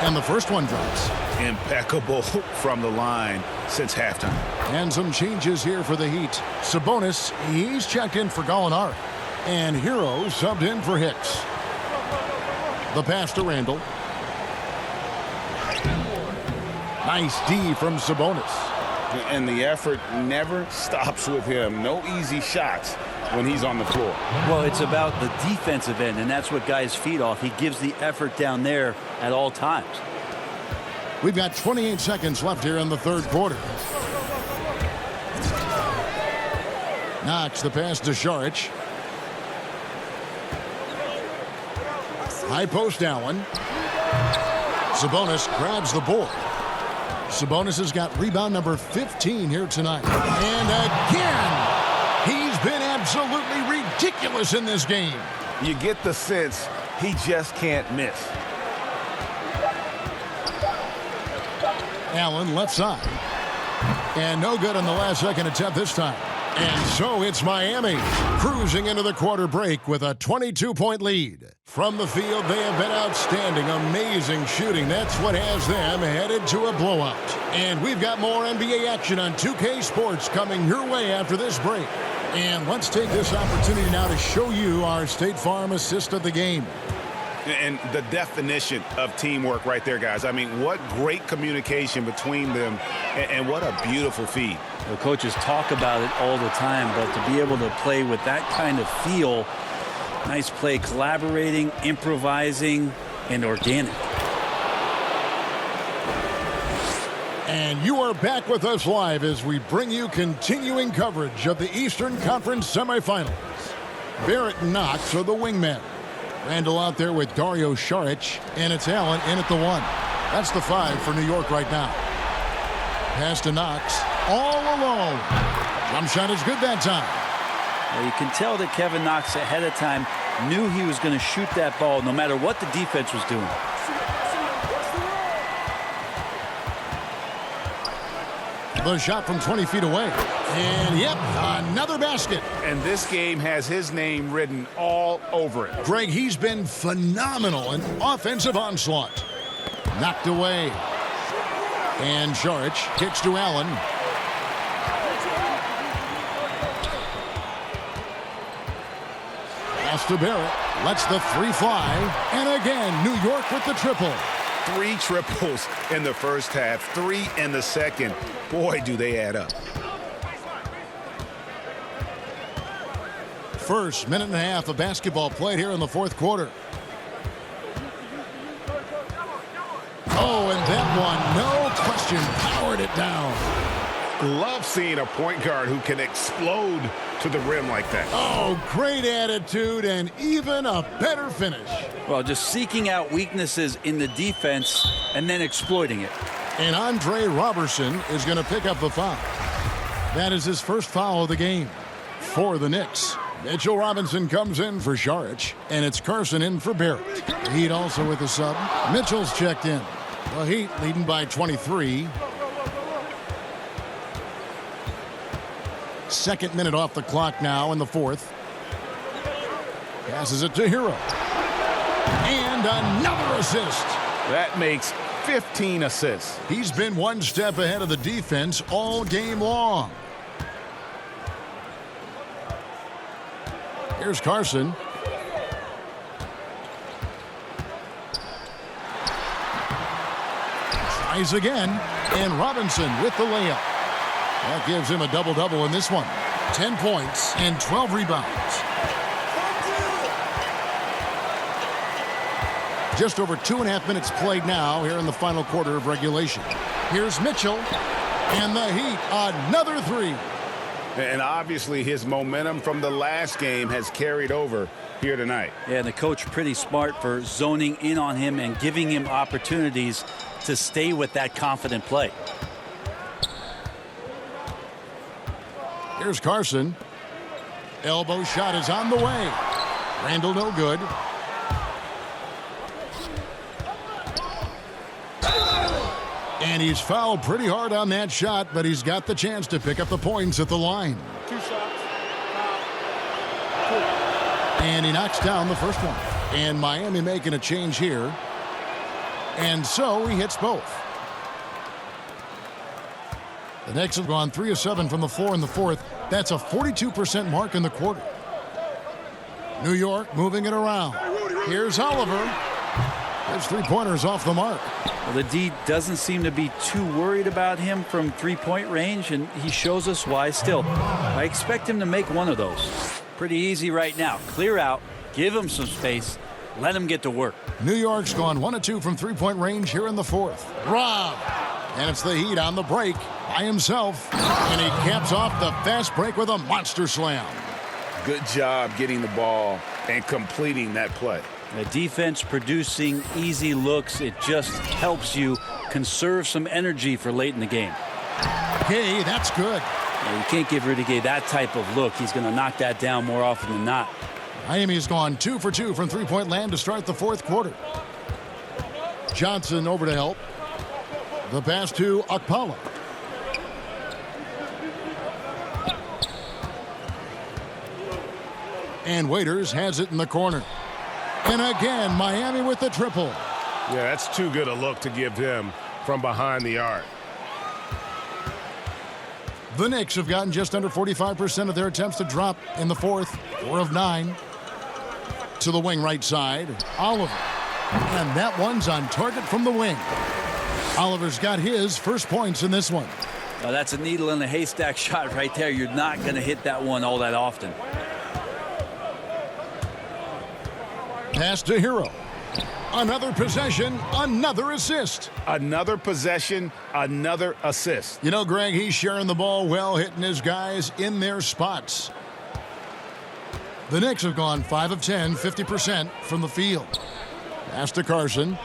And the first one drops.
Impeccable from the line since halftime.
And some changes here for the Heat. Sabonis, he's checked in for Gallinari. And Hero subbed in for Hicks. The pass to Randle. Nice D from Sabonis.
And the effort never stops with him. No easy shots when he's on the floor.
Well, it's about the defensive end, and that's what guys feed off. He gives the effort down there at all times.
We've got 28 seconds left here in the third quarter. Knox the pass to Saric. High post Allen. Sabonis grabs the board. Sabonis has got rebound number 15 here tonight. And again, he's been absolutely ridiculous in this game.
You get the sense he just can't miss.
Allen left side. And no good on the last second attempt this time. And so it's Miami cruising into the quarter break with a 22-point lead. From the field, they have been outstanding, amazing shooting. That's what has them headed to a blowout. And we've got more NBA action on 2K Sports coming your way after this break. And let's take this opportunity now to show you our State Farm assist of the game.
And the definition of teamwork right there, guys. I mean, what great communication between them, and what a beautiful feed.
The coaches talk about it all the time, but to be able to play with that kind of feel, nice play, collaborating, improvising, and organic.
And you are back with us live as we bring you continuing coverage of the Eastern Conference semifinals. Barrett and Knox are the wingmen. Randall out there with Dario Saric, and it's Allen in at the 1. That's the 5 for New York right now. Pass to Knox, all alone. Jump shot is good that time.
Well, you can tell that Kevin Knox ahead of time knew he was going to shoot that ball no matter what the defense was doing.
The shot from 20 feet away. And, yep, another basket.
And this game has his name written all over it.
Greg, he's been phenomenal in offensive onslaught. Knocked away. And Saric kicks to Allen. Pass to Barrett. Lets the 3 fly. And again, New York with the triple.
3 triples in the first half, 3 in the second. Boy, do they add up.
First minute and a half of basketball played here in the fourth quarter. Oh, and that one, no question, powered it down.
Love seeing a point guard who can explode to the rim like that.
Oh, great attitude and even a better finish.
Well, just seeking out weaknesses in the defense and then exploiting it.
And Andre Robertson is going to pick up the foul. That is his first foul of the game for the Knicks. Mitchell Robinson comes in for Saric, and it's Carson in for Barrett. The Heat also with a sub. Mitchell's checked in. The Heat leading by 23. Second minute off the clock now in the fourth. Passes it to Hero. And another assist.
That makes 15 assists.
He's been one step ahead of the defense all game long. Here's Carson. Tries again. And Robinson with the layup. That gives him a double-double in this one. 10 points and 12 rebounds. Just over 2.5 minutes played now here in the final quarter of regulation. Here's Mitchell. And the Heat, another 3.
And obviously his momentum from the last game has carried over here tonight.
Yeah, and the coach pretty smart for zoning in on him and giving him opportunities to stay with that confident play.
Here's Carson. Elbow shot is on the way. Randall no good. And he's fouled pretty hard on that shot, but he's got the chance to pick up the points at the line.
2 shots.
And he knocks down the first one. And Miami making a change here. And so he hits both. The Knicks have gone 3 of 7 from the floor in the fourth. That's a 42% mark in the quarter. New York moving it around. Here's Oliver. His 3-pointers off the mark.
Well, the D doesn't seem to be too worried about him from 3-point range, and he shows us why still. I expect him to make one of those. Pretty easy right now. Clear out, give him some space, let him get to work.
New York's gone 1 of 2 from 3-point range here in the fourth. Rob. And it's the Heat on the break by himself. And he caps off the fast break with a monster slam.
Good job getting the ball and completing that play.
The defense producing easy looks. It just helps you conserve some energy for late in the game.
Gay, that's good.
Yeah, you can't give Rudy Gay that type of look. He's going to knock that down more often than not.
Miami's gone 2 for 2 from 3-point land to start the fourth quarter. Johnson over to help. The pass to Okpala. And Waiters has it in the corner. And again, Miami with the triple.
Yeah, that's too good a look to give him from behind the arc.
The Knicks have gotten just under 45% of their attempts to drop in the fourth. 4 of 9. To the wing right side, Oliver. And that one's on target from the wing. Oliver's got his first points in this one.
Now that's a needle in a haystack shot right there. You're not going to hit that one all that often.
Pass to Hero. Another possession, another assist.
Another possession, another assist.
You know, Greg, he's sharing the ball well, hitting his guys in their spots. The Knicks have gone 5 of 10, 50% from the field. Pass to Carson.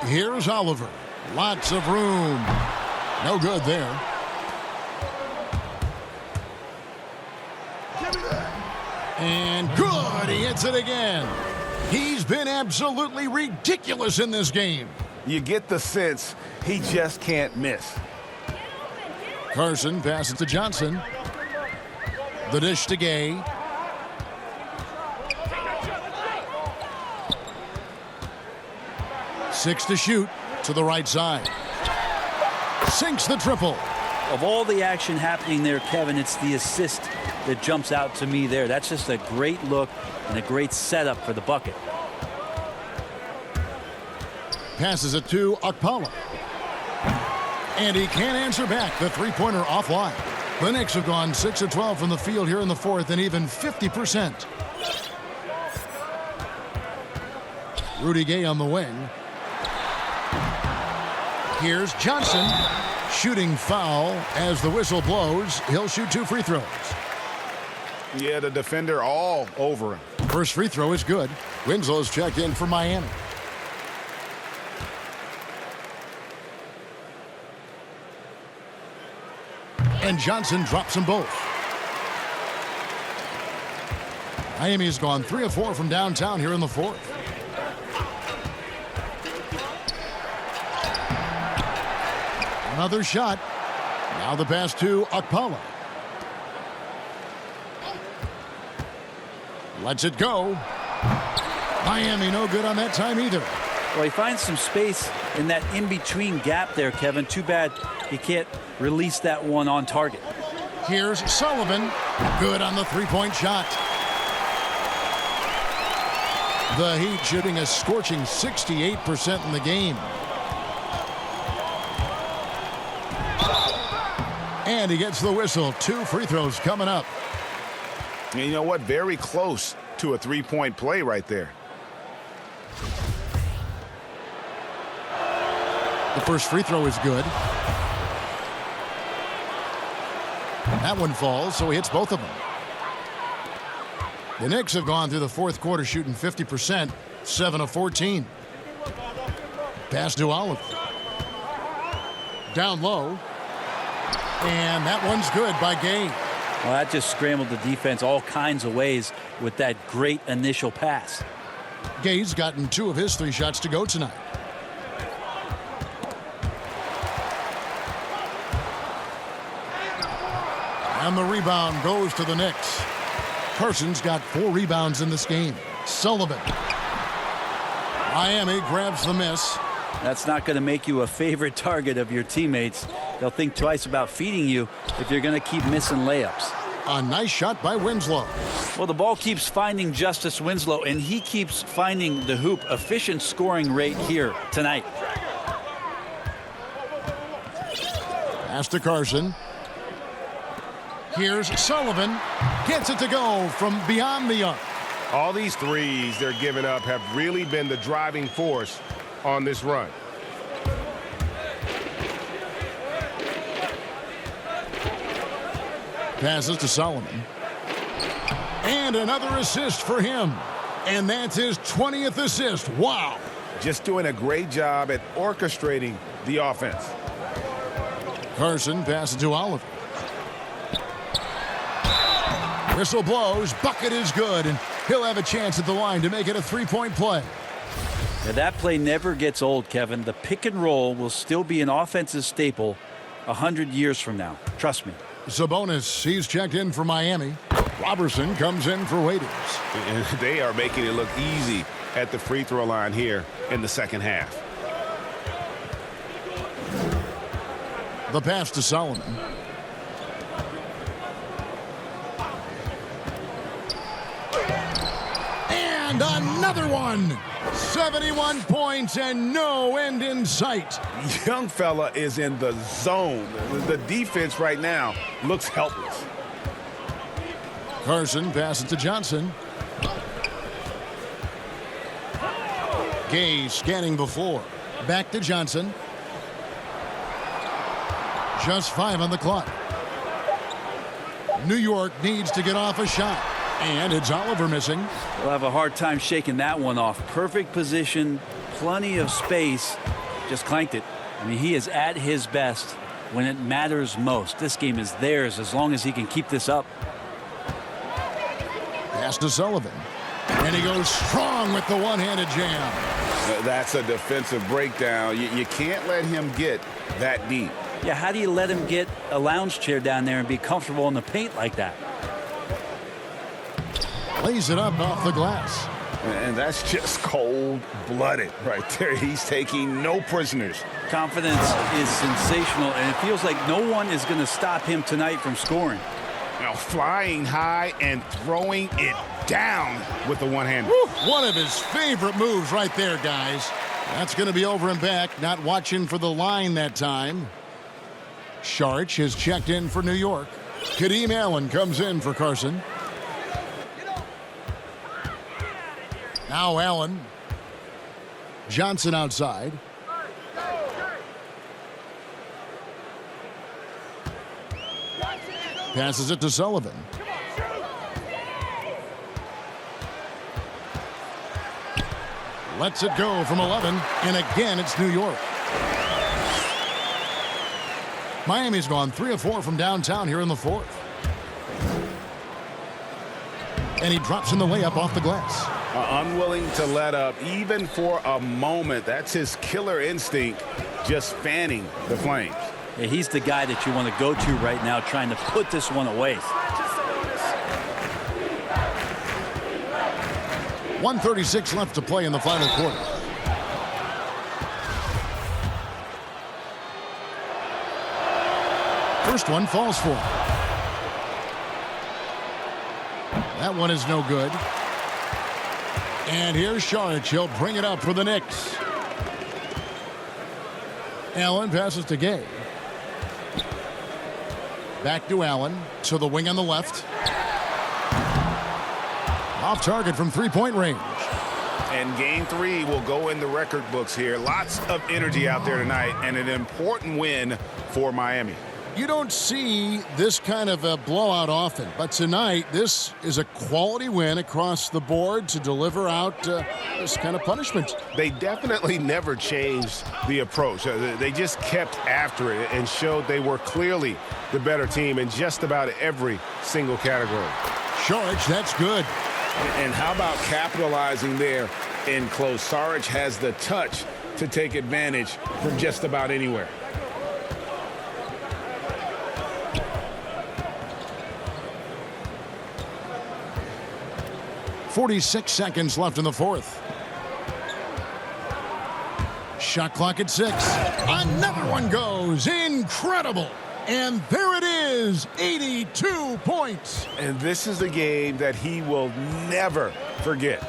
Here's Oliver. Lots of room. No good there. And good. He hits it again. He's been absolutely ridiculous in this game.
You get the sense he just can't miss.
Carson passes to Johnson. The dish to Gay. Six to shoot to the right side. Sinks the triple.
Of all the action happening there, Kevin, it's the assist that jumps out to me there. That's just a great look and a great setup for the bucket.
Passes it to Okpala. And he can't answer back. The three-pointer offline. The Knicks have gone 6 of 12 from the field here in the fourth and even 50%. Rudy Gay on the wing. Here's Johnson. Shooting foul as the whistle blows. He'll shoot 2 free throws.
Yeah, the defender all over him.
First free throw is good. Winslow's checked in for Miami. And Johnson drops them both. Miami's gone 3 of 4 from downtown here in the fourth. Another shot. Now the pass to Okpala. Lets it go. Miami no good on that time either.
Well, he finds some space in that in-between gap there, Kevin. Too bad he can't release that one on target.
Here's Sullivan. Good on the three-point shot. The Heat shooting a scorching 68% in the game. And he gets the whistle. 2 free throws coming up.
And you know what? Very close to a three-point play right there.
The first free throw is good. That one falls, so he hits both of them. The Knicks have gone through the fourth quarter shooting 50%, 7 of 14. Pass to Oliver. Down low. And that one's good by Gay.
Well, that just scrambled the defense all kinds of ways with that great initial pass.
Gay's gotten 2 of his 3 shots to go tonight. And the rebound goes to the Knicks. Carson's got 4 rebounds in this game. Sullivan. Miami grabs the miss.
That's not going to make you a favorite target of your teammates. They'll think twice about feeding you if you're going to keep missing layups.
A nice shot by Winslow.
Well, the ball keeps finding Justice Winslow, and he keeps finding the hoop. Efficient scoring rate here tonight.
Pass to Carson. Here's Sullivan. Gets it to go from beyond the arc.
All these threes they're giving up have really been the driving force on this run.
Passes to Solomon. And another assist for him. And that's his 20th assist. Wow.
Just doing a great job at orchestrating the offense.
Carson passes to Oliver. Whistle blows. Bucket is good. And he'll have a chance at the line to make it a 3-point play.
Now, that play never gets old, Kevin. The pick and roll will still be an offensive staple 100 years from now. Trust me.
Sabonis, he's checked in for Miami. Robertson comes in for Waiters.
And they are making it look easy at the free throw line here in the second half.
The pass to Solomon. And another one. 71 points and no end in sight.
Young fella is in the zone. The defense right now looks helpless.
Carson passes to Johnson. Gay scanning the floor. Back to Johnson. Just 5 on the clock. New York needs to get off a shot. And it's Oliver missing.
We'll have a hard time shaking that one off. Perfect position, plenty of space. Just clanked it. I mean, he is at his best when it matters most. This game is theirs as long as he can keep this up.
Pass to Sullivan. And he goes strong with the one-handed jam.
That's a defensive breakdown. You can't let him get that deep.
Yeah, how do you let him get a lounge chair down there and be comfortable in the paint like that?
Lays it up off the glass.
And that's just cold-blooded right there. He's taking no prisoners.
Confidence is sensational, and it feels like no one is going to stop him tonight from scoring.
You know, flying high and throwing it down with the one-hander.
One of his favorite moves right there, guys. That's going to be over and back. Not watching for the line that time. Sharch has checked in for New York. Kadeem Allen comes in for Carson. Now Allen. Johnson outside. Passes it to Sullivan. Lets it go from 11. And again, it's New York. Miami's gone 3 of 4 from downtown here in the fourth. And he drops in the layup off the glass.
Unwilling to let up even for a moment. That's his killer instinct, just fanning the flames.
Yeah, he's the guy that you want to go to right now trying to put this one away.
1:36 left to play in the final quarter. First one falls for him. That one is no good. And here's Sharch. He'll bring it up for the Knicks. Allen passes to Gay. Back to Allen. To the wing on the left. Off target from three-point range.
And game 3 will go in the record books here. Lots of energy out there tonight and an important win for Miami.
You don't see this kind of a blowout often, but tonight this is a quality win across the board to deliver out this kind of punishment.
They definitely never changed the approach. They just kept after it and showed they were clearly the better team in just about every single category.
Sharch, that's good.
And how about capitalizing there in close? Sarich has the touch to take advantage from just about anywhere.
.46 seconds left in the fourth. Shot clock at 6. Another one goes. Incredible. And there it is, 82 points.
And this is a game that he will never forget.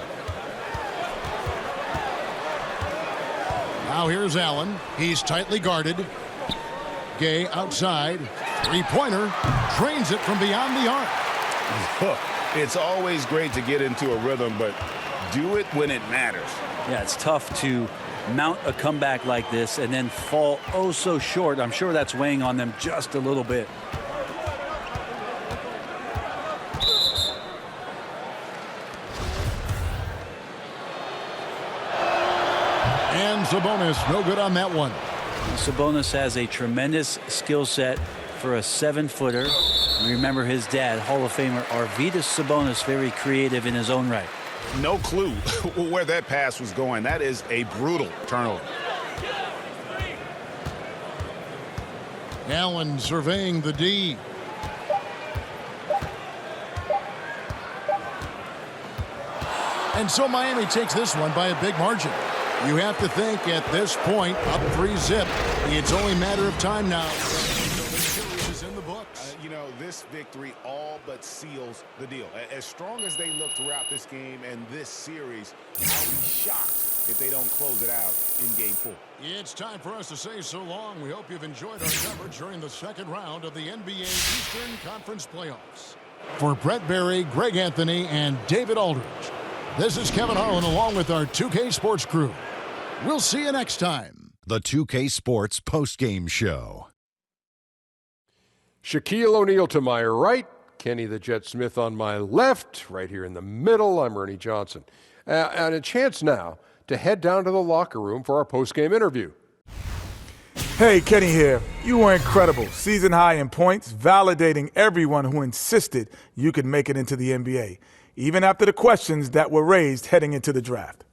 Now here's Allen. He's tightly guarded. Gay outside. Three-pointer. Drains it from beyond the arc.
It's always great to get into a rhythm, but do it when it matters.
Yeah, it's tough to mount a comeback like this and then fall oh so short. I'm sure that's weighing on them just a little bit.
And Sabonis, no good on that one.
Sabonis has a tremendous skill set for a 7-footer. Remember his dad, Hall of Famer Arvydas Sabonis, very creative in his own right.
No clue where that pass was going. That is a brutal turnover.
Allen surveying the D. And so Miami takes this one by a big margin. You have to think at this point, up 3-zip. It's only a matter of time now.
You know, this victory all but seals the deal. As strong as they look throughout this game and this series, I'll be shocked if they don't close it out in game 4.
It's time for us to say so long. We hope you've enjoyed our coverage during the second round of the NBA Eastern Conference Playoffs. For Brett Berry, Greg Anthony, and David Aldridge, This is Kevin Harlan along with our 2K Sports crew. We'll see you next time.
The 2K Sports postgame show.
Shaquille O'Neal to my right, Kenny the Jet Smith on my left, right here in the middle. I'm Ernie Johnson. And a chance now to head down to the locker room for our postgame interview.
Hey, Kenny here. You were incredible. Season high in points, validating everyone who insisted you could make it into the NBA, even after the questions that were raised heading into the draft.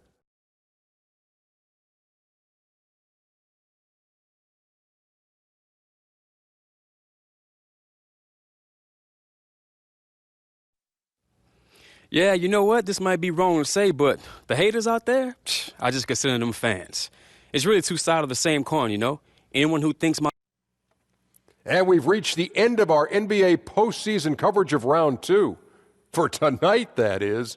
Yeah, you know what? This might be wrong to say, but the haters out there, I just consider them fans. It's really two sides of the same coin, you know? Anyone who thinks my...
And we've reached the end of our NBA postseason coverage of round 2. For tonight, that is.